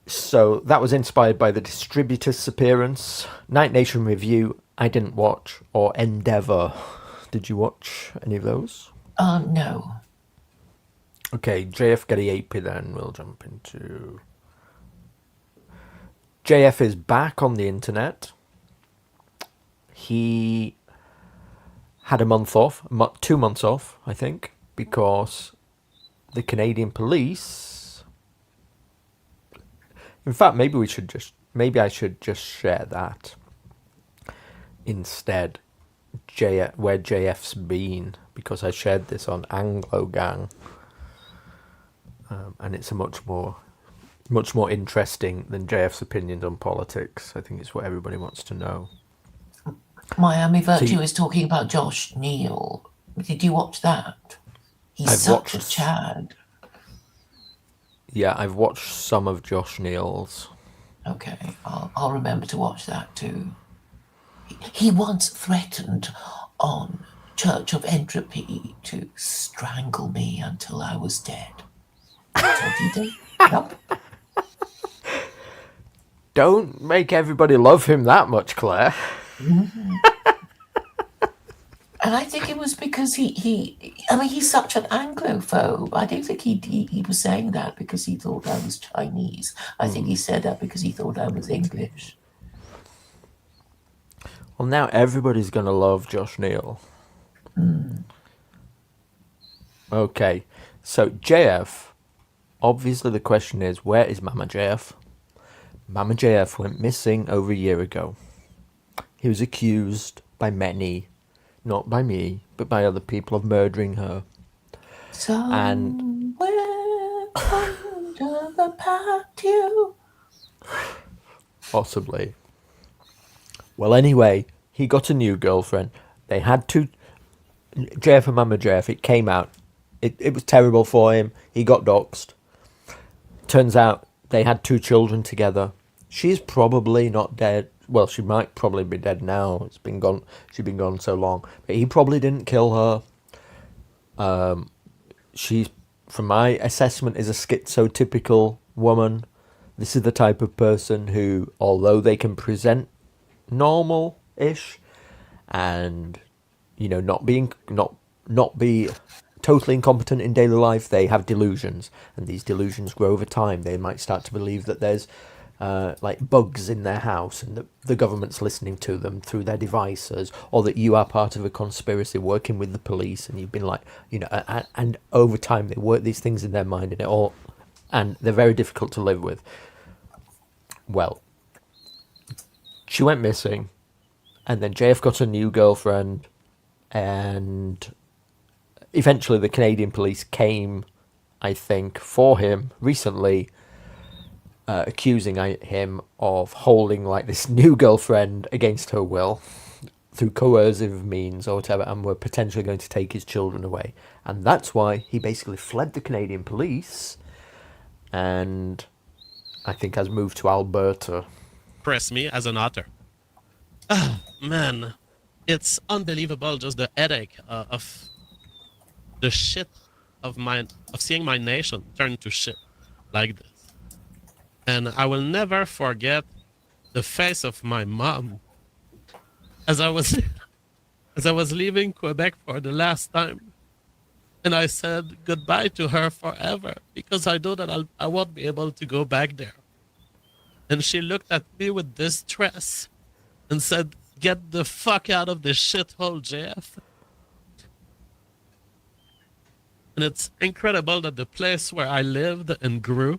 So that was inspired by the Distributist appearance. Night Nation Review, I didn't watch, or Endeavour. Did you watch any of those? No. Okay, JF Gariapi then we'll jump into. JF is back on the internet. He had a month off, 2 months off, I think, because the Canadian police... In fact, maybe I should just share that instead. Where JF's been, because I shared this on Anglo Gang, and it's a much more interesting than JF's opinions on politics. I think it's what everybody wants to know. Miami Virtue is talking about Josh Neal. Did you watch that? He's such a Chad. Yeah, I've watched some of Josh Neal's. Okay, I'll remember to watch that too. He once threatened on Church of Entropy to strangle me until I was dead. That's what he did. Yep. Don't make everybody love him that much, Claire. Mm-hmm. And I think it was because he's such an Anglophobe. I don't think he was saying that because he thought I was Chinese. I think he said that because he thought I was English. Well, now everybody's going to love Josh Neal. Okay, so JF, obviously the question is, where is Mama JF? Mama JF went missing over a year ago. He was accused by many, not by me, but by other people, of murdering her. Somewhere under the patio. Possibly. Well, anyway, he got a new girlfriend. They had two. JF and Mama JF, it came out. It was terrible for him. He got doxxed. Turns out they had 2 children together. She's probably not dead. Well, she might probably be dead now. It's been gone. She's been gone so long. But he probably didn't kill her. She's, from my assessment, is a schizotypical woman. This is the type of person who, although they can present normal-ish and, you know, not be totally incompetent in daily life, they have delusions, and these delusions grow over time. They might start to believe that there's like bugs in their house and that the government's listening to them through their devices, or that you are part of a conspiracy working with the police, and you've been like, you know, and over time they work these things in their mind, and they're very difficult to live with. Well, she went missing, and then JF got a new girlfriend, and eventually the Canadian police came, I think, for him recently, accusing him of holding like this new girlfriend against her will through coercive means or whatever, and were potentially going to take his children away. And that's why he basically fled the Canadian police, and I think has moved to Alberta. Press me as an author. Oh, man, it's unbelievable, just the headache of the shit of seeing my nation turn to shit like this. And I will never forget the face of my mom as I was leaving Quebec for the last time. And I said goodbye to her forever because I know that I won't be able to go back there. And she looked at me with distress and said, "Get the fuck out of this shithole, JF." And it's incredible that the place where I lived and grew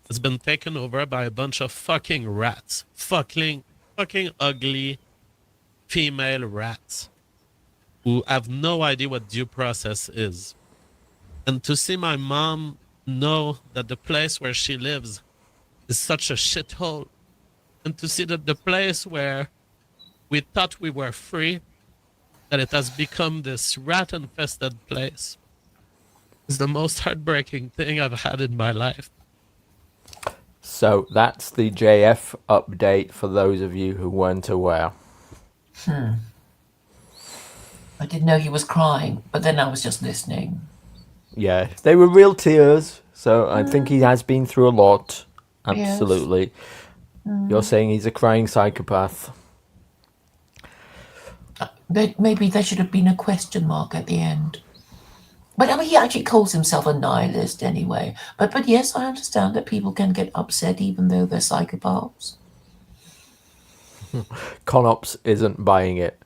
has been taken over by a bunch of fucking rats. Fucking ugly female rats who have no idea what due process is. And to see my mom know that the place where she lives is such a shithole, and to see that the place where we thought we were free, that it has become this rat-infested place, is the most heartbreaking thing I've had in my life. So that's the JF update for those of you who weren't aware. I didn't know he was crying, but then I was just listening. Yeah, they were real tears, so I think he has been through a lot. Absolutely. Yes. You're saying he's a crying psychopath. But maybe there should have been a question mark at the end. But I mean, he actually calls himself a nihilist anyway. But yes, I understand that people can get upset even though they're psychopaths. Conops isn't buying it.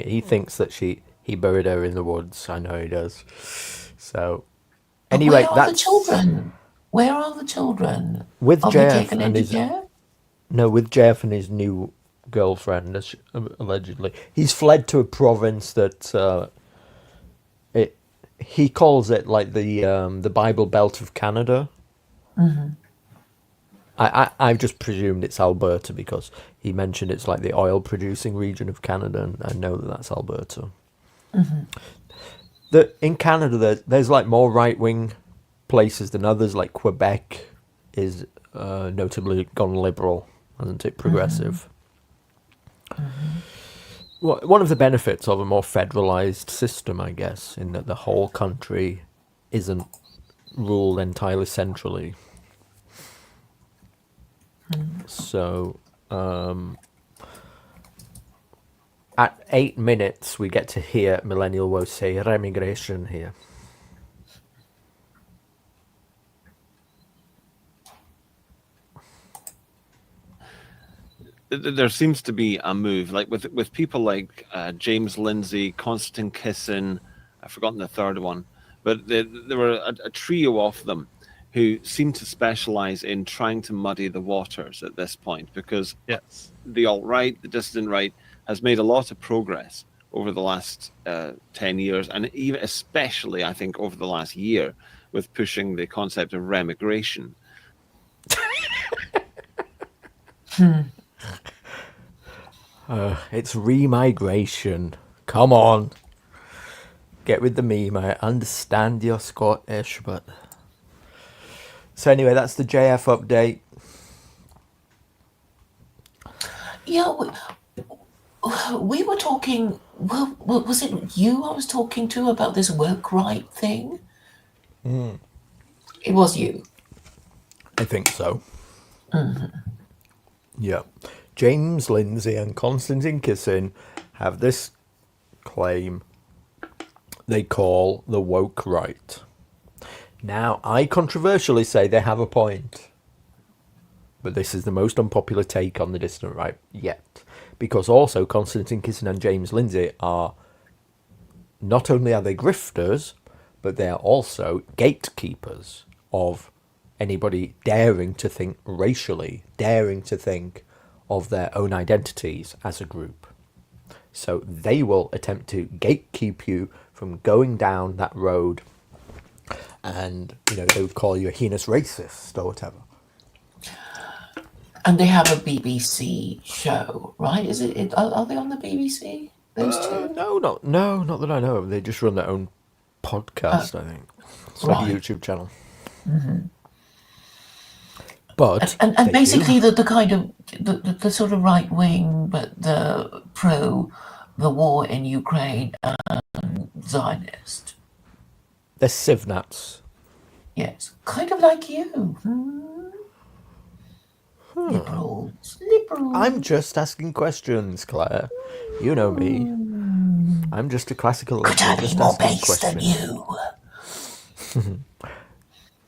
He thinks that he buried her in the woods. I know he does. So, anyway, where are the children? Where are the children? With Are JF they taken and into his care? no, with JF and his new girlfriend, allegedly, he's fled to a province that he calls it like the Bible Belt of Canada. Mm-hmm. I've just presumed it's Alberta because he mentioned it's like the oil producing region of Canada, and I know that that's Alberta. Mm-hmm. In Canada, there's like more right wing places than others. Like Quebec is notably gone liberal, hasn't it? Progressive. Mm-hmm. Well, one of the benefits of a more federalized system, I guess, in that the whole country isn't ruled entirely centrally. So, at 8 minutes, we get to hear Millenniyule say remigration here. There seems to be a move, like with people like James Lindsay, Constantine Kissin, I've forgotten the third one, but there were a trio of them who seem to specialize in trying to muddy the waters at this point, because yes, the alt-right, the dissident right, has made a lot of progress over the last 10 years, and even especially, I think, over the last year, with pushing the concept of remigration. It's remigration. Come on. Get with the meme. I understand you're Scottish, but... So anyway, that's the JF update. Yeah, we were talking. Well, was it you I was talking to about this work right thing? It was you. I think so. Mm-hmm. Yeah. James Lindsay and Konstantin Kissin have this claim they call the woke right. Now, I controversially say they have a point. But this is the most unpopular take on the distant right yet. Because also Konstantin Kissin and James Lindsay are, not only are they grifters, but they are also gatekeepers of anybody daring to think racially, daring to think of their own identities as a group. So they will attempt to gatekeep you from going down that road, and they would call you a heinous racist or whatever. And they have a BBC show, right? Is it? Are they on the BBC? Those two? No, not that I know of. They just run their own podcast, I think. It's like a YouTube channel. Mm-hmm. But and basically the kind of the sort of right wing, but the pro the war in Ukraine and Zionist. They're civnats. Yes, kind of like you. Liberals. I'm just asking questions, Claire. You know me. I'm just a classical. Could I be more base than you?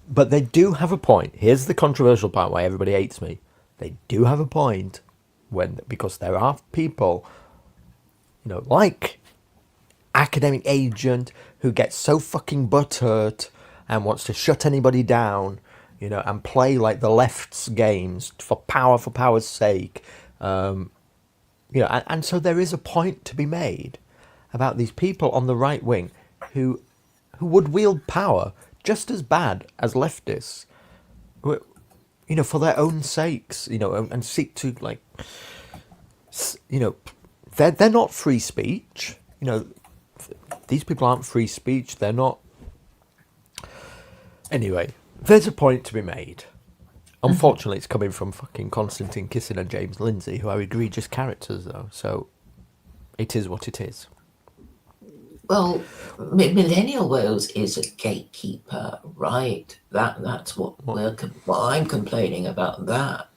But they do have a point. Here's the controversial part why everybody hates me. They do have a point because there are people, like academic agent who gets so fucking butthurt and wants to shut anybody down, and play like the left's games for power's sake. And so there is a point to be made about these people on the right wing who would wield power just as bad as leftists, for their own sakes, and seek to they're not free speech. These people aren't free speech. They're not. Anyway, there's a point to be made. Unfortunately, it's coming from fucking Konstantin Kissin and James Lindsay, who are egregious characters, though. So it is what it is. Well, Millennial Wales is a gatekeeper, right? That's what I'm complaining about. That.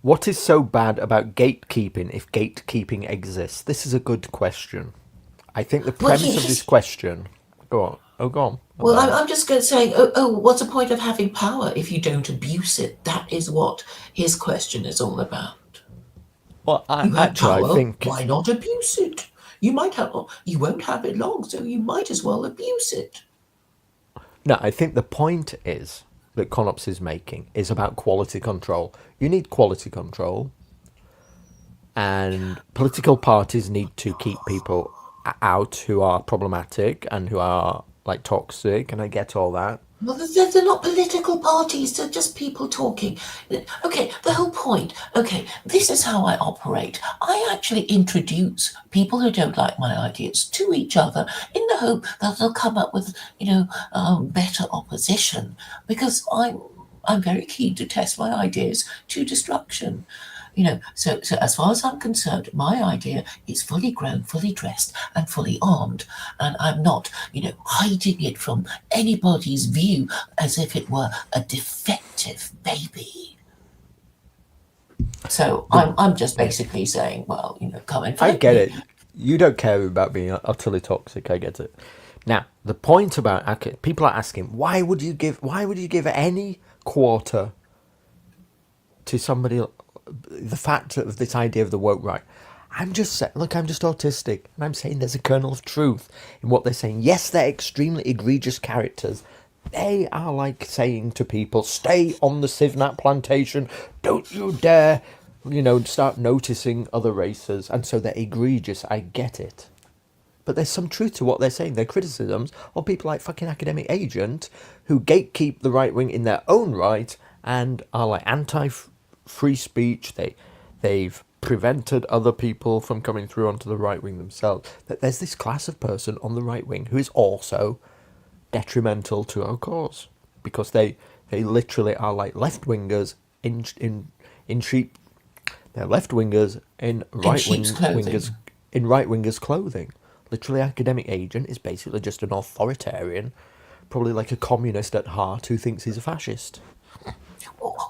What is so bad about gatekeeping if gatekeeping exists? This is a good question. I think the premise of this question... Go on. Oh, go on. Well, I'm just going to say, what's the point of having power if you don't abuse it? That is what his question is all about. Well, I think... Why not abuse it? You won't have it long, so you might as well abuse it. No, I think the point is that Conops is making is about quality control. You need quality control, and political parties need to keep people out who are problematic and who are toxic, and I get all that. Well, they're not political parties, they're just people talking. Okay, the whole point. Okay, this is how I operate. I actually introduce people who don't like my ideas to each other in the hope that they'll come up with, better opposition, because I'm very keen to test my ideas to destruction. So as far as I'm concerned, my idea is fully grown, fully dressed, and fully armed. And I'm not, hiding it from anybody's view as if it were a defective baby. So I'm just basically saying, well, come and I get it. You don't care about being utterly toxic. I get it. Now, the point about people are asking, why would you give any quarter to somebody? The fact of this idea of the woke right, I'm just saying, look, I'm just autistic, and I'm saying there's a kernel of truth in what they're saying. Yes, they're extremely egregious characters. They are saying to people, stay on the Civnat plantation, don't you dare, start noticing other races, and so they're egregious. I get it. But there's some truth to what they're saying. Their criticisms of people like fucking academic agent who gatekeep the right wing in their own right and are anti free speech. They've prevented other people from coming through onto the right wing themselves. That there's this class of person on the right wing who is also detrimental to our cause, because they literally are like left wingers in sheep. They're left wingers in right wingers clothing. Literally, academic agent is basically just an authoritarian, probably like a communist at heart who thinks he's a fascist.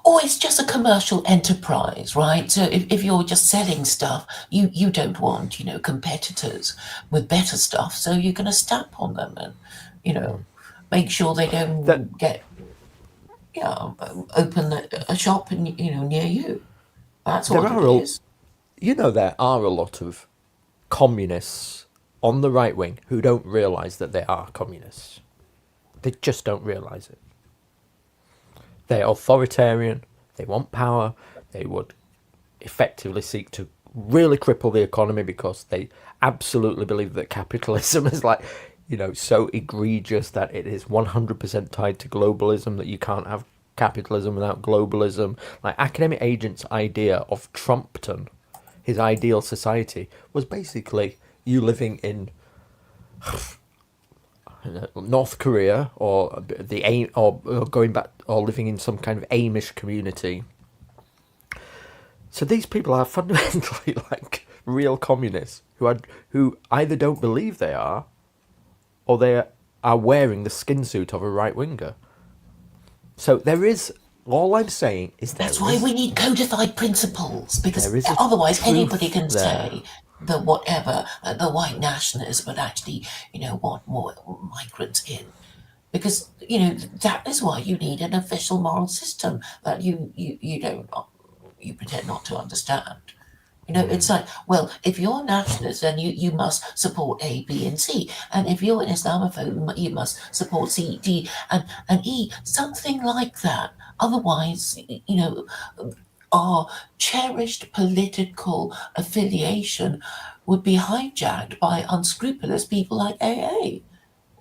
Or it's just a commercial enterprise, right? So if you're just selling stuff, you don't want, competitors with better stuff. So you're going to stamp on them and, make sure they don't open a shop near you. That's what it is. There are a lot of communists on the right wing who don't realise that they are communists. They just don't realise it. They're authoritarian, they want power, they would effectively seek to really cripple the economy because they absolutely believe that capitalism is so egregious that it is 100% tied to globalism, that you can't have capitalism without globalism. Like academic agent's idea of Trumpton, his ideal society, was basically you living in North Korea or going back or living in some kind of Amish community. So these people are fundamentally like real communists who either don't believe they are, or they are wearing the skin suit of a right winger. So there is. All I'm saying is that's why we need codified principles, because otherwise anybody can say that whatever the white nationalists would actually, want more migrants in, because that is why you need an official moral system that you pretend not to understand. It's like, well, if you're a nationalist, then you must support A, B, and C. And if you're an Islamophobe, you must support C, D, and E, something like that. Otherwise, our cherished political affiliation would be hijacked by unscrupulous people like AA.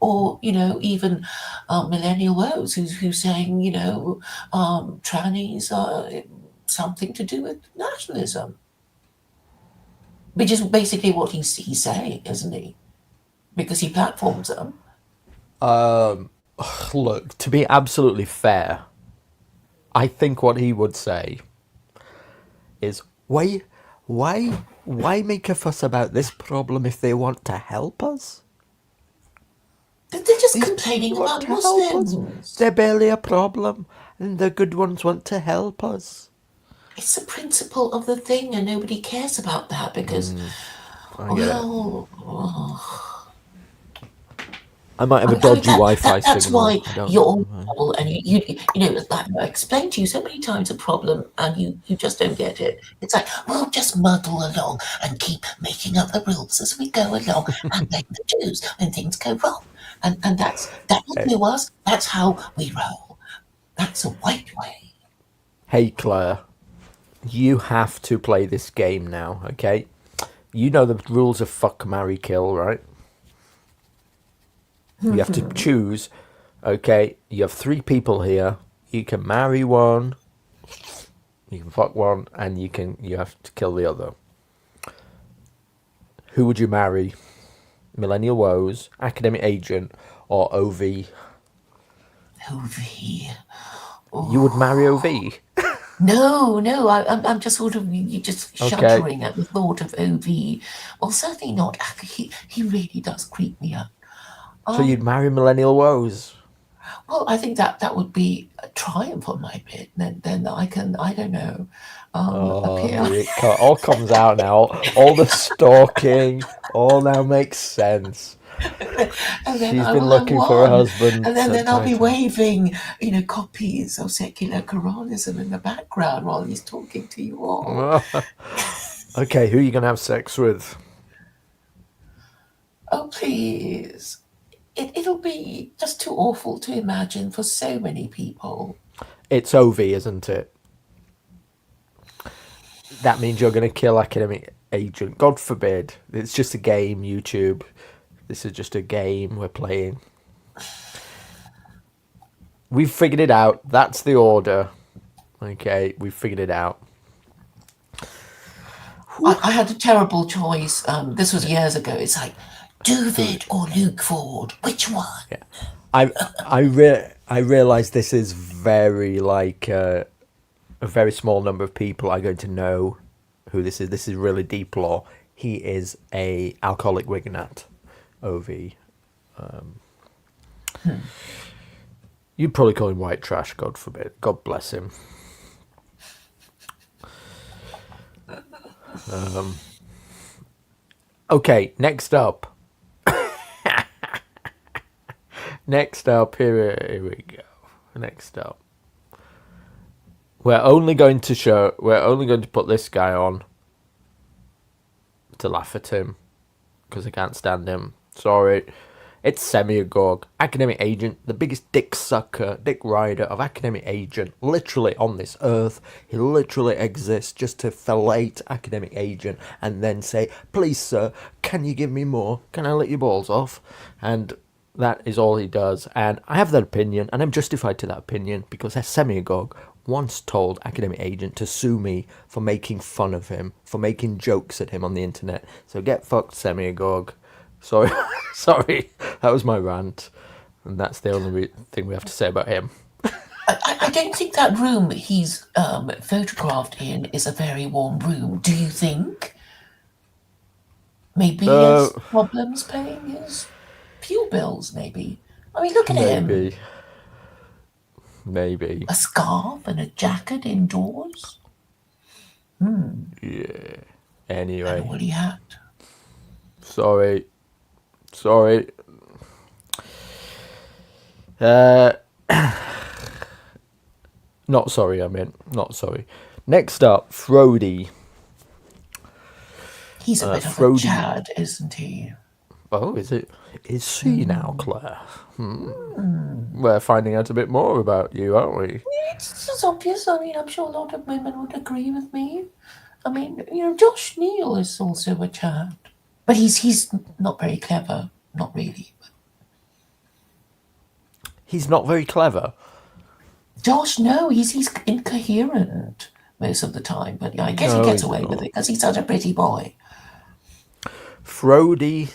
Or, even Millennial Woes, who's saying, trannies are something to do with nationalism. Which is basically what he's saying, isn't he? Because he platforms them. Look, to be absolutely fair, I think what he would say is, why make a fuss about this problem if they want to help us? They're just complaining about Muslims. They're barely a problem, and the good ones want to help us. It's the principle of the thing, and nobody cares about that because, I might have a dodgy Wi-Fi that's signal. why you're all trouble, and you like I explained to you so many times a problem, and you just don't get it. It's like we'll just muddle along and keep making up the rules as we go along and make the do's when things go wrong, and that will do us. That's how we roll. That's a white way. Hey Claire, you have to play this game now, okay? You know the rules of fuck, marry, kill, right? You have to choose, okay? You have 3 people here. You can marry one, you can fuck one, and you have to kill the other. Who would you marry? Millennial Woes, Academic Agent, or OV? OV. You would marry OV? No, I'm just sort of just shuddering at the thought of OV. Well, certainly not. He really does creep me up. So you'd marry Millennial Woes? Well, I think that would be a triumph on my bit. Then I don't know, appear. It all comes out now. All the stalking all now makes sense. And then She's been looking for a husband. And then I'll be waving, copies of secular Koranism in the background while he's talking to you all. Okay, who are you going to have sex with? Oh, please. It'll be just too awful to imagine for so many people. It's OV, isn't it? That means you're going to kill Academic Agent. God forbid. It's just a game, YouTube. This is just a game we're playing. We've figured it out. That's the order. Okay, we've figured it out. I had a terrible choice. This was years ago. It's like, Duvid or Luke Ford? Which one? Yeah. I realize this is very like a very small number of people are going to know who this is. This is really deep lore. He is a alcoholic Wiganat, OV. You'd probably call him white trash, God forbid. God bless him. Okay, next up. Next up, here we go. Next up. We're only going to put this guy on to laugh at him, because I can't stand him. Sorry. It's Semiogogue, academic agent, the biggest dick sucker, dick rider of academic agent, literally on this earth. He literally exists just to fillet academic agent and then say, please sir, can you give me more? Can I let your balls off? And that is all he does. And I have that opinion, and I'm justified to that opinion, because Semiogogue once told academic agent to sue me for making fun of him, for making jokes at him on the internet. So get fucked, Semiogogue. Sorry, sorry, that was my rant, and that's the only thing we have to say about him. I don't think that room he's photographed in is a very warm room. Do you think? Maybe he has problems paying his fuel bills, maybe. I mean, look at him. Maybe. A scarf and a jacket indoors? Yeah. Anyway. And a woolly hat. Sorry. Not sorry, I meant. Not sorry. Next up, Frodji. He's a bit of a Chad, isn't he? Oh, is it? Is she now, Claire? We're finding out a bit more about you, aren't we? It's obvious. I mean, I'm sure a lot of women would agree with me. I mean, Josh Neal is also a Chad. But he's not very clever. Not really. He's not very clever? Josh, no. He's incoherent most of the time. But I guess he gets away with it because he's such a pretty boy. Frodji,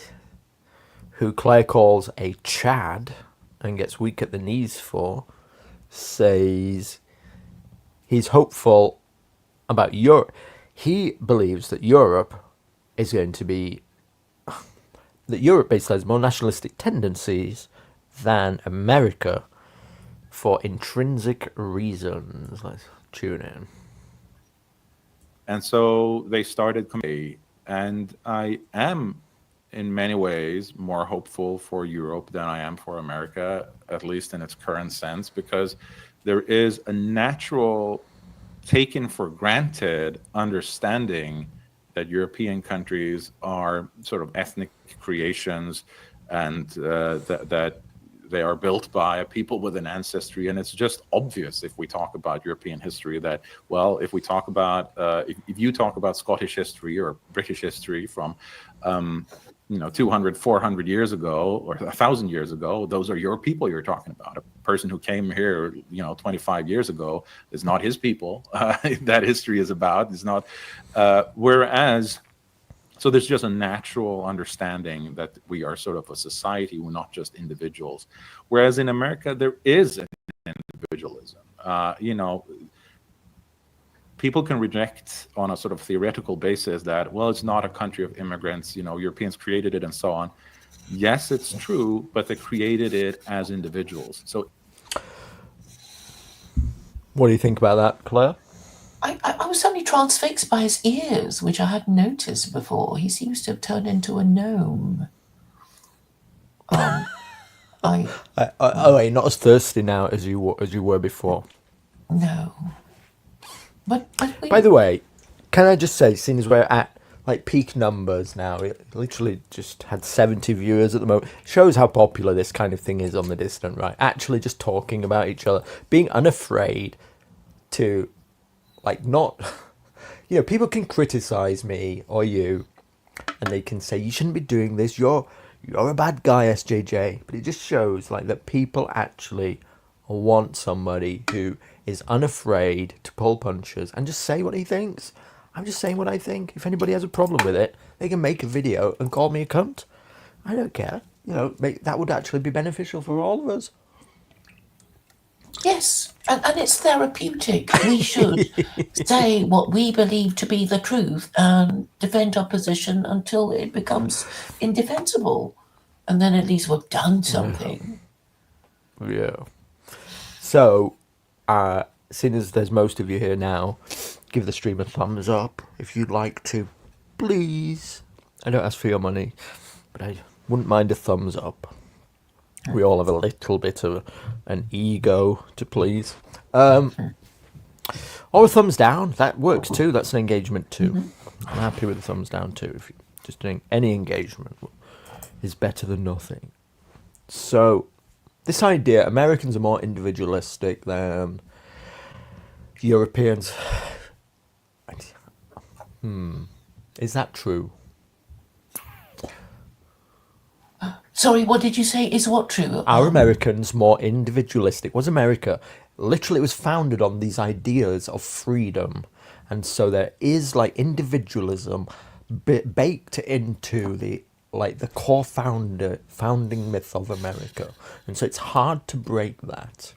who Claire calls a Chad and gets weak at the knees for, says he's hopeful about Europe. He believes that Europe is going to be... that Europe basically has more nationalistic tendencies than America for intrinsic reasons. Let's tune in. And so they started, and I am in many ways more hopeful for Europe than I am for America, at least in its current sense, because there is a natural, taken for granted understanding that European countries are sort of ethnic creations, and that they are built by a people with an ancestry. And it's just obvious if we talk about European history that, well, if we talk about, if you talk about Scottish history or British history from, 200, 400 years ago or 1,000 years ago, those are your people you're talking about. A person who came here, 25 years ago is not his people. That history is about. It's not. Whereas, so there's just a natural understanding that we are sort of a society, we're not just individuals. Whereas in America, there is an individualism. People can reject on a sort of theoretical basis that, well, it's not a country of immigrants, Europeans created it and so on. Yes, it's true, but they created it as individuals. So what do you think about that, Claire? I was suddenly transfixed by his ears, which I hadn't noticed before. He seems to have turned into a gnome. Not as thirsty now as you were before. No. But by the way, can I just say, seeing as we're at like peak numbers now, it literally just had 70 viewers at the moment. Shows how popular this kind of thing is on the Distant Right. Actually, just talking about each other, being unafraid to, like, not, people can criticize me or you, and they can say you shouldn't be doing this. You're a bad guy, SJJ. But it just shows like that people actually want somebody who is unafraid to pull punches and just say what he thinks. I'm just saying what I think. If anybody has a problem with it, they can make a video and call me a cunt. I don't care. That would actually be beneficial for all of us. Yes, and it's therapeutic. We should say what we believe to be the truth and defend our position until it becomes indefensible. And then at least we've done something. Yeah. So, seeing as there's most of you here now, give the stream a thumbs up if you'd like to. Please. I don't ask for your money, but I wouldn't mind a thumbs up. We all have a little bit of an ego to please. Or a thumbs down. That works too. That's an engagement too. I'm happy with a thumbs down too. If you're just doing any engagement is better than nothing. So, this idea, Americans are more individualistic than Europeans. Is that true? Sorry, what did you say? Is what true? Are Americans more individualistic? Was America literally, it was founded on these ideas of freedom, and so there is like individualism baked into the core founding myth of America, and so it's hard to break that,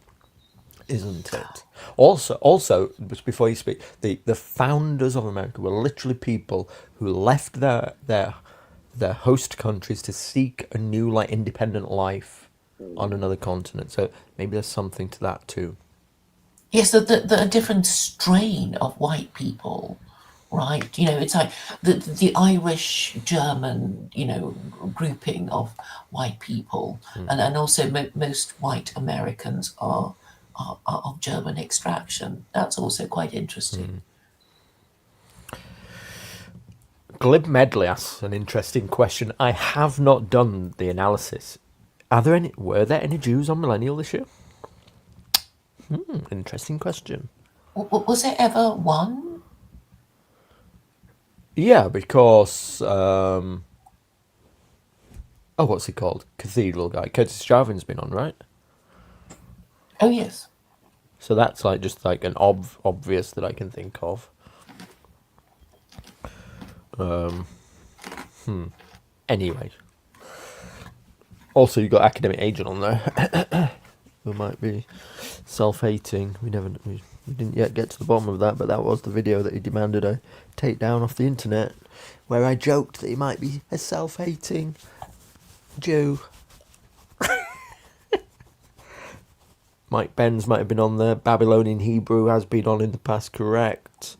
isn't it? Also, just before you speak, the founders of America were literally people who left their host countries to seek a new independent life on another continent. So maybe there's something to that too. Yes, the different strain of white people, right? It's like the Irish German, grouping of white people, and also most white Americans are of German extraction. That's also quite interesting. Glib Medley asks an interesting question. I have not done the analysis. Were there any Jews on Millennial this year? Interesting question. Was there ever one? Yeah, because what's he called? Cathedral guy. Curtis Jarvin's been on, right? Oh yes. So that's just an obvious that I can think of. Anyway. Also, you got Academic Agent on there. Who might be self-hating. We didn't yet get to the bottom of that, but that was the video that he demanded I take down off the internet, where I joked that he might be a self-hating Jew. Mike Benz might have been on there. Babylonian Hebrew has been on in the past, correct.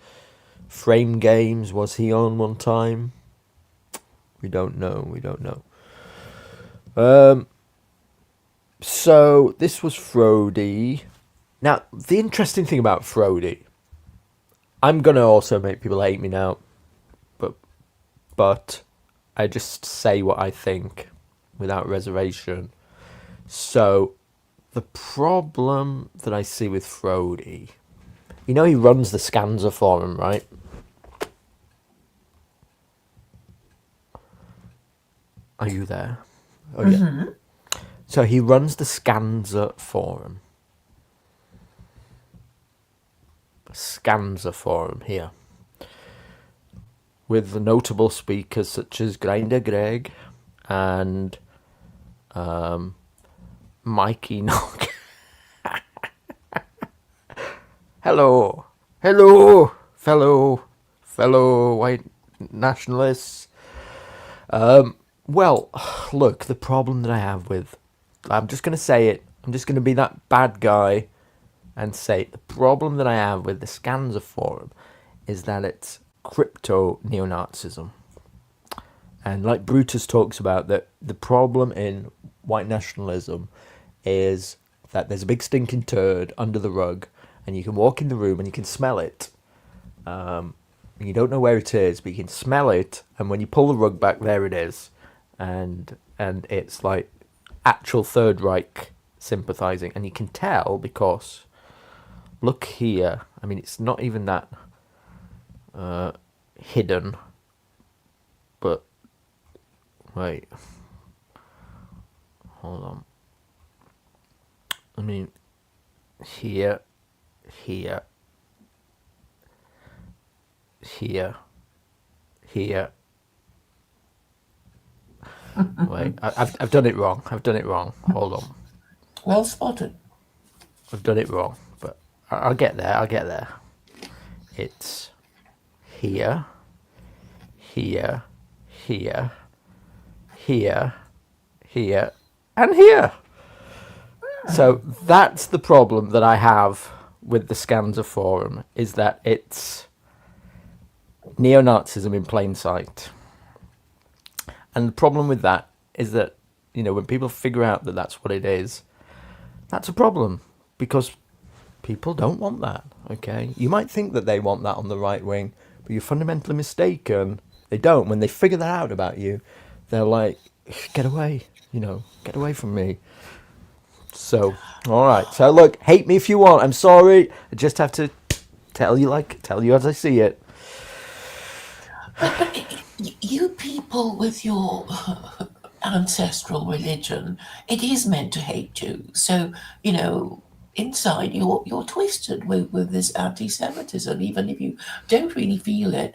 Frame Games, was he on one time? We don't know. So this was Frodji. Now, the interesting thing about Frodji, I'm going to also make people hate me now, but I just say what I think without reservation. So, the problem that I see with Frodji, he runs the Skandza Forum, right? Are you there? Oh, yeah. So he runs the Skandza Forum. Skandza Forum here. With notable speakers such as Grinder Greg and Mikey Knock. Hello, fellow white nationalists. Well, look, the problem that I have with, I'm just going to say it, I'm just going to be that bad guy and say the problem that I have with the Skandza Forum is that it's crypto neo-Nazism. And like Brutus talks about, that the problem in white nationalism is that there's a big stinking turd under the rug, and you can walk in the room and you can smell it. And you don't know where it is, but you can smell it, and when you pull the rug back, there it is. And it's like actual Third Reich sympathizing, and you can tell because look here. I mean, it's not even that hidden, but wait, hold on. I mean, here, here. Wait, I've done it wrong. Hold on. Well spotted. I've done it wrong, but I'll get there. It's here, here, here, and here. So that's the problem that I have with the Skandza Forum, is that it's neo-Nazism in plain sight. And the problem with that is that, when people figure out that that's what it is, that's a problem, because people don't want that, okay? You might think that they want that on the right wing, but you're fundamentally mistaken. They don't. When they figure that out about you, they're like, get away, get away from me. So, all right. So, look, hate me if you want. I'm sorry. I just have to tell you as I see it. But you people with your ancestral religion, it is meant to hate Jews. So, inside you're twisted with this anti-Semitism, even if you don't really feel it,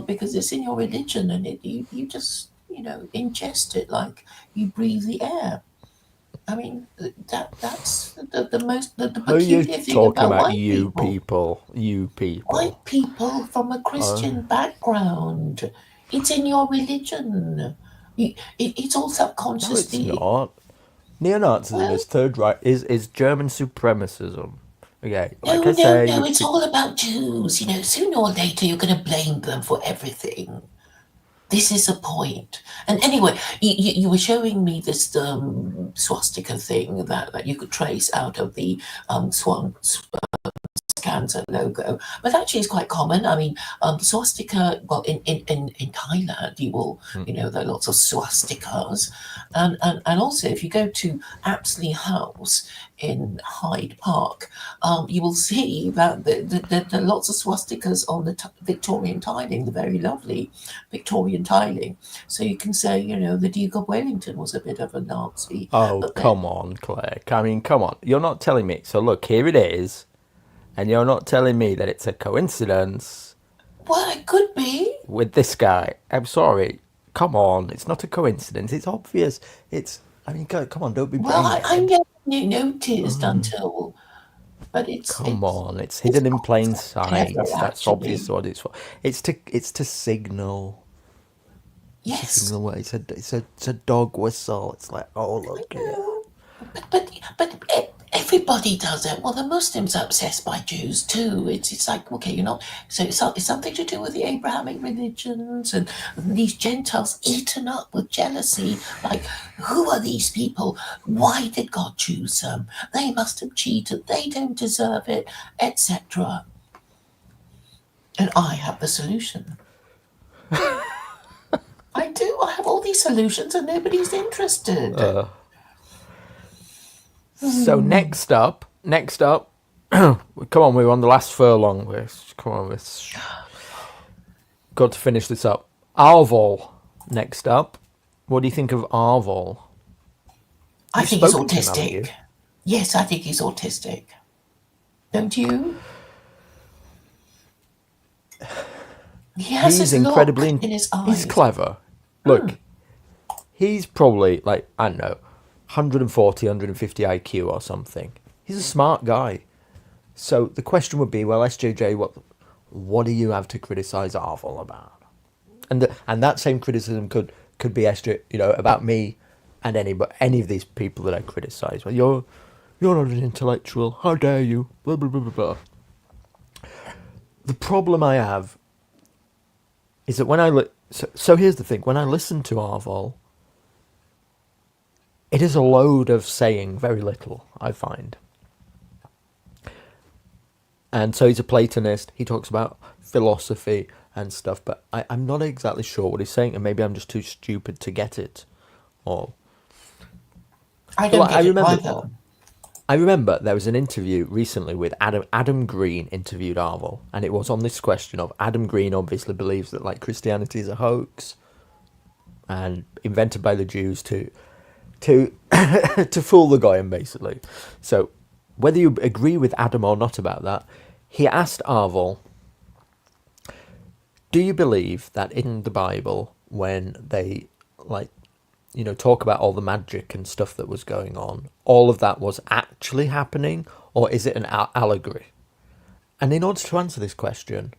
because it's in your religion, and you just ingest it like you breathe the air. I mean, that's the most the peculiar thing about white people. You people. White people from a Christian background. It's in your religion. It's all subconsciously. No, it's not. Neo-Nazism is third right. Is German supremacism. Okay, No, it's all about Jews. Sooner or later you're going to blame them for everything. This is the point. And anyway, you were showing me this swastika thing that you could trace out of the Skandza logo, but actually it's quite common. I mean, swastika. Well, in Thailand, you will, there are lots of swastikas, and also if you go to Apsley House in Hyde Park, you will see that there are lots of swastikas on the Victorian tiling, the very lovely Victorian tiling. So you can say, the Duke of Wellington was a bit of a Nazi. Oh, come on, Claire. I mean, come on. You're not telling me. So look, here it is. And you're not telling me that it's a coincidence. Well, it could be. With this guy. I'm sorry. Come on. It's not a coincidence. It's obvious. Come on, don't be brain dead. I never noticed until... But it's hidden in plain sight. That's obvious what it's for. It's to signal. Yes. To signal what it's a dog whistle. It's like, oh look here. But everybody does it. Well, the Muslims are obsessed by Jews too. It's like, okay, you're not. So it's something to do with the Abrahamic religions and these Gentiles eaten up with jealousy. Like, who are these people? Why did God choose them? They must have cheated. They don't deserve it, etc. And I have the solution. I do. I have all these solutions, and nobody's interested. So next up, come on, we're on the last furlong. Come on, we've got to finish this up. Aarvoll, next up. What do you think of Aarvoll? I think he's autistic. Yes, I think he's autistic. Don't you? He's incredibly in his eyes. He's clever. Look, he's probably like, I don't know, 140, 150 IQ or something. He's a smart guy. So the question would be, well, SJJ, what do you have to criticize Aarvoll about? And that same criticism could be SJ, about me and any of these people that I criticize. Well, you're not an intellectual. How dare you? Blah, blah, blah, blah, blah. The problem I have is that when so here's the thing. When I listen to Aarvoll, it is a load of saying very little, I find. And so he's a Platonist. He talks about philosophy and stuff, but I'm not exactly sure what he's saying, and maybe I'm just too stupid to get it all. I remember there was an interview recently with Adam Green interviewed Aarvoll, and it was on this question of Adam Green obviously believes that like Christianity is a hoax and invented by the Jews to fool the goyim, basically. So whether you agree with Adam or not about that, he asked Aarvoll, Do you believe that in the Bible, when they talk about all the magic and stuff that was going on, all of that was actually happening, or is it an allegory? And in order to answer this question,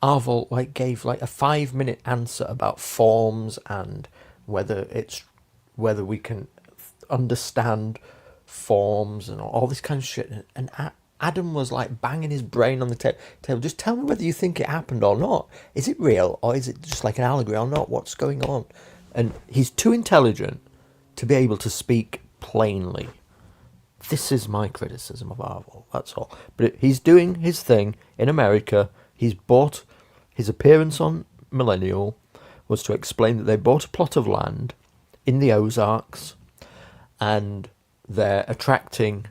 Aarvoll gave a 5-minute answer about forms and whether we can understand forms and all this kind of shit. And Adam was banging his brain on the table. Just tell me whether you think it happened or not. Is it real, or is it just like an allegory or not? What's going on? And he's too intelligent to be able to speak plainly. This is my criticism of Aarvoll, that's all. But he's doing his thing in America. He's bought his appearance on Millenniyule was to explain that they bought a plot of land in the Ozarks and they're attracting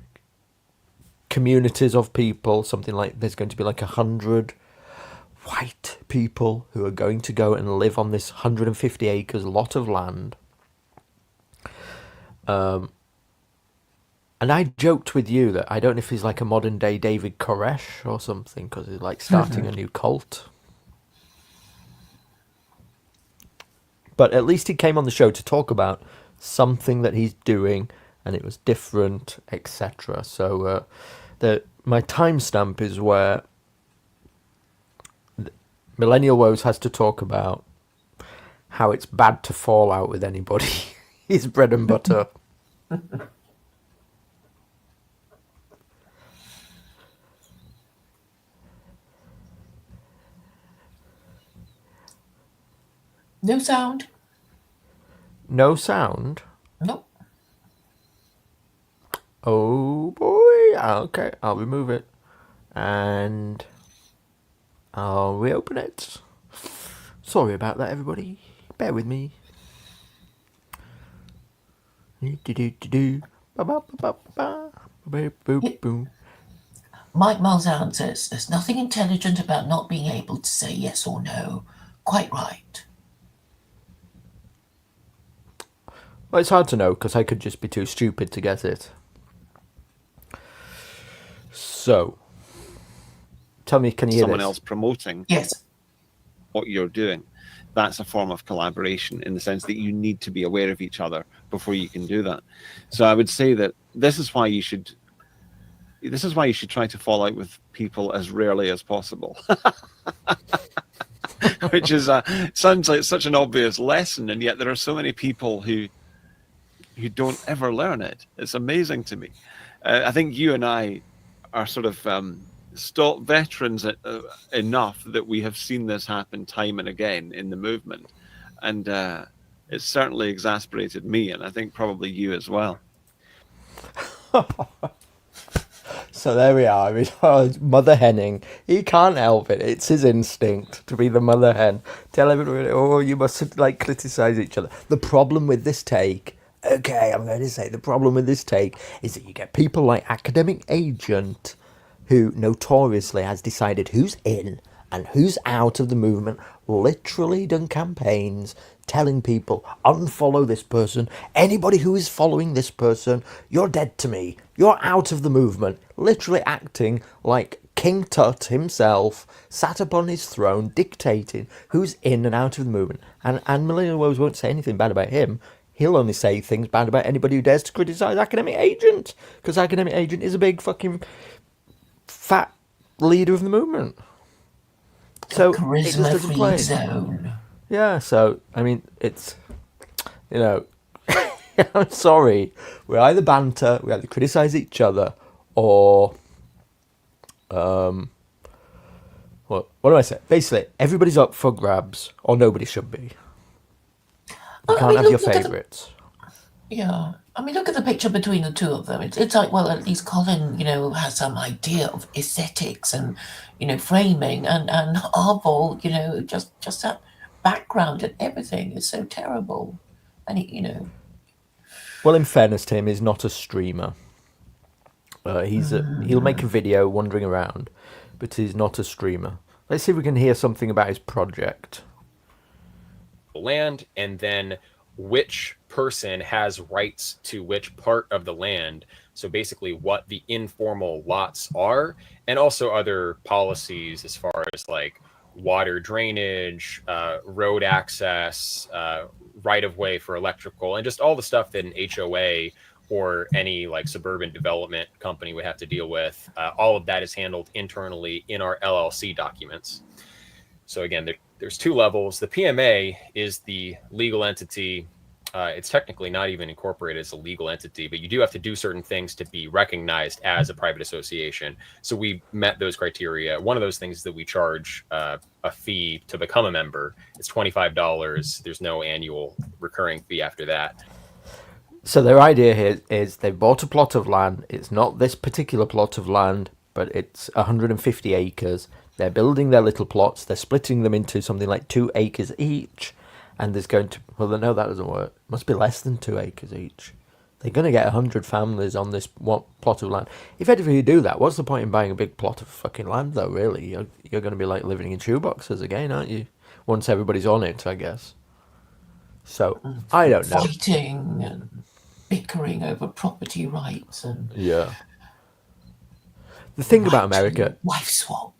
communities of people, something like there's going to be 100 white people who are going to go and live on this 150 acres lot of land. And I joked with you that I don't know if he's a modern day David Koresh or something, because he's starting a new cult. But at least he came on the show to talk about something that he's doing, and it was different, etc. So my timestamp is where Millennial Woes has to talk about how it's bad to fall out with anybody. His bread and butter. No sound. No sound? Nope. Oh boy. Okay, I'll remove it. And I'll reopen it. Sorry about that, everybody. Bear with me. Mike Malzahn says there's nothing intelligent about not being able to say yes or no. Quite right. Well, it's hard to know because I could just be too stupid to get it. So, tell me, can you hear someone this? else promoting what you're doing? That's a form of collaboration in the sense that you need to be aware of each other before you can do that. So I would say that this is why you should try to fall out with people as rarely as possible. Which is sounds like such an obvious lesson, and yet there are so many people who don't ever learn it. It's amazing to me. I think you and I are sort of stalk veterans enough that we have seen this happen time and again in the movement, and it's certainly exasperated me, and I think probably you as well. So there we are. I mean, mother henning. He can't help it. It's his instinct to be the mother hen. Tell everybody, oh, you must criticize each other. The problem with this take, okay, I'm going to say the problem with this take is that you get people like Academic Agent, who notoriously has decided who's in and who's out of the movement, literally done campaigns telling people, unfollow this person, anybody who is following this person, you're dead to me, you're out of the movement, literally acting like King Tut himself, sat upon his throne, dictating who's in and out of the movement. And Millennial Woes won't say anything bad about him. He'll only say things bad about anybody who dares to criticise Academic Agent, because Academic Agent is a big fucking fat leader of the movement. So it just doesn't play. Zone. Yeah, so I mean, it's, you know, I'm sorry. We either banter, we either criticise each other, or what do I say? Basically, everybody's up for grabs, or nobody should be. You can't have your favourites. Yeah. I mean, look at the picture between the two of them. It's like, well, at least Colin, has some idea of aesthetics and, framing, and Aarvoll, just that background and everything is so terrible. And Well, in fairness to him, he's not a streamer. He'll make a video wandering around, but he's not a streamer. Let's see if we can hear something about his project. Land, and then which person has rights to which part of the land. So basically what the informal lots are, and also other policies as far as like water drainage, road access, right of way for electrical, and just all the stuff that an HOA or any like suburban development company would have to deal with. All of that is handled internally in our LLC documents. So again, there's two levels. The PMA is the legal entity. It's technically not even incorporated as a legal entity, but you do have to do certain things to be recognized as a private association. So we met those criteria. One of those things is that we charge a fee to become a member. It's $25. There's no annual recurring fee after that. So their idea here is they've bought a plot of land. It's not this particular plot of land, but it's 150 acres. They're building their little plots. They're splitting them into something like 2 acres each. And there's going to... Well, no, that doesn't work. It must be less than 2 acres each. They're going to get 100 families on this one plot of land. If ever you do that, what's the point in buying a big plot of fucking land, though, really? You're going to be like living in shoeboxes again, aren't you? Once everybody's on it, I guess. So, I don't know. Fighting and bickering over property rights and... Yeah. The thing about America... Wife swap.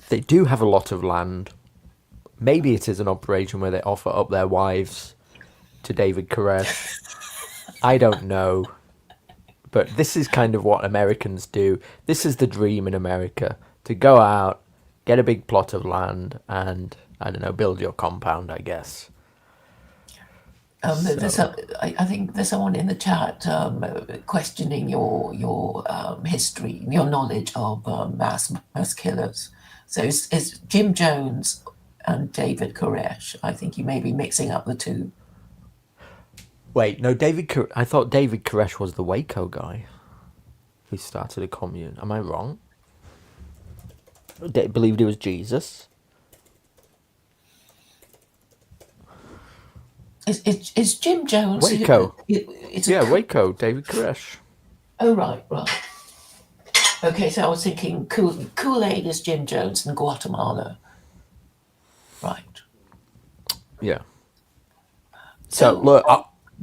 They do have a lot of land. Maybe it is an operation where they offer up their wives to David Koresh. I don't know. But this is kind of what Americans do. This is the dream in America. To go out, get a big plot of land, and, I don't know, build your compound, I guess. I think there's someone in the chat questioning your history, your knowledge of mass killers. So it's Jim Jones and David Koresh. I think you may be mixing up the two. Wait, no, I thought David Koresh was the Waco guy who started a commune. Am I wrong? Believed he was Jesus. It's Jim Jones. Waco. Waco, David Koresh. Oh, right. Okay, so I was thinking Kool-Aid is Jim Jones in Guatemala. Right. Yeah. So look,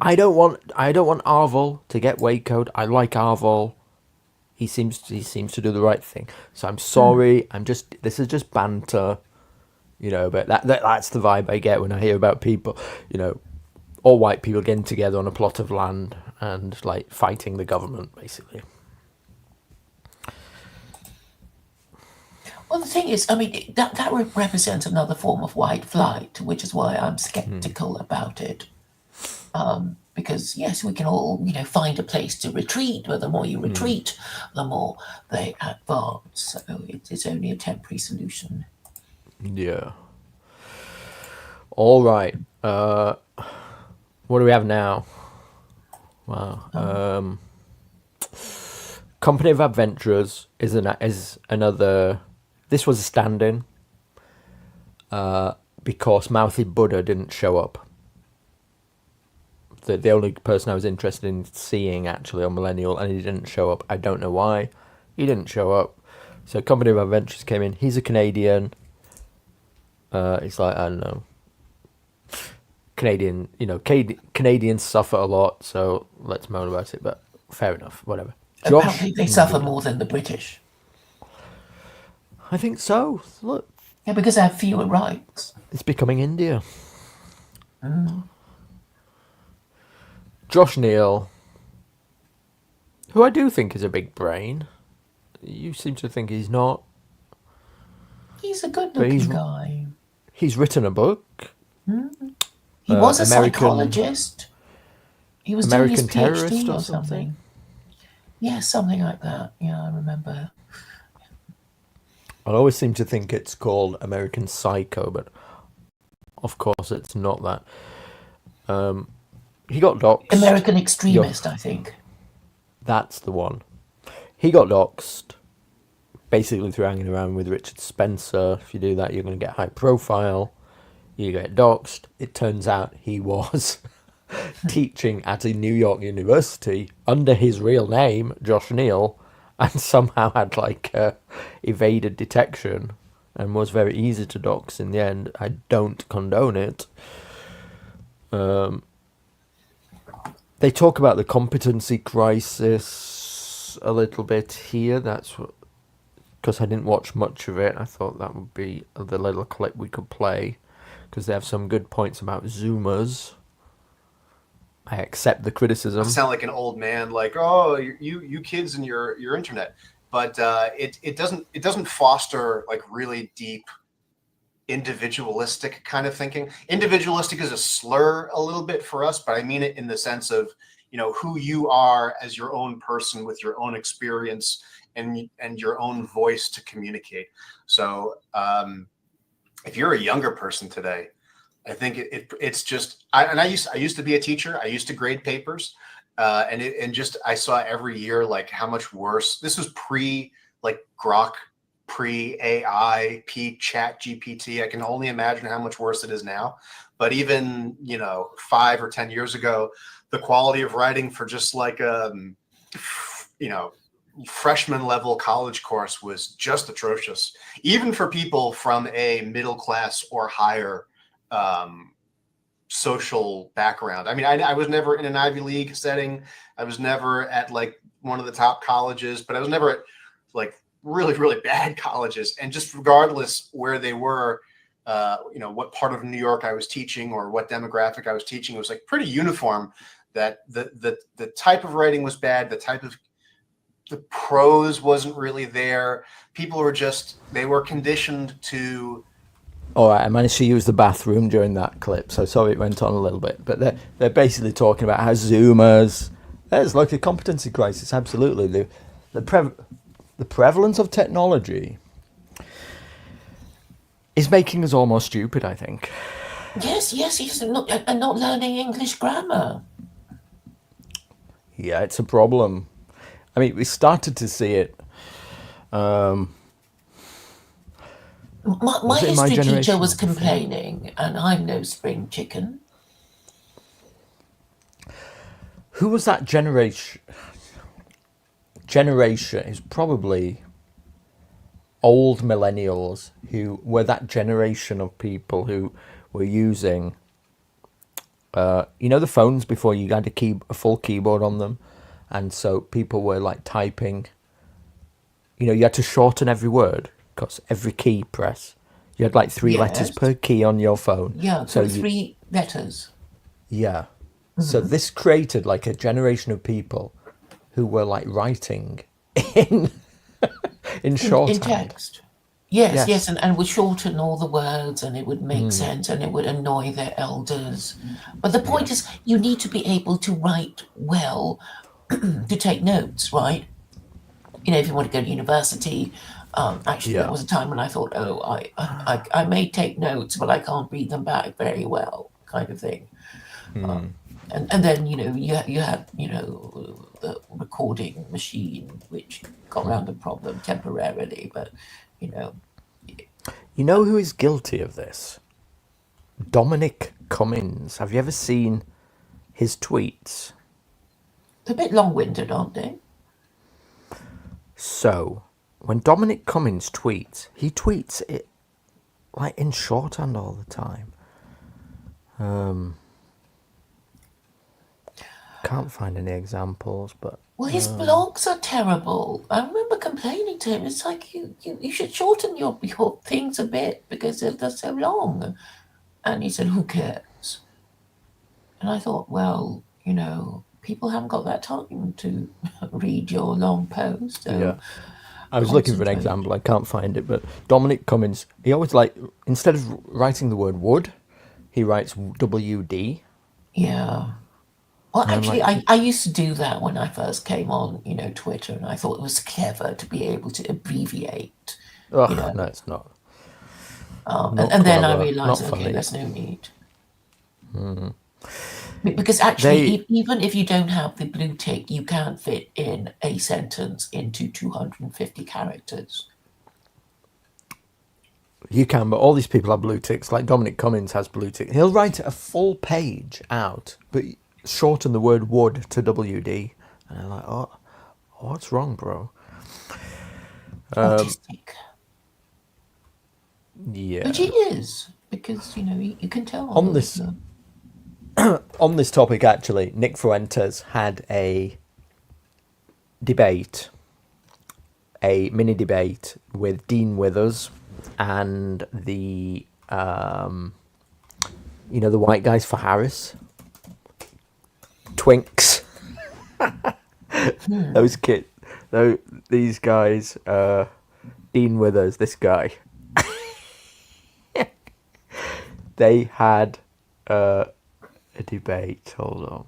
I don't want Aarvoll to get Waco'd. I like Aarvoll. He seems to do the right thing. So I'm sorry. This is just banter, But that's the vibe I get when I hear about people, all white people getting together on a plot of land and like fighting the government, basically. Well, the thing is, I mean, that represents another form of white flight, which is why I'm skeptical about it. Because, yes, we can all, find a place to retreat, but the more you retreat, the more they advance. So it's only a temporary solution. Yeah. All right. What do we have now? Wow. Company of Adventurers is another... This was a stand-in because Mouthy Buddha didn't show up. The only person I was interested in seeing actually on Millennial, and he didn't show up. I don't know why. He didn't show up. So Company of Adventurers came in. He's a Canadian. It's like, I don't know. Canadians suffer a lot, so let's moan about it, but fair enough, whatever. Apparently they suffer more than the British. I think so. Look. Yeah, because they have fewer rights. It's becoming India. Josh Neal, who I do think is a big brain. You seem to think he's not. He's a good-looking guy. He's written a book. He was a psychologist. He was American doing his terrorist PhD or something. Yeah, something like that. Yeah, I remember. I always seem to think it's called American Psycho, but of course it's not that. He got doxxed. American Extremist, I think. That's the one. He got doxxed, basically through hanging around with Richard Spencer. If you do that, you're going to get high profile. You get doxxed. It turns out he was teaching at a New York university under his real name, Josh Neal, and somehow had evaded detection and was very easy to dox in the end. I don't condone it. They talk about the competency crisis a little bit here. That's what because I didn't watch much of it. I thought that would be the little clip we could play, because they have some good points about Zoomers. I accept the criticism. I sound like an old man, like, oh, you kids and your internet, but it doesn't foster like really deep individualistic kind of thinking. Individualistic is a slur a little bit for us, but I mean it in the sense of, you know, who you are as your own person with your own experience and your own voice to communicate. So if you're a younger person today, I think it's just, I used to be a teacher. I used to grade papers, I saw every year like how much worse. This was pre like Grok, pre AI, peak Chat GPT. I can only imagine how much worse it is now. But even 5 or 10 years ago, the quality of writing for just like freshman level college course was just atrocious, even for people from a middle class or higher social background. I mean, I was never in an Ivy League setting. I was never at like one of the top colleges, but I was never at like really, really bad colleges. And just regardless where they were, what part of New York I was teaching or what demographic I was teaching, it was like pretty uniform that the type of writing was bad. The prose wasn't really there. People were they were conditioned to. All right, I managed to use the bathroom during that clip, so sorry it went on a little bit. But they're basically talking about how Zoomers, there's like a competency crisis, absolutely. The prevalence of technology is making us almost stupid, I think. Yes, he's not learning English grammar. Yeah, it's a problem. I mean, we started to see it. My history teacher was complaining, and I'm no spring chicken. Who was that generation? Generation is probably old millennials who were that generation of people who were using, the phones before you had a full keyboard on them, and so people were like typing. You had to shorten every word. Because every key press, you had like 3 letters per key on your phone. Yeah, so 3 letters. Yeah. Mm-hmm. So this created like a generation of people who were like writing in shorthand. In text. Yes, and would shorten all the words, and it would make sense, and it would annoy their elders. But the point is, you need to be able to write well to take notes, right? If you want to go to university. There was a time when I thought, I may take notes, but I can't read them back very well, kind of thing. And then you had the recording machine, which got around the problem temporarily, but You know who is guilty of this? Dominic Cummings. Have you ever seen his tweets? They're a bit long-winded, aren't they? So, when Dominic Cummings tweets, he tweets it like in shorthand all the time. Can't find any examples, but well, his blogs are terrible. I remember complaining to him. It's like you should shorten your things a bit because they're so long. And he said, "Who cares?" And I thought, well, people haven't got that time to read your long post. So yeah. I was looking for an example. I can't find it, but Dominic Cummings, he always instead of writing the word would, he writes WD. Yeah. Well, actually, I used to do that when I first came on, Twitter, and I thought it was clever to be able to abbreviate. No, it's not. And then I realised, okay, there's no need. Mm. Because actually, even if you don't have the blue tick, you can fit in a sentence into 250 characters. You can, but all these people have blue ticks. Like Dominic Cummings has blue tick. He'll write a full page out, but shorten the word would to WD. And I'm like, oh, what's wrong, bro? Autistic. Yeah. Which he is, because, you can tell. On this... On this topic, actually, Nick Fuentes had a debate a mini debate with Dean Withers and the the white guys for Harris, twinks. Those kids, these guys, Dean Withers, this guy. They had a debate. Hold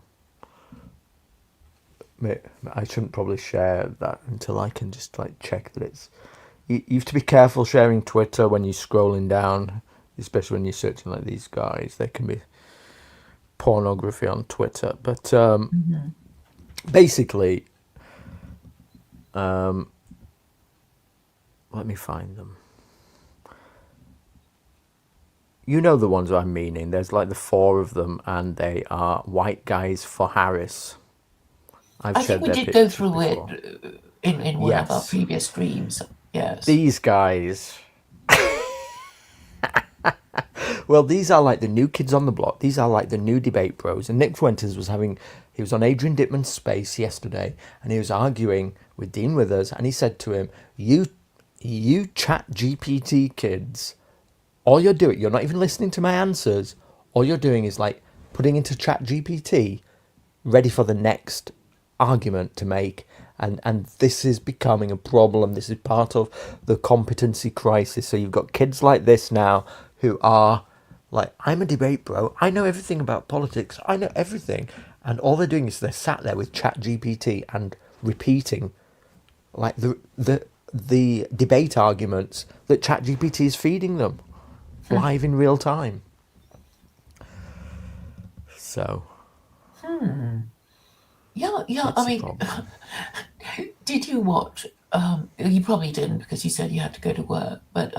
on. I shouldn't probably share that until I can just check that it's. You have to be careful sharing Twitter when you're scrolling down, especially when you're searching like these guys. There can be pornography on Twitter, but basically, let me find them. You know the ones I'm meaning. There's like the 4 of them, and they are white guys for Harris. I think we did go through it in one of our previous streams. Yes. These guys. Well, these are like the new kids on the block. These are like the new debate bros. And Nick Fuentes he was on Adrian Dittman's Space yesterday, and he was arguing with Dean Withers, and he said to him, you chat GPT kids, all you're doing, you're not even listening to my answers. All you're doing is like putting into chat GPT, ready for the next argument to make. And this is becoming a problem. This is part of the competency crisis. So you've got kids like this now who are like, I'm a debate bro. I know everything about politics. I know everything. And all they're doing is they're sat there with chat GPT and repeating like the debate arguments that chat GPT is feeding them live in real time. So. Yeah. I mean, did you watch? You probably didn't because you said you had to go to work. But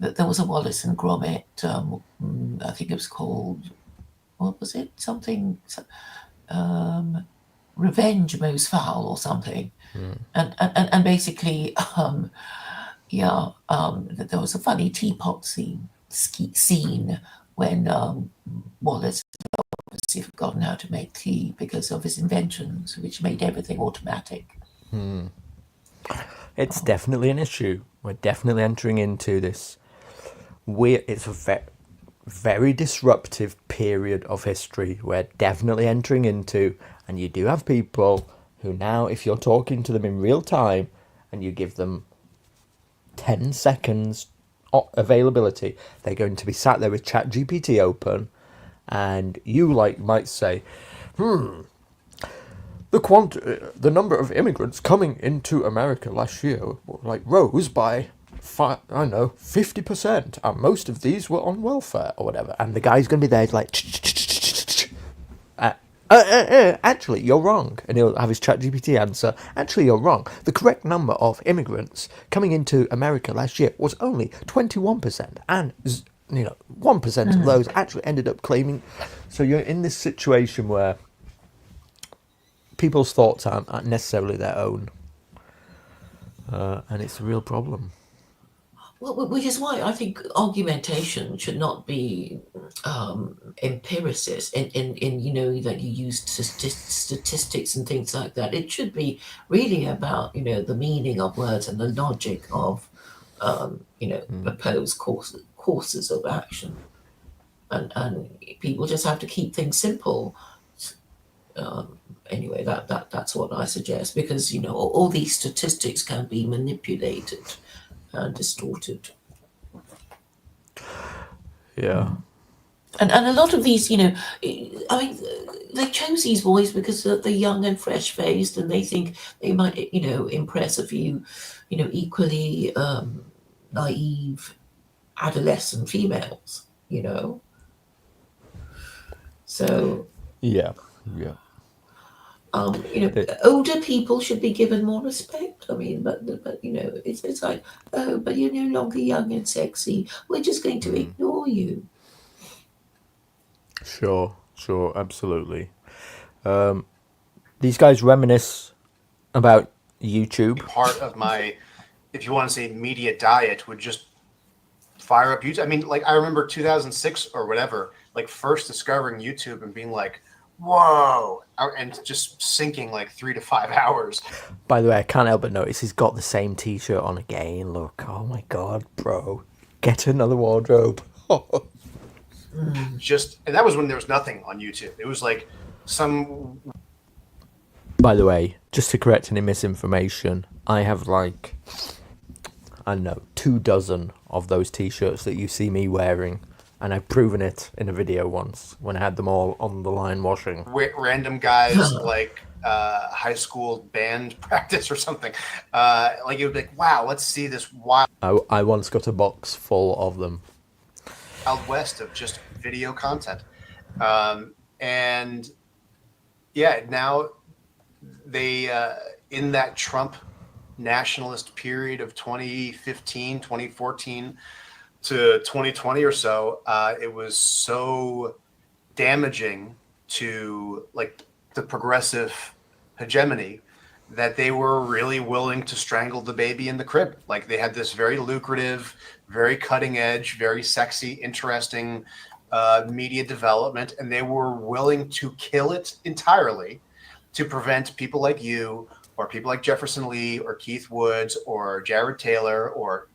there was a Wallace and Gromit. I think it was called. What was it? Something. Revenge Most Foul or something. And basically, there was a funny teapot scene when Wallace had obviously forgotten how to make tea because of his inventions, which made everything automatic. It's definitely an issue. We're definitely entering into this. It's a very disruptive period of history. We're definitely entering into, and you do have people who now, if you're talking to them in real time and you give them 10 seconds availability, they're going to be sat there with ChatGPT open, and you might say, the number of immigrants coming into America last year rose by 50%, and most of these were on welfare or whatever. And the guy's going to be there like, actually, you're wrong. And he'll have his ChatGPT answer, actually, you're wrong. The correct number of immigrants coming into America last year was only 21%. And, 1% of those actually ended up claiming. So you're in this situation where people's thoughts aren't necessarily their own. And it's a real problem. Well, which is why I think argumentation should not be empiricist in that you use statistics and things like that. It should be really about the meaning of words and the logic of proposed courses of action, and people just have to keep things simple. Anyway, that's what I suggest, because all these statistics can be manipulated and distorted. Yeah. And a lot of these, they chose these boys because they're young and fresh-faced, and they think they might, impress a few, equally naive adolescent females, So. Yeah. Older people should be given more respect. I mean, but it's like, oh, but you're no longer young and sexy. We're just going to ignore you. Sure, absolutely. These guys reminisce about YouTube. Part of my, if you want to say media diet, would just fire up YouTube. I mean, I remember 2006 or whatever, first discovering YouTube and being like, whoa, and just sinking like 3 to 5 hours. By the way, I can't help but notice he's got the same T-shirt on again. Look, oh my god, bro, get another wardrobe. And that was when there was nothing on YouTube. It was like some. By the way, just to correct any misinformation, I have like, I don't know, 24 of those T-shirts that you see me wearing. And I've proven it in a video once when I had them all on the line washing. Random guys like high school band practice or something. Like it would be like, wow, let's see this wild I once got a box full of them. west of just video content. And yeah, now they, in that Trump nationalist period of 2015, 2014, to 2020 or so, it was so damaging to like the progressive hegemony that they were really willing to strangle the baby in the crib. Like they had this very lucrative, very cutting edge, very sexy, interesting media development, and they were willing to kill it entirely to prevent people like you or people like Jefferson Lee or Keith Woods or Jared Taylor or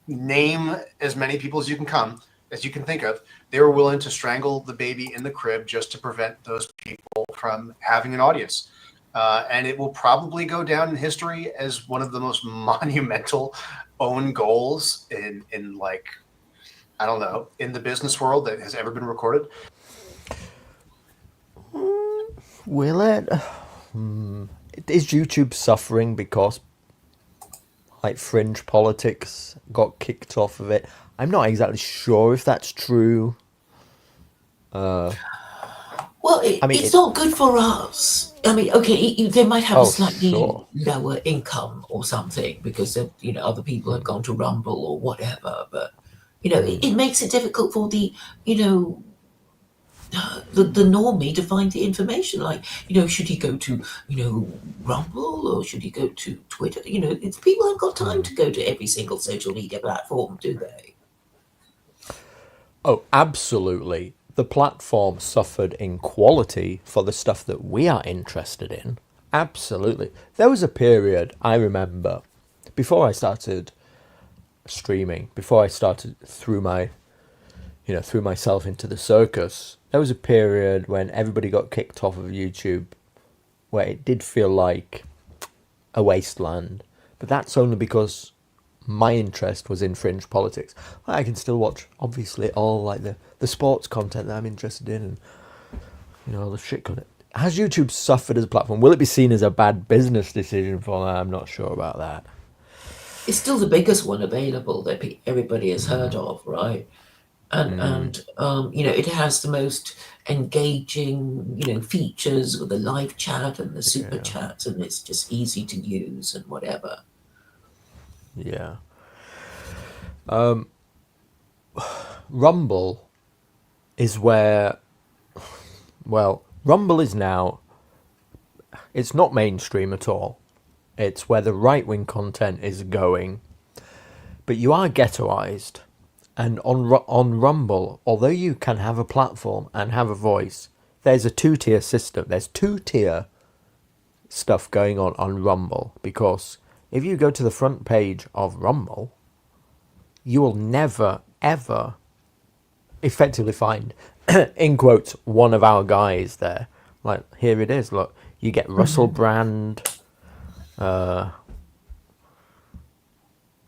name as many people as you can think of. They were willing to strangle the baby in the crib just to prevent those people from having an audience. And it will probably go down in history as one of the most monumental own goals in like, I don't know, in the business world that has ever been recorded. Will it? Is YouTube suffering because like fringe politics got kicked off of it? I'm not exactly sure if that's true. Well, it's not good for us. I mean, okay, they might have a slightly lower income or something because of, other people have gone to Rumble or whatever. But it makes it difficult for the the normie to find the information. Like, should he go to Rumble or should he go to Twitter? It's people haven't got time to go to every single social media platform, do they? Oh, absolutely. The platform suffered in quality for the stuff that we are interested in. Absolutely. There was a period, I remember, before I started streaming, before I started threw myself into the circus, there was a period when everybody got kicked off of YouTube where it did feel like a wasteland. But that's only because my interest was in fringe politics. I can still watch, obviously, all like the sports content that I'm interested in and all the shit content. Has YouTube suffered as a platform? Will it be seen as a bad business decision for that? I'm not sure about that. It's still the biggest one available that everybody has heard of, right? And it has the most engaging, features with the live chat and the super chat, and it's just easy to use and whatever. Yeah. Rumble is where, Rumble is now, it's not mainstream at all. It's where the right-wing content is going. But you are ghettoized. And on Rumble, although you can have a platform and have a voice, there's a two-tier system. There's two-tier stuff going on Rumble. Because if you go to the front page of Rumble, you will never, ever effectively find, in quotes, one of our guys there. Like, here it is, look. You get Russell Brand, I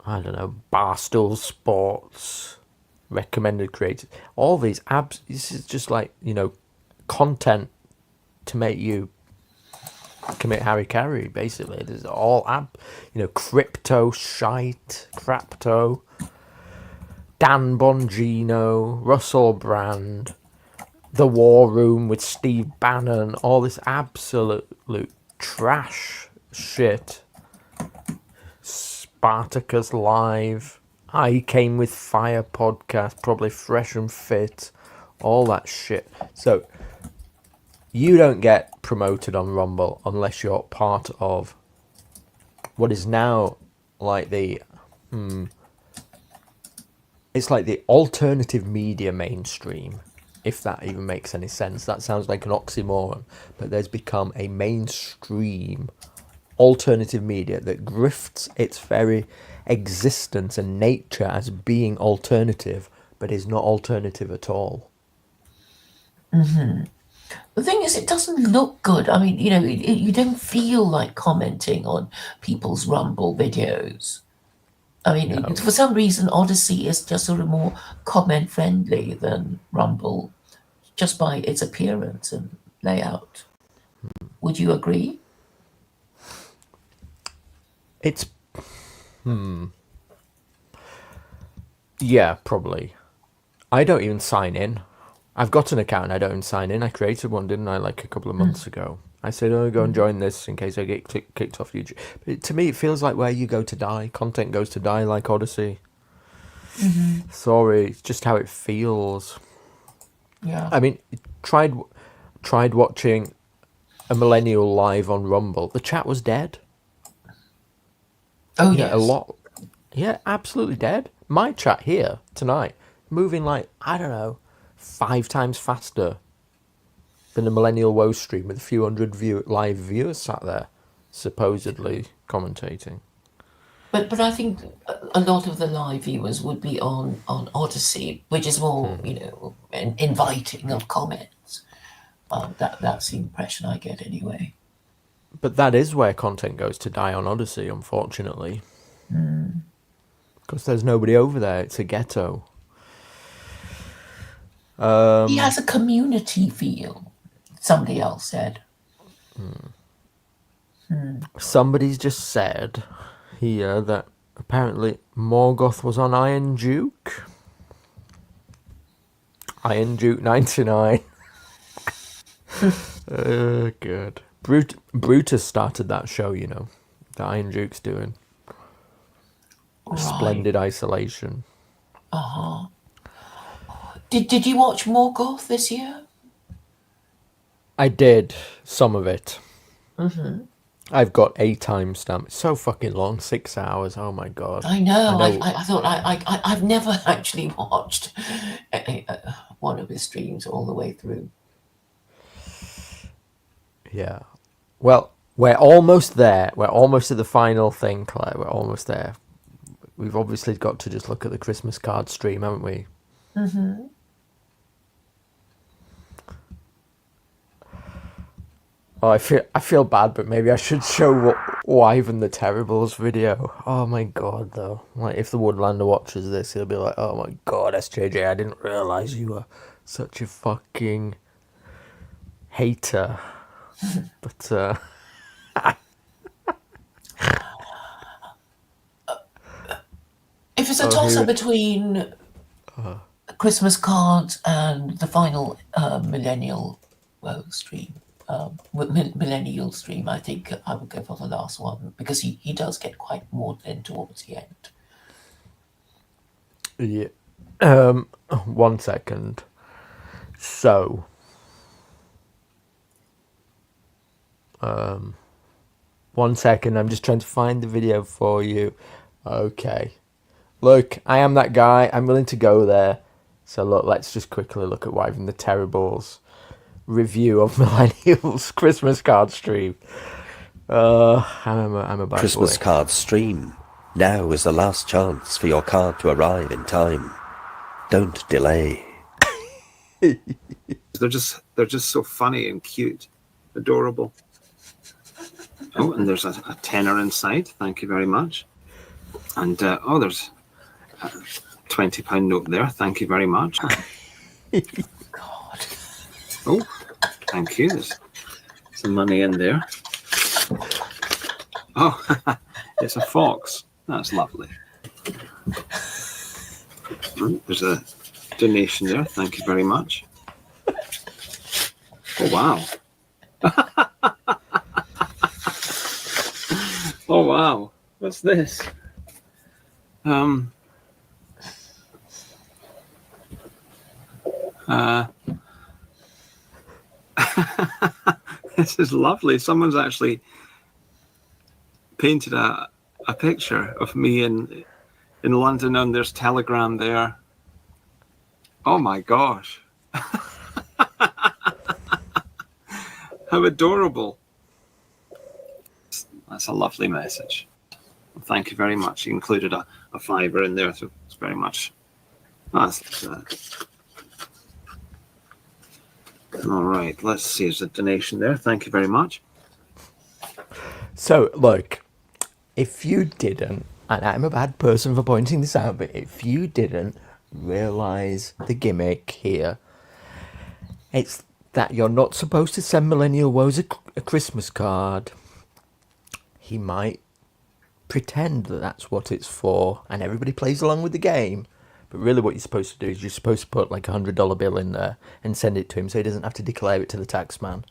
don't know, Barstool Sports, recommended creators, all these apps. This is just like, content to make you commit harry-carry, basically. There's all crypto shite, Crapto, Dan Bongino, Russell Brand, The War Room with Steve Bannon, all this absolute trash shit. Spartacus Live, I Came With Fire podcast, probably Fresh and Fit, all that shit. So you don't get promoted on Rumble unless you're part of what is now like it's like the alternative media mainstream. if that even makes any sense. That sounds like an oxymoron, but there's become a mainstream alternative media that grifts its very existence and nature as being alternative, but is not alternative at all. Mm-hmm. The thing is, it doesn't look good. I mean, you don't feel like commenting on people's Rumble videos. I mean, for some reason, Odyssey is just sort of more comment-friendly than Rumble, just by its appearance and layout. Would you agree? It's... Yeah, probably. I don't even sign in. I've got an account and I don't even sign in. I created one, didn't I, like a couple of months ago. I said, go and join this in case I get kicked off YouTube. But to me, it feels like where you go to die. Content goes to die like Odyssey. Mm-hmm. Sorry, it's just how it feels. Yeah. I mean, tried watching a millennial live on Rumble. The chat was dead. Oh, yeah, yes. A lot. Yeah, absolutely dead. My chat here tonight, moving like, I don't know, 5 times faster than a millennial woe stream with a few hundred live viewers sat there, supposedly commentating. But I think a lot of the live viewers would be on Odyssey, which is more, inviting of comments. That's the impression I get anyway. But that is where content goes to die on Odyssey, unfortunately. Because there's nobody over there. It's a ghetto. He has a community feel, somebody else said. Somebody's just said here that apparently Morgoth was on Iron Duke. Iron Duke 99. Good. Brutus started that show, that Iron Duke's doing. Right. Splendid Isolation. Uh-huh. Did you watch Morgoth this year? I did some of it. Mm-hmm. I've got a timestamp. It's so fucking long, 6 hours. Oh my god. I know. I thought I've never actually watched one of his streams all the way through. Yeah. Well, we're almost there. We're almost at the final thing, Claire. We're almost there. We've obviously got to just look at the Christmas card stream, haven't we? Mm-hmm. Oh, I feel bad, but maybe I should show Wyvern the Terribles video. Oh my god, though. Like, if the Woodlander watches this, he'll be like, oh my god, SJJ, I didn't realise you were such a fucking hater. But, if it's a toss-up between a Christmas card and the final millennial stream, millennial stream, I think I would go for the last one because he does get quite maudlin towards the end. Yeah. 1 second. So. 1 second. I'm just trying to find the video for you. Okay. Look, I am that guy. I'm willing to go there. So look, let's just quickly look at Wyvern the Terribles review of Millennial's Christmas card stream. I'm a bad Christmas boy. card stream. Now is the last chance for your card to arrive in time. Don't delay. They're just so funny and cute, adorable. Oh, and there's a tenner inside. Thank you very much. And there's a £20 note there. Thank you very much. God. Oh, thank you. There's some money in there. Oh, it's a fox. That's lovely. There's a donation there. Thank you very much. Oh, wow. Oh, wow. What's this? This is lovely. Someone's actually painted a picture of me in London, and there's Telegram there. Oh my gosh. How adorable. That's a lovely message. Thank you very much. You included a fiver in there, so it's very much. That's all right. Let's see. There's a donation there. Thank you very much. So, look, if you didn't, and I'm a bad person for pointing this out, but if you didn't realise the gimmick here, it's that you're not supposed to send Millennial Woes a Christmas card. He might pretend that that's what it's for, and everybody plays along with the game. But really what you're supposed to do is you're supposed to put like $100 bill in there and send it to him so he doesn't have to declare it to the tax man.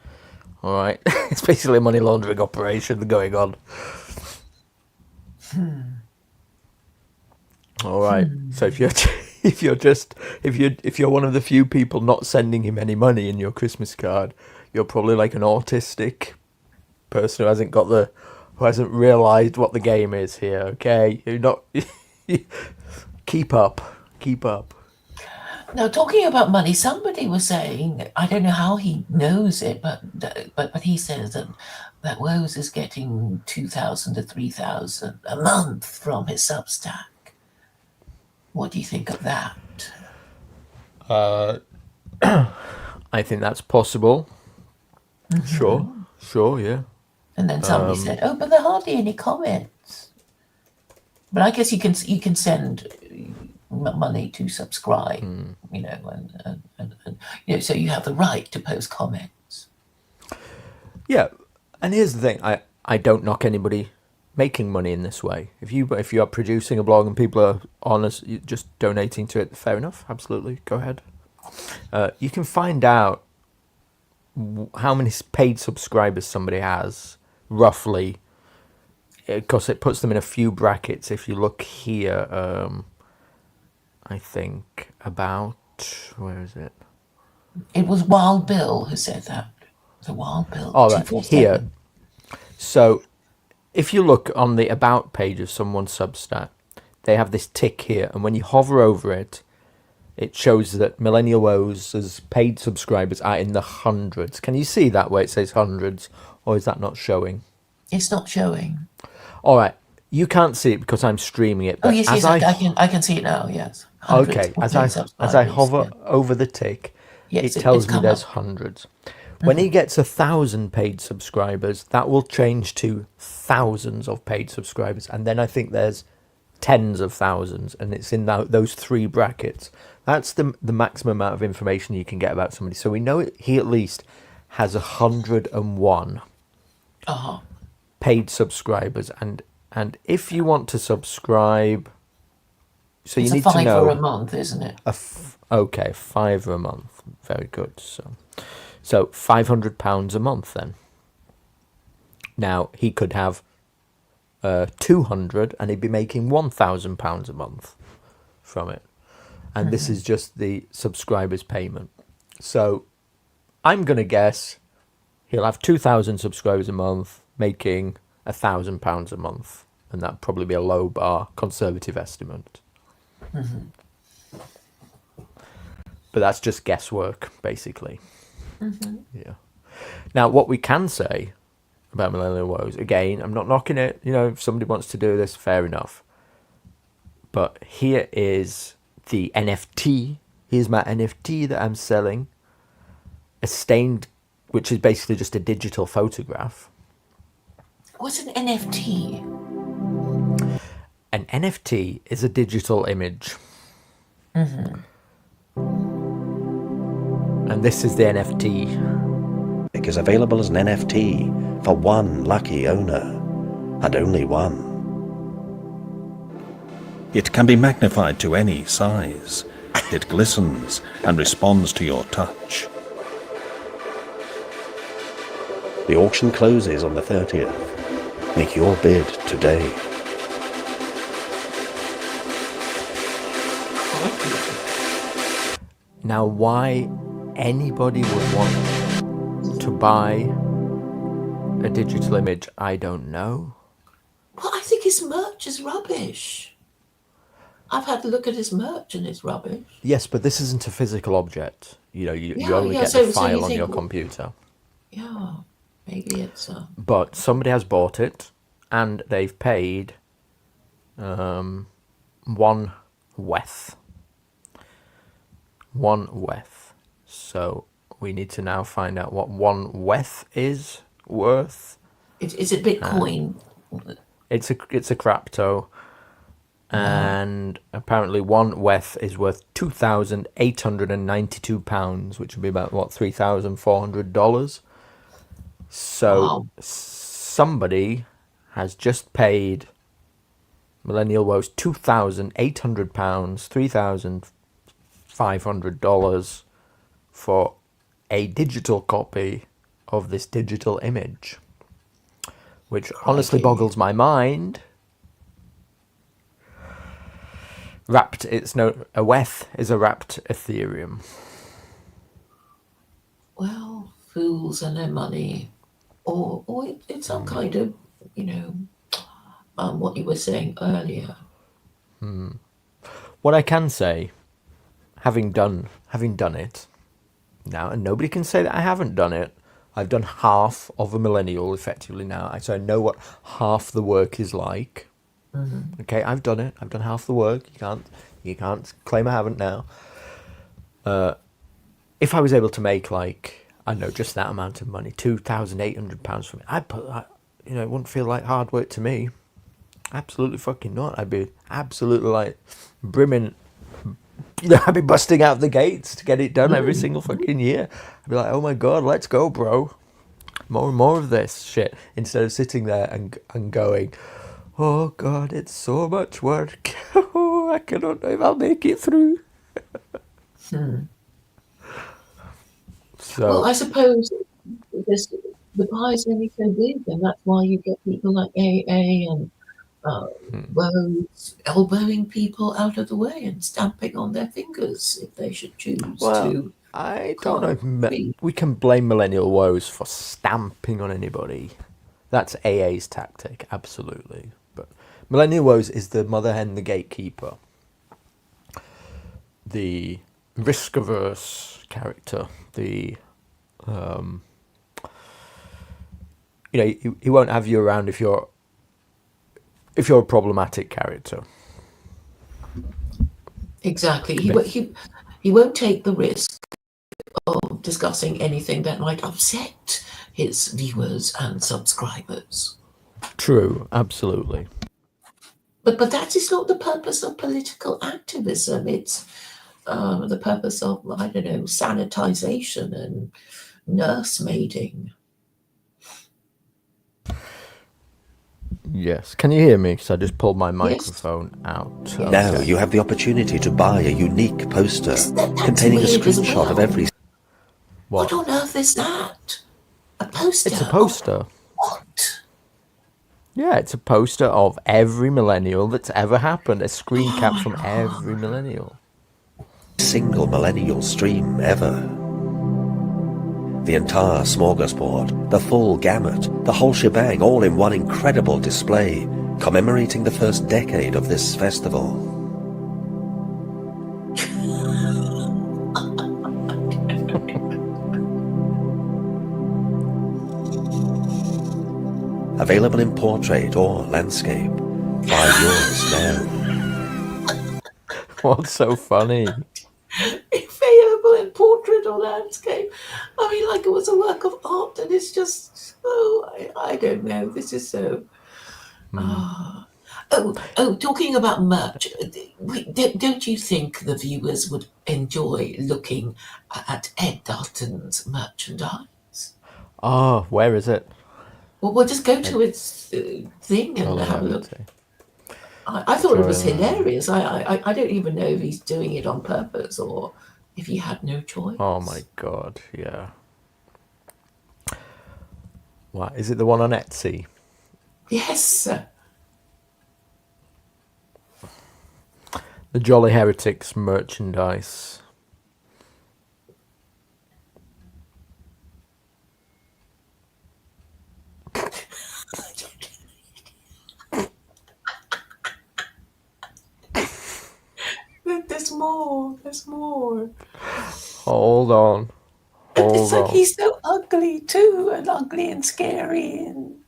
All right? It's basically a money laundering operation going on. All right. So if you're one of the few people not sending him any money in your Christmas card, you're probably like an autistic person who hasn't realised what the game is here. Okay, you're not. Keep up. Now, talking about money, somebody was saying, I don't know how he knows it, but he says that Woes is getting 2,000 to 3,000 a month from his Substack. What do you think of that? I think that's possible. Sure, yeah. And then somebody said, "Oh, but there are hardly any comments." But I guess you can send money to subscribe, you know, and you know, so you have the right to post comments. Yeah, and here's the thing: I don't knock anybody making money in this way. If you are producing a blog and people are honest, just donating to it, fair enough. Absolutely, go ahead. You can find out how many paid subscribers somebody has roughly, because it puts them in a few brackets. If you look here, I think about, where is it? It was Wild Bill who said that. The Wild Bill. All right, here. So if you look on the About page of someone's Substack, they have this tick here, and when you hover over it, it shows that Millennial Woes' paid subscribers are in the hundreds. Can you see that where it says hundreds, or is that not showing? It's not showing. All right, you can't see it because I'm streaming it. Oh yes, I can see it now. Yes. Okay, as I hover over the tick, yes, it tells me come there's up. hundreds. When he gets 1,000 paid subscribers, that will change to thousands of paid subscribers, and then I think there's tens of thousands, and it's in those three brackets. That's the maximum amount of information you can get about somebody. So we know he at least has 101 paid subscribers, and if you want to subscribe, so it's you need a to know $5 a month, isn't it? Okay, $5 a month. Very good. So £500 a month then. Now he could have 200, and he'd be making £1,000 a month from it. And this is just the subscribers' payment. So I'm going to guess he'll have 2,000 subscribers a month, making £1,000 a month. And that'd probably be a low bar, conservative estimate. But that's just guesswork, basically. Yeah. Now, what we can say about Millennial Woes, again, I'm not knocking it. You know, if somebody wants to do this, fair enough. But here is the NFT. Here's my NFT that I'm selling. A stained, which is basically just a digital photograph. What's an NFT? An NFT is a digital image. And this is the NFT. It is available as an NFT for one lucky owner, and only one. It can be magnified to any size. It glistens and responds to your touch. The auction closes on the 30th. Make your bid today. Now, why anybody would want to buy a digital image, I don't know. Well, I think his merch is rubbish. I've had a look at his merch and it's rubbish. Yes, but this isn't a physical object. You know, you Yeah, only yeah, get so- the so you file on think- your computer. Yeah. Maybe it's But somebody has bought it, and they've paid 1 weth. 1 weth. So we need to now find out what 1 weth is worth. Is it Bitcoin? It's a crypto, and apparently 1 weth is worth £2,892, which would be about $3,400. So somebody has just paid Millennial Woes £2,800, $3,500 for a digital copy of this digital image, which honestly boggles my mind. A weth is a wrapped Ethereum. Well, fools and their money, or it's some kind of, what you were saying earlier. What I can say, having done it now, and nobody can say that I haven't done it. I've done half of a millennial effectively now, so I know what half the work is like. Okay, I've done it. I've done half the work. You can't claim I haven't now. If I was able to make just that amount of money, £2,800 from it, it wouldn't feel like hard work to me. Absolutely fucking not. I'd be absolutely brimming. I'd be busting out the gates to get it done every single fucking year. I'd be like, oh my God, let's go, bro. More and more of this shit. Instead of sitting there and going, oh God, it's so much work. I cannot know if I'll make it through. So, Well, I suppose the pie is only so big, and that's why you get people like AA and Woes elbowing people out of the way and stamping on their fingers if they should choose to. I don't know if we can blame Millennial Woes for stamping on anybody. That's AA's tactic, absolutely. But Millennial Woes is the mother hen, the gatekeeper, the risk-averse character, the he won't have you around if you're a problematic character. Exactly. He won't take the risk of discussing anything that might upset his viewers and subscribers. True, absolutely. But that is not the purpose of political activism. It's the purpose of, sanitization and nursemaiding. Yes. Can you hear me? Because I just pulled my microphone out. Now you have the opportunity to buy a unique poster containing a screenshot of every... What on earth is that? A poster? It's a poster. What? Yeah, it's a poster of every millennial that's ever happened. A screen cap from every millennial. Single millennial stream ever. The entire smorgasbord, the full gamut, the whole shebang, all in one incredible display, commemorating the first decade of this festival. Available in portrait or landscape. Buy yours now. What's so funny? Available in portrait or landscape. I mean, like it was a work of art, and it's just I don't know. This is so. Talking about merch, don't you think the viewers would enjoy looking at Ed Dutton's merchandise? Oh, where is it? Well, we'll just go to its thing and have a look. I thought it was hilarious. I don't even know if he's doing it on purpose or if he had no choice. Oh my God, yeah. What, is it the one on Etsy? Yes. The Jolly Heretics merchandise. There's more. Hold on. all it's like wrong. he's so ugly too, and ugly and scary, and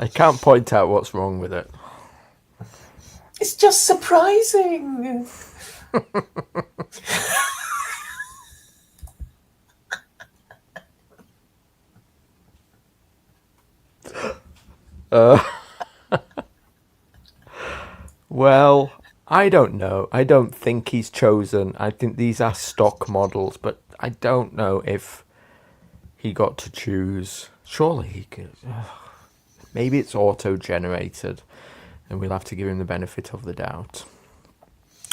I can't point out what's wrong with it. it's just surprising. Well, I don't know. I don't think he's chosen. I think these are stock models, but I don't know if he got to choose. Surely he could. Maybe it's auto-generated, and we'll have to give him the benefit of the doubt.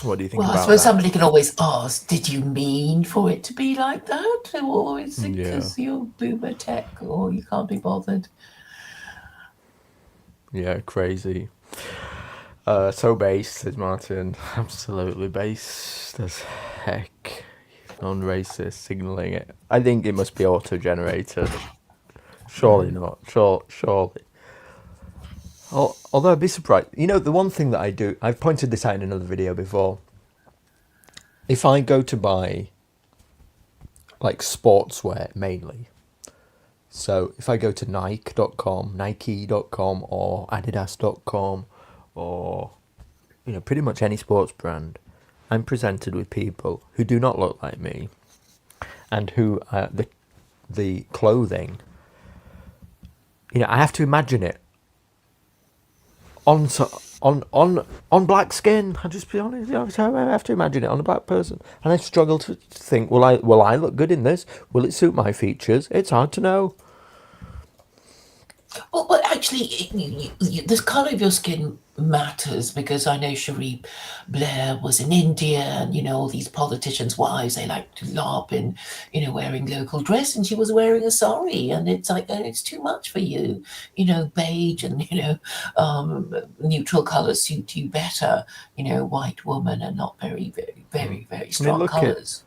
What do you think Well, I about suppose that? somebody can always ask, did you mean for it to be like that? Or is it Yeah. because you're boomer tech or you can't be bothered? Yeah, crazy. So based, says Martin. Absolutely based as heck. Non-racist, signalling it. I think it must be auto-generated. Surely not. Surely. Although I'd be surprised. You know, the one thing that I do, I've pointed this out in another video before. If I go to buy, like, sportswear mainly, so if I go to Nike.com or Adidas.com or, you know, pretty much any sports brand, I'm presented with people who do not look like me and who, the clothing, you know, I have to imagine it on black skin. I'll just be honest. You know, I have to imagine it on a black person, and I struggle to think: will I look good in this? Will it suit my features? It's hard to know. Well, actually, the colour of your skin matters, because I know Cherie Blair was in India, and, you know, all these politicians' wives, they like to LARP in, you know, wearing local dress, and she was wearing a sari, and it's like, oh, it's too much for you. You know, beige and, you know, neutral colours suit you better. You know, white woman and not very, very, very, very strong colours.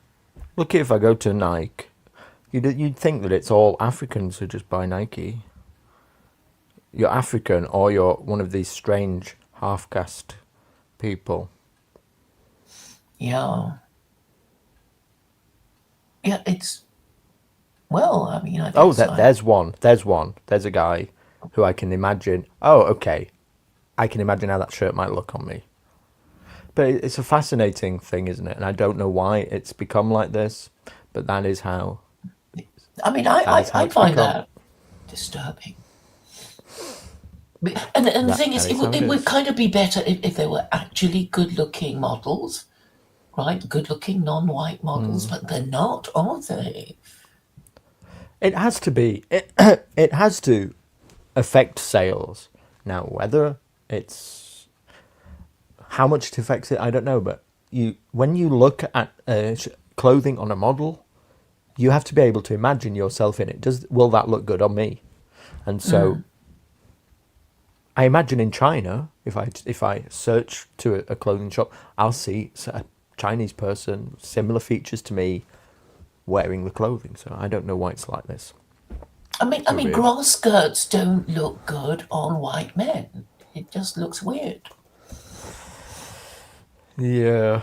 Look at if I go to Nike, you'd think that it's all Africans who just buy Nike. You're African, or you're one of these strange half-caste people. Yeah. Yeah, it's... Well, I mean, I think Oh, there's one. There's a guy who I can imagine. Oh, okay. I can imagine how that shirt might look on me. But it's a fascinating thing, isn't it? And I don't know why it's become like this, but that is how... I mean, I find that disturbing. And the thing is, it would kind of be better if there were actually good-looking models, right? Good-looking non-white models, but they're not, are they? It has to be. It has to affect sales. Now, whether it's how much it affects it, I don't know. But when you look at clothing on a model, you have to be able to imagine yourself in it. Will that look good on me? And so. I imagine in China, if I search to a clothing shop, I'll see a Chinese person, similar features to me, wearing the clothing. So I don't know why it's like this. I mean, grass skirts don't look good on white men. It just looks weird. Yeah.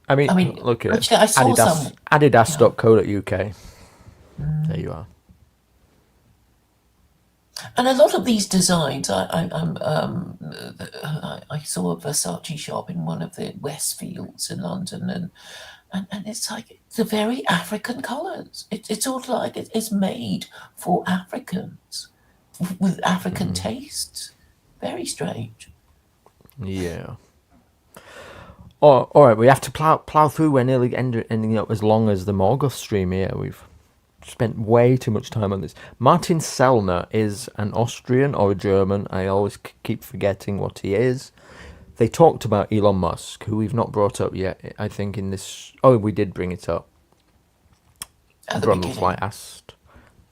I mean look at actually, I saw Adidas.co.uk. There you are. And a lot of these designs, I saw a Versace shop in one of the Westfields in London, and it's like the very African colours. It's sort of like it's made for Africans with African tastes. Very strange. Yeah. All right, we have to plow through. We're nearly ending up as long as the Morgoth stream here. We've spent way too much time on this. Martin Sellner is an Austrian or a German. I always keep forgetting what he is. They talked about Elon Musk, who we've not brought up yet, I think, in this... Oh, we did bring it up. Brundlefly asked.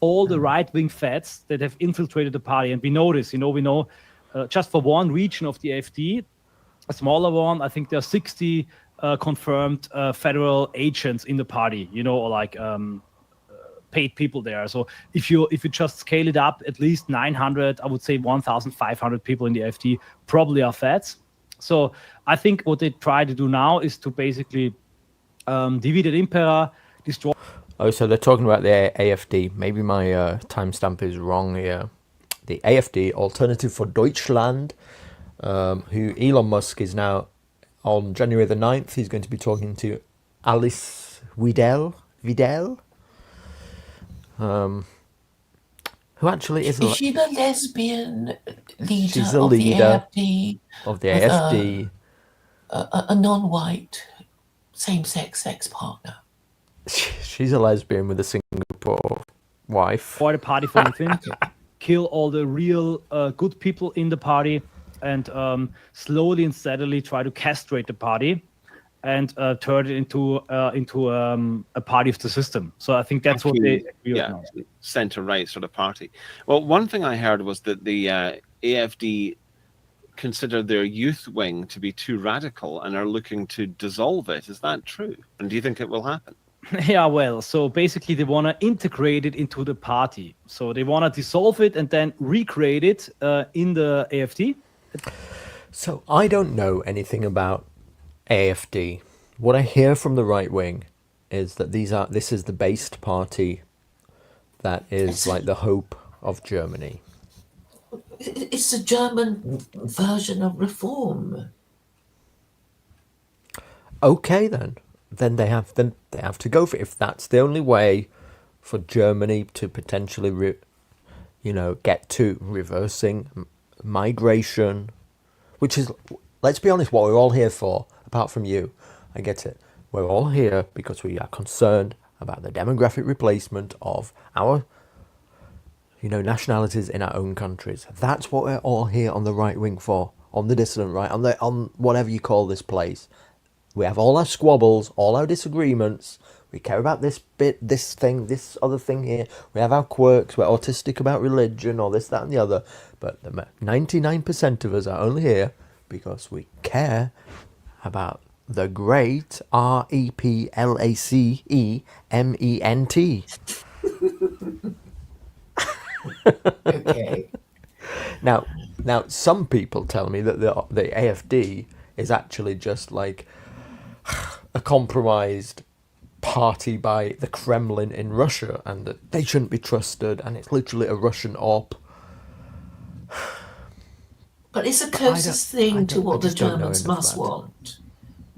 All the right-wing fads that have infiltrated the party, and we know this, we know just for one region of the AfD, a smaller one, I think there are 60 confirmed federal agents in the party, or like paid people there. So if you just scale it up, at least 900, I would say 1,500 people in the AfD probably are feds. So I think what they try to do now is to basically divide Impera, destroy. Oh, so they're talking about the AfD. Maybe my timestamp is wrong here. The AfD, Alternative for Deutschland, who Elon Musk is now, on January the 9th, he's going to be talking to Alice Vidal, who actually is she the lesbian leader she's the of leader the AfD? Of the AfD. A non-white same-sex sex partner. She's a lesbian with a Singapore wife. Or the party from within, kill all the real good people in the party, and slowly and steadily try to castrate the party and turn it into a party of the system. So I think that's what they centre-right sort of party. Well, one thing I heard was that the AfD consider their youth wing to be too radical and are looking to dissolve it. Is that true? And do you think it will happen? Yeah, well, so basically they want to integrate it into the party. So they want to dissolve it and then recreate it in the AfD. So I don't know anything about AfD. What I hear from the right wing is that this is the based party that is like the hope of Germany. It's a German version of reform. Okay, then they have to go for it. If that's the only way for Germany to potentially, get to reversing migration, which is, let's be honest, what we're all here for. Apart from you, I get it. We're all here because we are concerned about the demographic replacement of our nationalities in our own countries. That's what we're all here on the right wing for, on the dissident right, on whatever you call this place. We have all our squabbles, all our disagreements. We care about this bit, this thing, this other thing here. We have our quirks. We're autistic about religion or this, that, and the other. But the 99% of us are only here because we care about the great REPLACEMENT. Okay. Now, some people tell me that the AfD is actually just like a compromised party by the Kremlin in Russia, and that they shouldn't be trusted, and it's literally a Russian op. But it's the closest thing to what the Germans must want,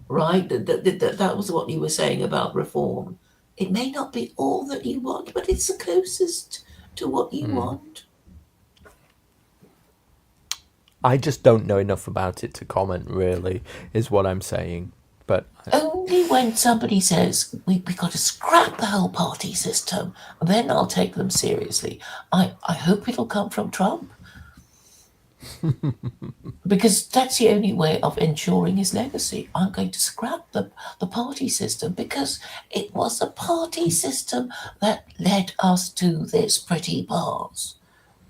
right? That was what you were saying about reform. It may not be all that you want, but it's the closest to what you want. I just don't know enough about it to comment, really, is what I'm saying. But only when somebody says we've got to scrap the whole party system, then I'll take them seriously. I hope it'll come from Trump. Because that's the only way of ensuring his legacy. I'm going to scrap the party system because it was the party system that led us to this pretty pass.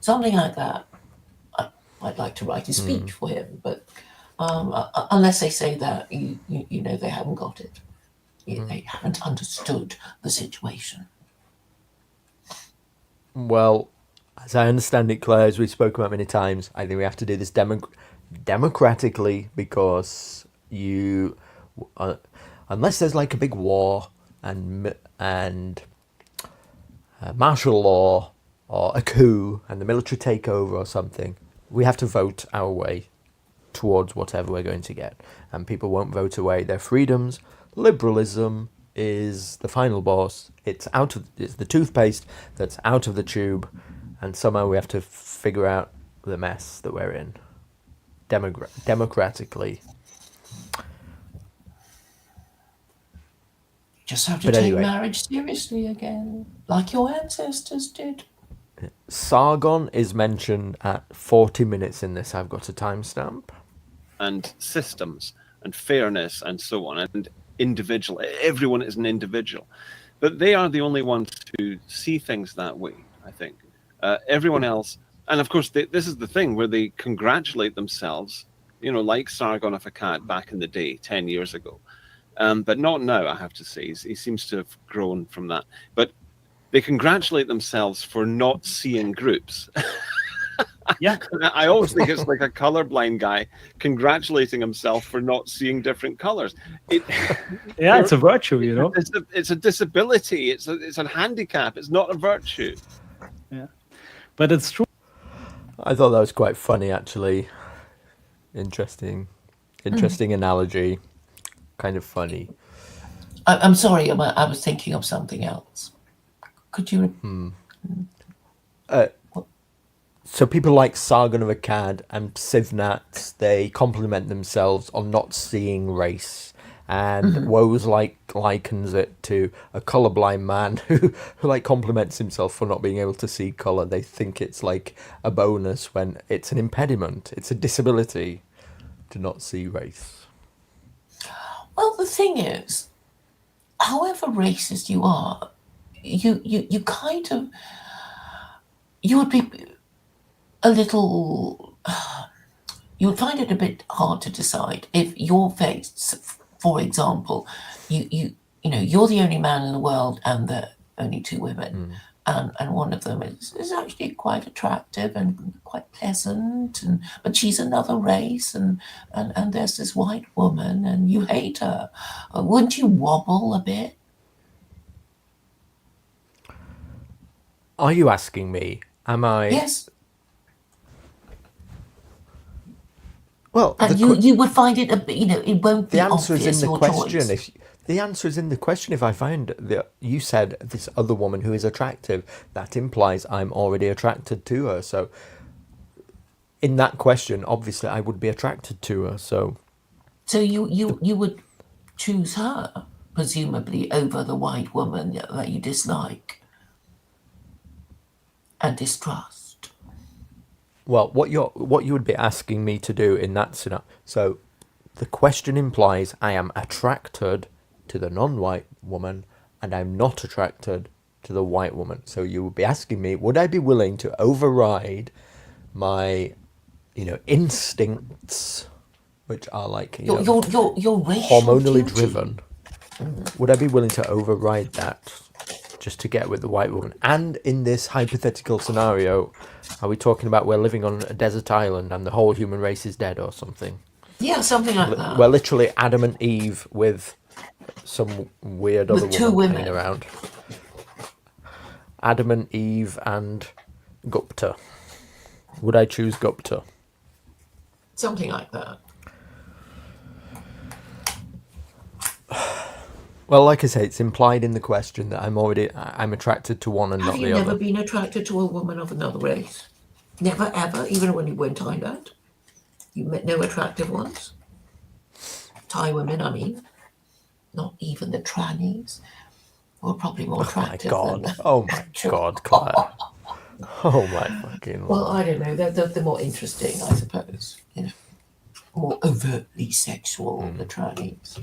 Something like that. I'd like to write a speech for him, but unless they say that, they haven't got it. They haven't understood the situation. Well, as I understand it, Claire, as we spoke about many times, I think we have to do this democratically because unless there's like a big war and martial law or a coup and the military takeover or something, we have to vote our way towards whatever we're going to get. And people won't vote away their freedoms. Liberalism is the final boss. It's the toothpaste that's out of the tube. And somehow we have to figure out the mess that we're in democratically. Just have to take marriage seriously again, like your ancestors did. Sargon is mentioned at 40 minutes in this. I've got a timestamp. And systems and fairness and so on, and individual. Everyone is an individual. But they are the only ones who see things that way, I think. Everyone else, and of course, this is the thing where they congratulate themselves, like Sargon of Akkad back in the day, 10 years ago. But not now, I have to say. He seems to have grown from that. But they congratulate themselves for not seeing groups. Yeah. I always think it's like a colorblind guy congratulating himself for not seeing different colors. Yeah, it's a virtue, you know. It's a disability. It's a handicap. It's not a virtue. Yeah, but it's true. I thought that was quite funny, actually. Interesting analogy. Kind of funny. I'm sorry, I was thinking of something else. Could you? So people like Sargon of Akkad and Sivnat, they compliment themselves on not seeing race. And Woes likens it to a colorblind man who like compliments himself for not being able to see color. They think it's like a bonus when it's an impediment. It's a disability to not see race. Well, the thing is, however racist you are, you kind of, you would be a little, you would find it a bit hard to decide if your face, for example, you know, you're the only man in the world and the only two women, and one of them is actually quite attractive and quite pleasant, but she's another race, and there's this white woman, and you hate her. Wouldn't you wobble a bit? Are you asking me? Am I? Yes. Well, and you would find it a bit, you know, it won't be the answer is in the your question. choice. The answer is in the question. If I find that you said this other woman who is attractive, that implies I'm already attracted to her. So, in that question, obviously, I would be attracted to her. So you would choose her, presumably, over the white woman that you dislike and distrust. Well, what you would be asking me to do in that scenario. So, the question implies I am attracted to the non-white woman, and I'm not attracted to the white woman. So you would be asking me, would I be willing to override my, instincts, which are like Your hormonally driven? Would I be willing to override that just to get with the white woman? And in this hypothetical scenario, are we talking about we're living on a desert island and the whole human race is dead or something? Yeah, something like that. We're literally Adam and Eve with some weird other two woman women hanging around. Adam and Eve and Gupta. Would I choose Gupta? Something like that. Well, like I say, it's implied in the question that I'm attracted to one and not the other. Have you never been attracted to a woman of another race? Never, ever, even when you were in Thailand? You met no attractive ones? Thai women, I mean. Not even the trannies. Were probably more attractive. Oh my God, Claire. Oh my fucking Lord. Well, I don't know. They're more interesting, I suppose. More overtly sexual, the trannies.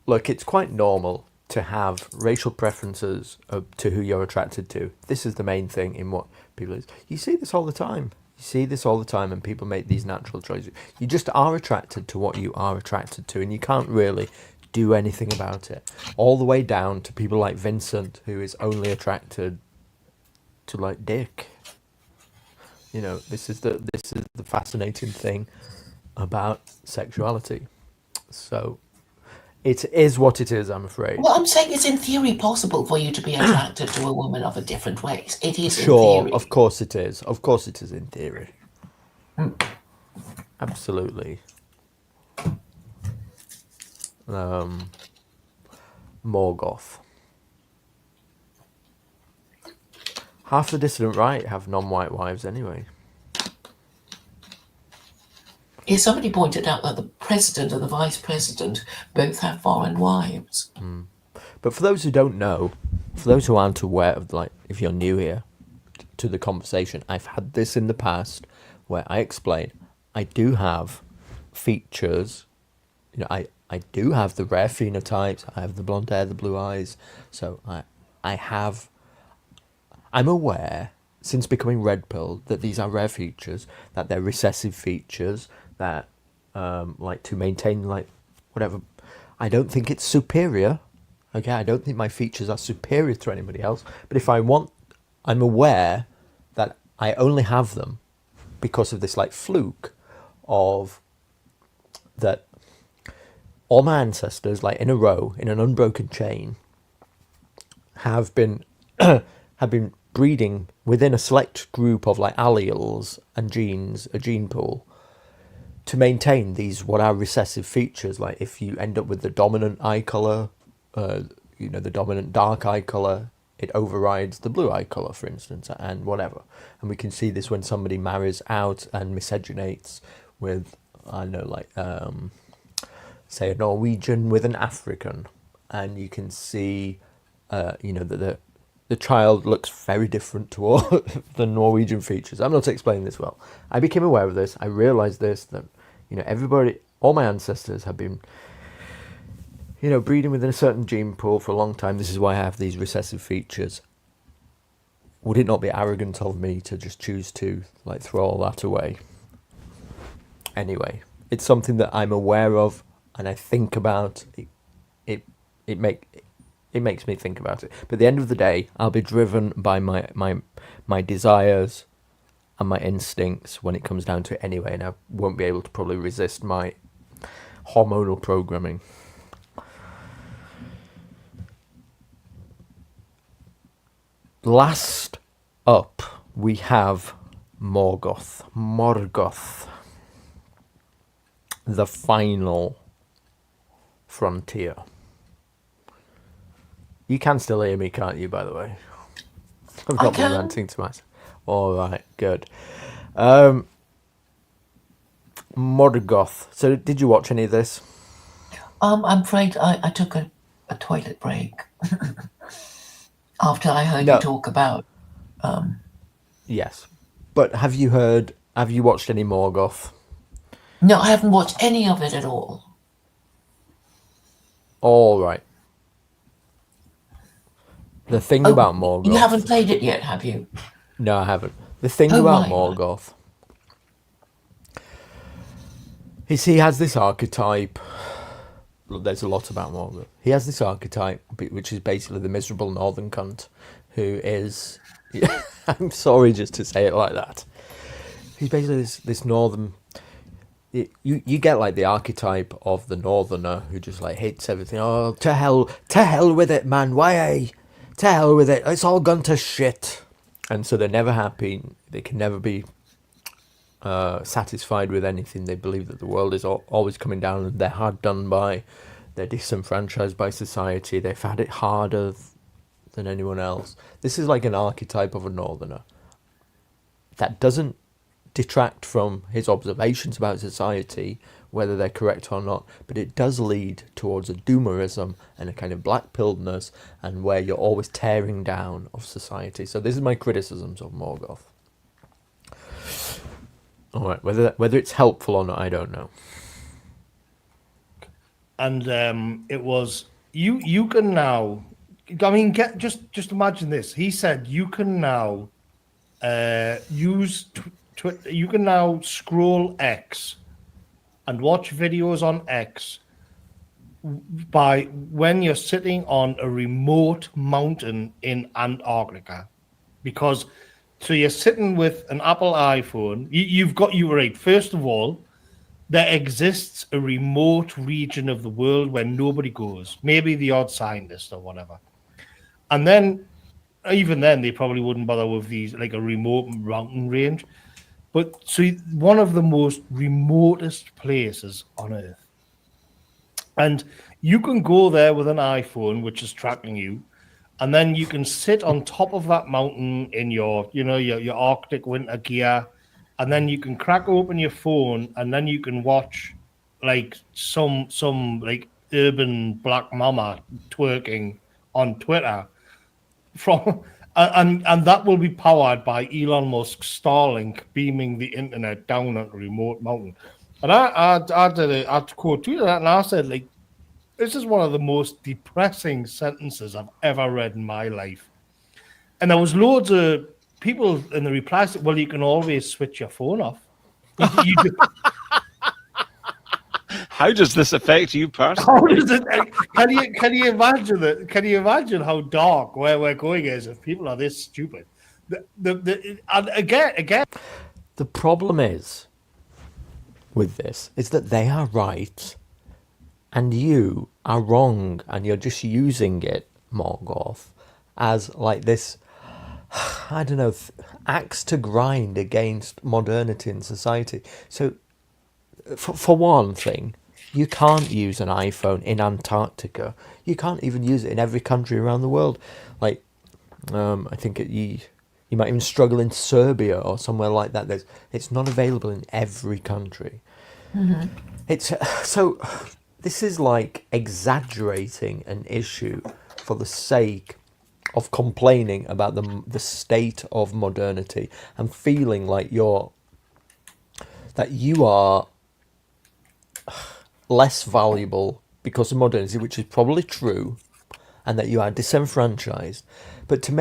Look, it's quite normal to have racial preferences to who you're attracted to. This is the main thing in what people is. You see this all the time. And people make these natural choices. You just are attracted to what you are attracted to, and you can't really do anything about it. All the way down to people like Vincent, who is only attracted to like dick. This is the fascinating thing about sexuality. So it is what it is, I'm afraid. Well, I'm saying it's in theory possible for you to be attracted to a woman of a different race. It is sure, in theory. Of course it is. Of course it is in theory. Absolutely. Morgoth. Half the dissident right have non-white wives anyway. Yeah, somebody pointed out that the president and the vice president both have foreign wives. But for those who don't know, for those who aren't aware of, if you're new here to the conversation, I've had this in the past where I explain I do have features. I do have the rare phenotypes. I have the blonde hair, the blue eyes. So I'm aware, since becoming red pill, that these are rare features, that they're recessive features, that to maintain whatever. I don't think it's superior. Okay, I don't think my features are superior to anybody else, but if I want, I'm aware that I only have them because of this like fluke of that all my ancestors, like in a row, in an unbroken chain, have been have been breeding within a select group of like alleles and genes, a gene pool, to maintain these what are recessive features. Like if you end up with the dominant eye color, the dominant dark eye color, it overrides the blue eye color, for instance, and whatever. And we can see this when somebody marries out and miscegenates with, I don't know, like say a Norwegian with an African, and you can see, that the child looks very different to all the Norwegian features. I'm not explaining this well. I became aware of this. I realized this, that, everybody, all my ancestors have been, breeding within a certain gene pool for a long time. This is why I have these recessive features. Would it not be arrogant of me to just choose to, like, throw all that away? Anyway, it's something that I'm aware of and I think about. It makes me think about it. But at the end of the day, I'll be driven by my desires and my instincts when it comes down to it anyway, and I won't be able to probably resist my hormonal programming. Last up, we have Morgoth, the final frontier. You can still hear me, can't you, by the way? I've not been ranting too much. All right, good. Morgoth. So did you watch any of this? I'm afraid I took a toilet break after I heard you talk about... Yes. But have you watched any Morgoth? No, I haven't watched any of it at all. All right. The thing about Morgoth... You haven't played it yet, have you? No, I haven't. The thing about Morgoth is he has this archetype. There's a lot about Morgoth. He has this archetype, which is basically the miserable northern cunt, who is... I'm sorry just to say it like that. He's basically this northern... You get like the archetype of the northerner who just like hates everything. Oh, to hell with it, man. Why? To hell with it. It's all gone to shit. And so they're never happy. They can never be satisfied with anything. They believe that the world is always coming down and they're hard done by. They're disenfranchised by society. They've had it harder than anyone else. This is like an archetype of a northerner. That doesn't detract from his observations about society, whether they're correct or not, but it does lead towards a doomerism and a kind of black-pilledness, and where you're always tearing down of society. So this is my criticisms of Morgoth. All right, whether it's helpful or not, I don't know. And it was you can now. I mean, just imagine this. He said you can now use. You can now scroll X and watch videos on X by when you're sitting on a remote mountain in Antarctica, because so you're sitting with an Apple iPhone. You were right. First of all, there exists a remote region of the world where nobody goes, maybe the odd scientist or whatever, and then even then they probably wouldn't bother with these, like a remote mountain range. But so one of the most remotest places on Earth. And you can go there with an iPhone, which is tracking you, and then you can sit on top of that mountain in your Arctic winter gear, and then you can crack open your phone, and then you can watch like some like urban black mama twerking on Twitter from... And that will be powered by Elon Musk's Starlink beaming the internet down on a remote mountain. And I quote tweeted that, and I said, like, this is one of the most depressing sentences I've ever read in my life. And there was loads of people in the replies said, well, you can always switch your phone off. How does this affect you How personally? does it? Can you imagine that? Can you imagine how dark where we're going is if people are this stupid? And again. The problem is with this is that they are right, and you are wrong, and you're just using it, Morgoth, as like this, I don't know, axe to grind against modernity in society. So, for one thing, you can't use an iPhone in Antarctica. You can't even use it in every country around the world. Like, I think you might even struggle in Serbia or somewhere like that. It's not available in every country. Mhm. It's so. This is like exaggerating an issue for the sake of complaining about the state of modernity and feeling like you are less valuable because of modernity, which is probably true, and that you are disenfranchised. But to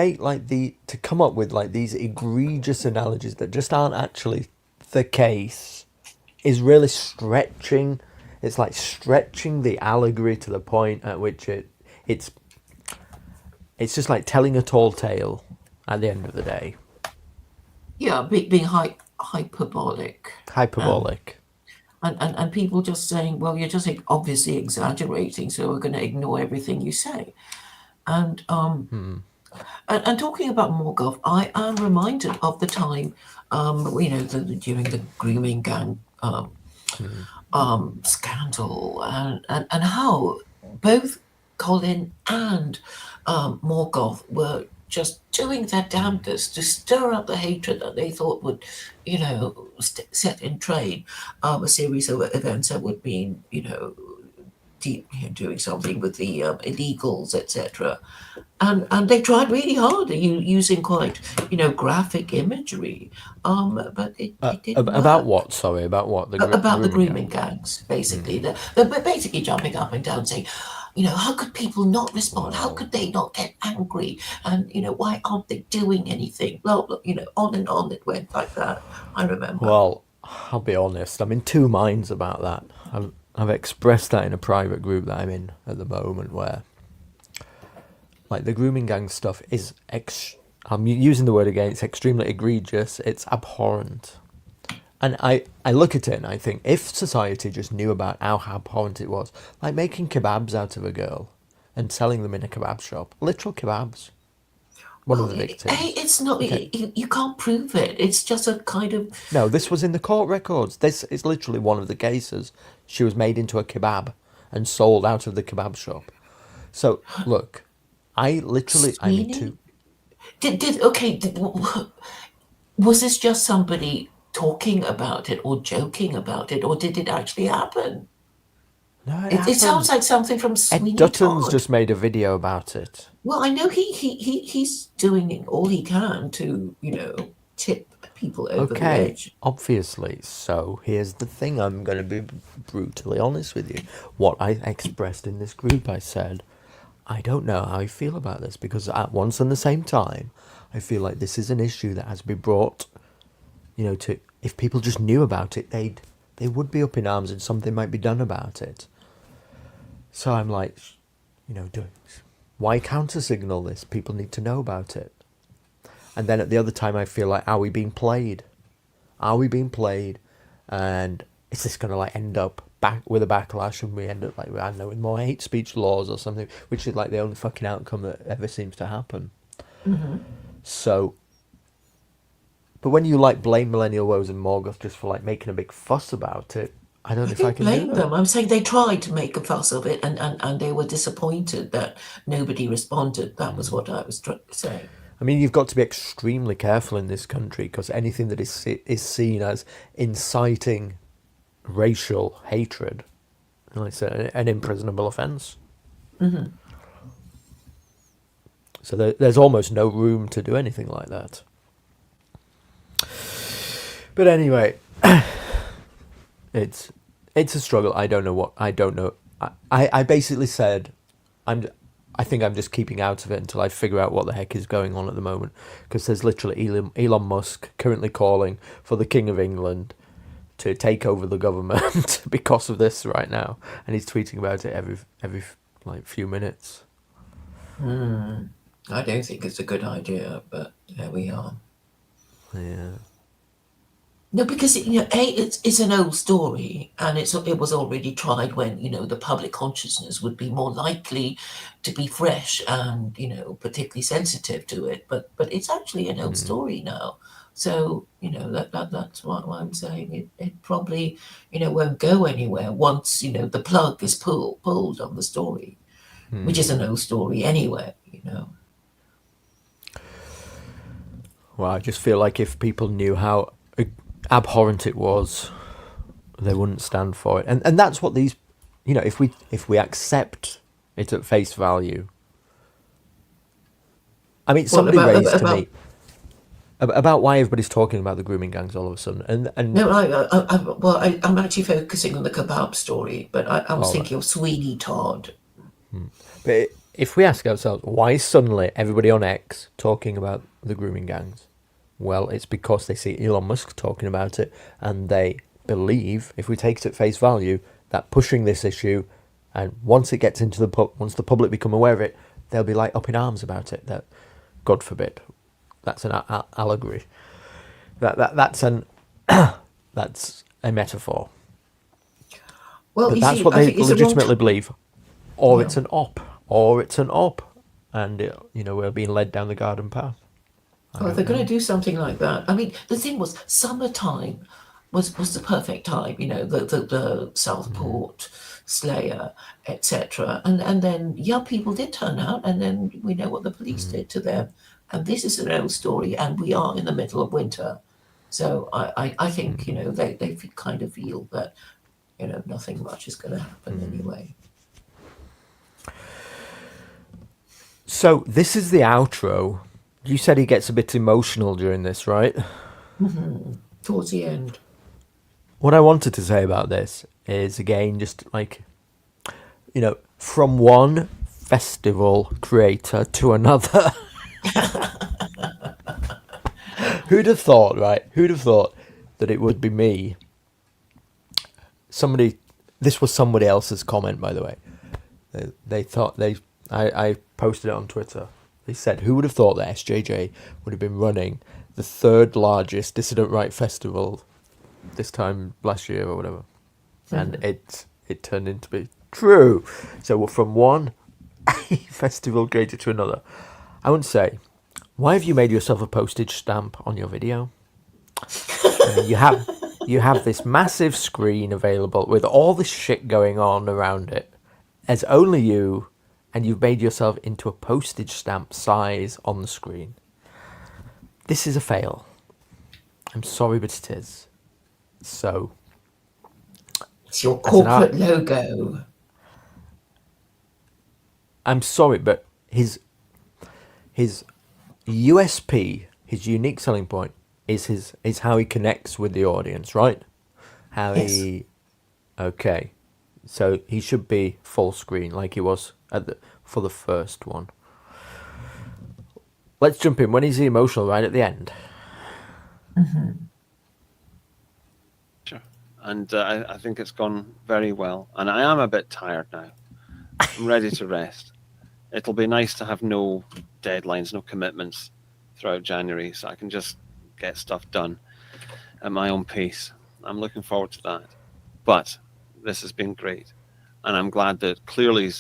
come up with like these egregious analogies that just aren't actually the case is really stretching. It's like stretching the allegory to the point at which it's just like telling a tall tale at the end of the day. Yeah, being hyperbolic. Hyperbolic. And people just saying, well, you're just obviously exaggerating, so we're going to ignore everything you say. And and talking about Morgoth, I am reminded of the time, during the grooming gang scandal, and how both Colin and Morgoth were just doing their damnedest to stir up the hatred that they thought would, set in train a series of events that would mean, doing something with the illegals, etc. And they tried really hard using quite, graphic imagery. But it didn't About work. what? Sorry, about what? About the grooming gangs, basically. They're basically jumping up and down saying, how could people not respond? How could they not get angry? And, why aren't they doing anything? Well, on and on it went like that. I remember. Well, I'll be honest. I'm in two minds about that. I've expressed that in a private group that I'm in at the moment, where, like, the grooming gang stuff is I'm using the word again. It's extremely egregious. It's abhorrent. And I look at it and I think, if society just knew about how abhorrent it was, like making kebabs out of a girl and selling them in a kebab shop, literal kebabs. One of the victims. It's not. Okay. You can't prove it. It's just a kind of. No, this was in the court records. This is literally one of the cases. She was made into a kebab and sold out of the kebab shop. So look, I need to. Was this just somebody talking about it or joking about it, or did it actually happen? No, it sounds like something from Sweeney Ed Dutton's Todd. just made a video about it. Well, I know he's doing all he can to tip people over the Okay, edge. obviously. So here's the thing. I'm going to be brutally honest with you. What I expressed in this group, I said, I don't know how I feel about this, because at once and the same time, I feel like this is an issue that has to be brought, to, if people just knew about it, they would be up in arms and something might be done about it. So I'm like, why counter-signal this? People need to know about it. And then at the other time, I feel like, are we being played? Are we being played? And is this going to end up back with a backlash, and we end up I don't know, with more hate speech laws or something, which is like the only fucking outcome that ever seems to happen. Mm-hmm. So, but when you blame Millennial Woes and Morgoth just for making a big fuss about it, I don't know if I can blame do them. that. I'm saying they tried to make a fuss of it, and they were disappointed that nobody responded. That was what I was trying to say. I mean, you've got to be extremely careful in this country, because anything that is seen as inciting racial hatred, it's an imprisonable offence. Mm-hmm. So there's almost no room to do anything like that. But anyway, it's a struggle. I don't know. I basically said I think I'm just keeping out of it until I figure out what the heck is going on at the moment, because there's literally Elon Musk currently calling for the King of England to take over the government because of this right now, and he's tweeting about it every like few minutes. I don't think it's a good idea, but there we are. Yeah. No, because it's an old story, and it was already tried when the public consciousness would be more likely to be fresh and particularly sensitive to it. But it's actually an old story now, so that's what I'm saying. It probably won't go anywhere once the plug is pulled on the story, which is an old story anyway. Well, I just feel like if people knew how abhorrent it was, they wouldn't stand for it, and that's what these, if we accept it at face value. I mean, somebody raised to me about why everybody's talking about the grooming gangs all of a sudden, and no, I'm actually focusing on the kebab story, but I was thinking of Sweeney Todd. But if we ask ourselves, why is suddenly everybody on X talking about the grooming gangs? Well, it's because they see Elon Musk talking about it, and they believe, if we take it at face value, that pushing this issue, and once it gets into once the public become aware of it, they'll be like up in arms about it. That, God forbid, that's an allegory. That's that's a metaphor. Well, but that's what they legitimately believe, or it's an op, and we're being led down the garden path. Oh, they're going to do something like that. I mean, the thing was, summertime was the perfect time. The Southport Slayer, etc. And then young people did turn out, and then we know what the police did to them. And this is an old story, and we are in the middle of winter, so I think they kind of feel that nothing much is going to happen anyway. So this is the outro. You said he gets a bit emotional during this, right? Towards the end. What I wanted to say about this is, again, just like, from one festival creator to another. Who'd have thought, right? Who'd have thought that it would be me? This was somebody else's comment, by the way. They thought I posted it on Twitter. They said, who would have thought that SJJ would have been running the third largest dissident right festival this time last year or whatever? And it turned into be true. So we're from one festival creator to another. I wouldn't say, why have you made yourself a postage stamp on your video? You have this massive screen available with all this shit going on around it. As only you... and you've made yourself into a postage stamp size on the screen. This is a fail. I'm sorry, but it is. So... it's your corporate logo. I'm sorry, but his USP, his unique selling point, is how he connects with the audience, right? Okay. So he should be full screen like he was for the first one. Let's jump in. When is he emotional? Right at the end. Sure. And I think it's gone very well. And I am a bit tired now. I'm ready to rest. It'll be nice to have no deadlines, no commitments throughout January, so I can just get stuff done at my own pace. I'm looking forward to that. But this has been great. And I'm glad that clearly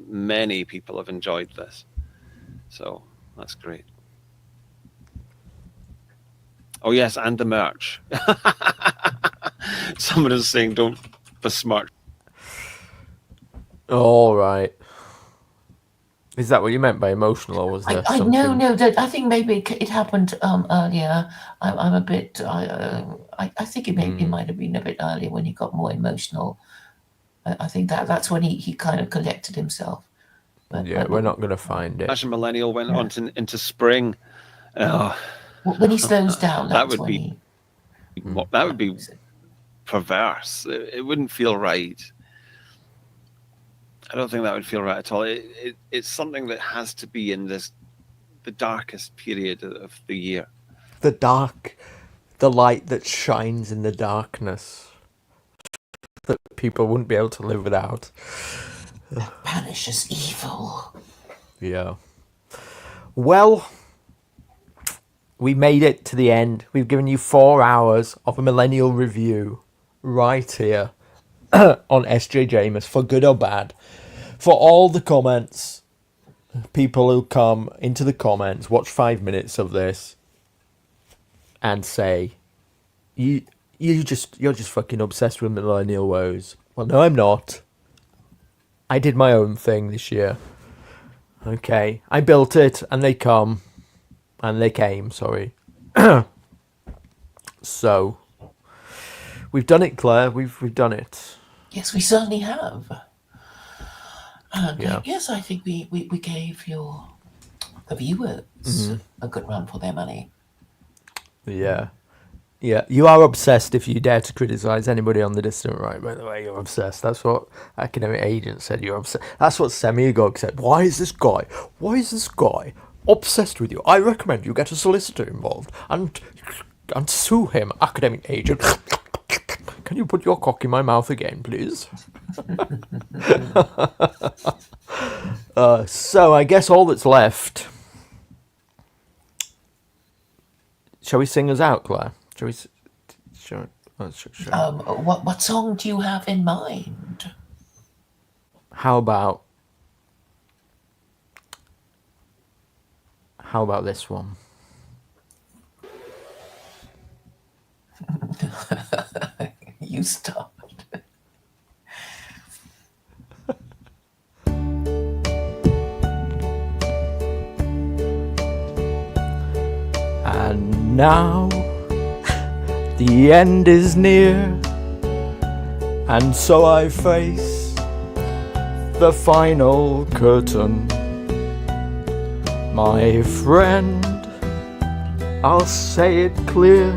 many people have enjoyed this. So that's great. Oh, yes, and the merch. Someone is saying don't besmirch. All right. Is that what you meant by emotional, or was there something? No. I think maybe it happened earlier. I'm a bit. I think it might have been a bit earlier when he got more emotional. I think that's when he kind of collected himself. But we're not going to find it. Imagine Millennial went on into spring. When he slows down, that would be perverse. It wouldn't feel right. I don't think that would feel right at all. It's something that has to be in the darkest period of the year. The the light that shines in the darkness that people wouldn't be able to live without. That banishes evil. Yeah. Well, we made it to the end. We've given you 4 hours of a millennial review right here on SJJMAS, for good or bad. For all the comments, people who come into the comments, watch 5 minutes of this and say, you're just fucking obsessed with millennial woes. Well, no, I'm not. I did my own thing this year. Okay, I built it, and they come, and they came. Sorry. So we've done it, Claire. We've done it. Yes, we certainly have. And Yeah. yes, I think we gave the viewers a good run for their money. Yeah. Yeah, you are obsessed if you dare to criticise anybody on the distant right, by the way. You're obsessed. That's what Academic Agent said. You're obsessed. That's what Semiogogue said. Why is this guy obsessed with you? I recommend you get a solicitor involved and sue him, Academic Agent. Can you put your cock in my mouth again, please? So I guess all that's left... Shall we sing us out, Claire? What song do you have in mind? How about this one? You start. And now the end is near, and so I face the final curtain. My friend, I'll say it clear,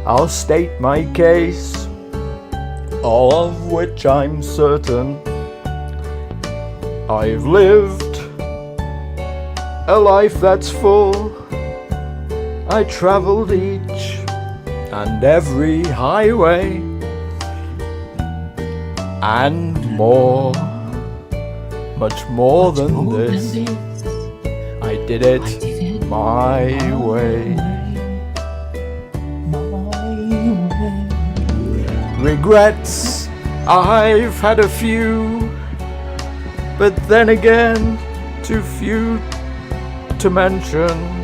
I'll state my case, all of which I'm certain. I've lived a life that's full. I travelled each and every highway and more, much more than this. I did it my way. Regrets, I've had a few, but then again, too few to mention.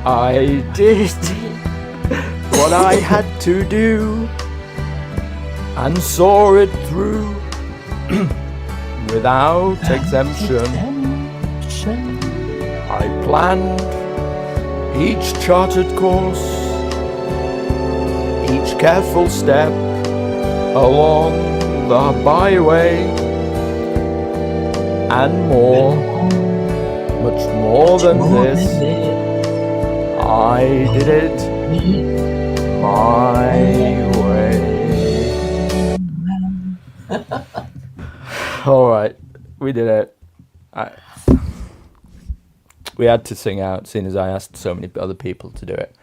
I did what I had to do and saw it through without exemption. I planned each charted course, each careful step along the byway, and more, much more than this. I did it my way. Alright, we did it. We had to sing out, seeing as I asked so many other people to do it.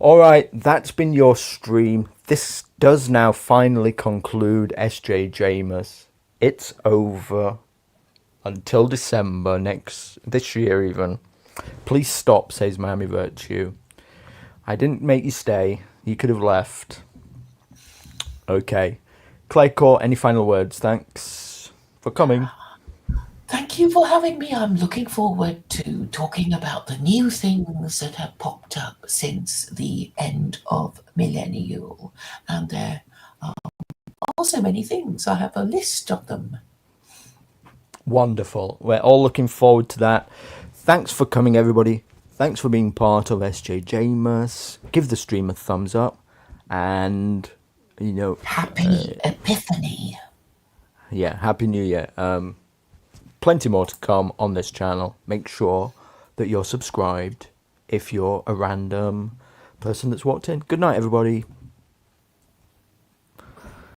Alright, that's been your stream. This does now finally conclude SJJMAS. It's over until December this year even. Please stop, says Miami Virtue. I didn't make you stay. You could have left. Okay. Claycore, any final words? Thanks for coming. Thank you for having me. I'm looking forward to talking about the new things that have popped up since the end of Millenniyule. And there are also many things. I have a list of them. Wonderful. We're all looking forward to that. Thanks for coming, everybody. Thanks for being part of SJJMAS. Give the stream a thumbs up. And, Happy Epiphany. Yeah, Happy New Year. Plenty more to come on this channel. Make sure that you're subscribed if you're a random person that's walked in. Good night, everybody.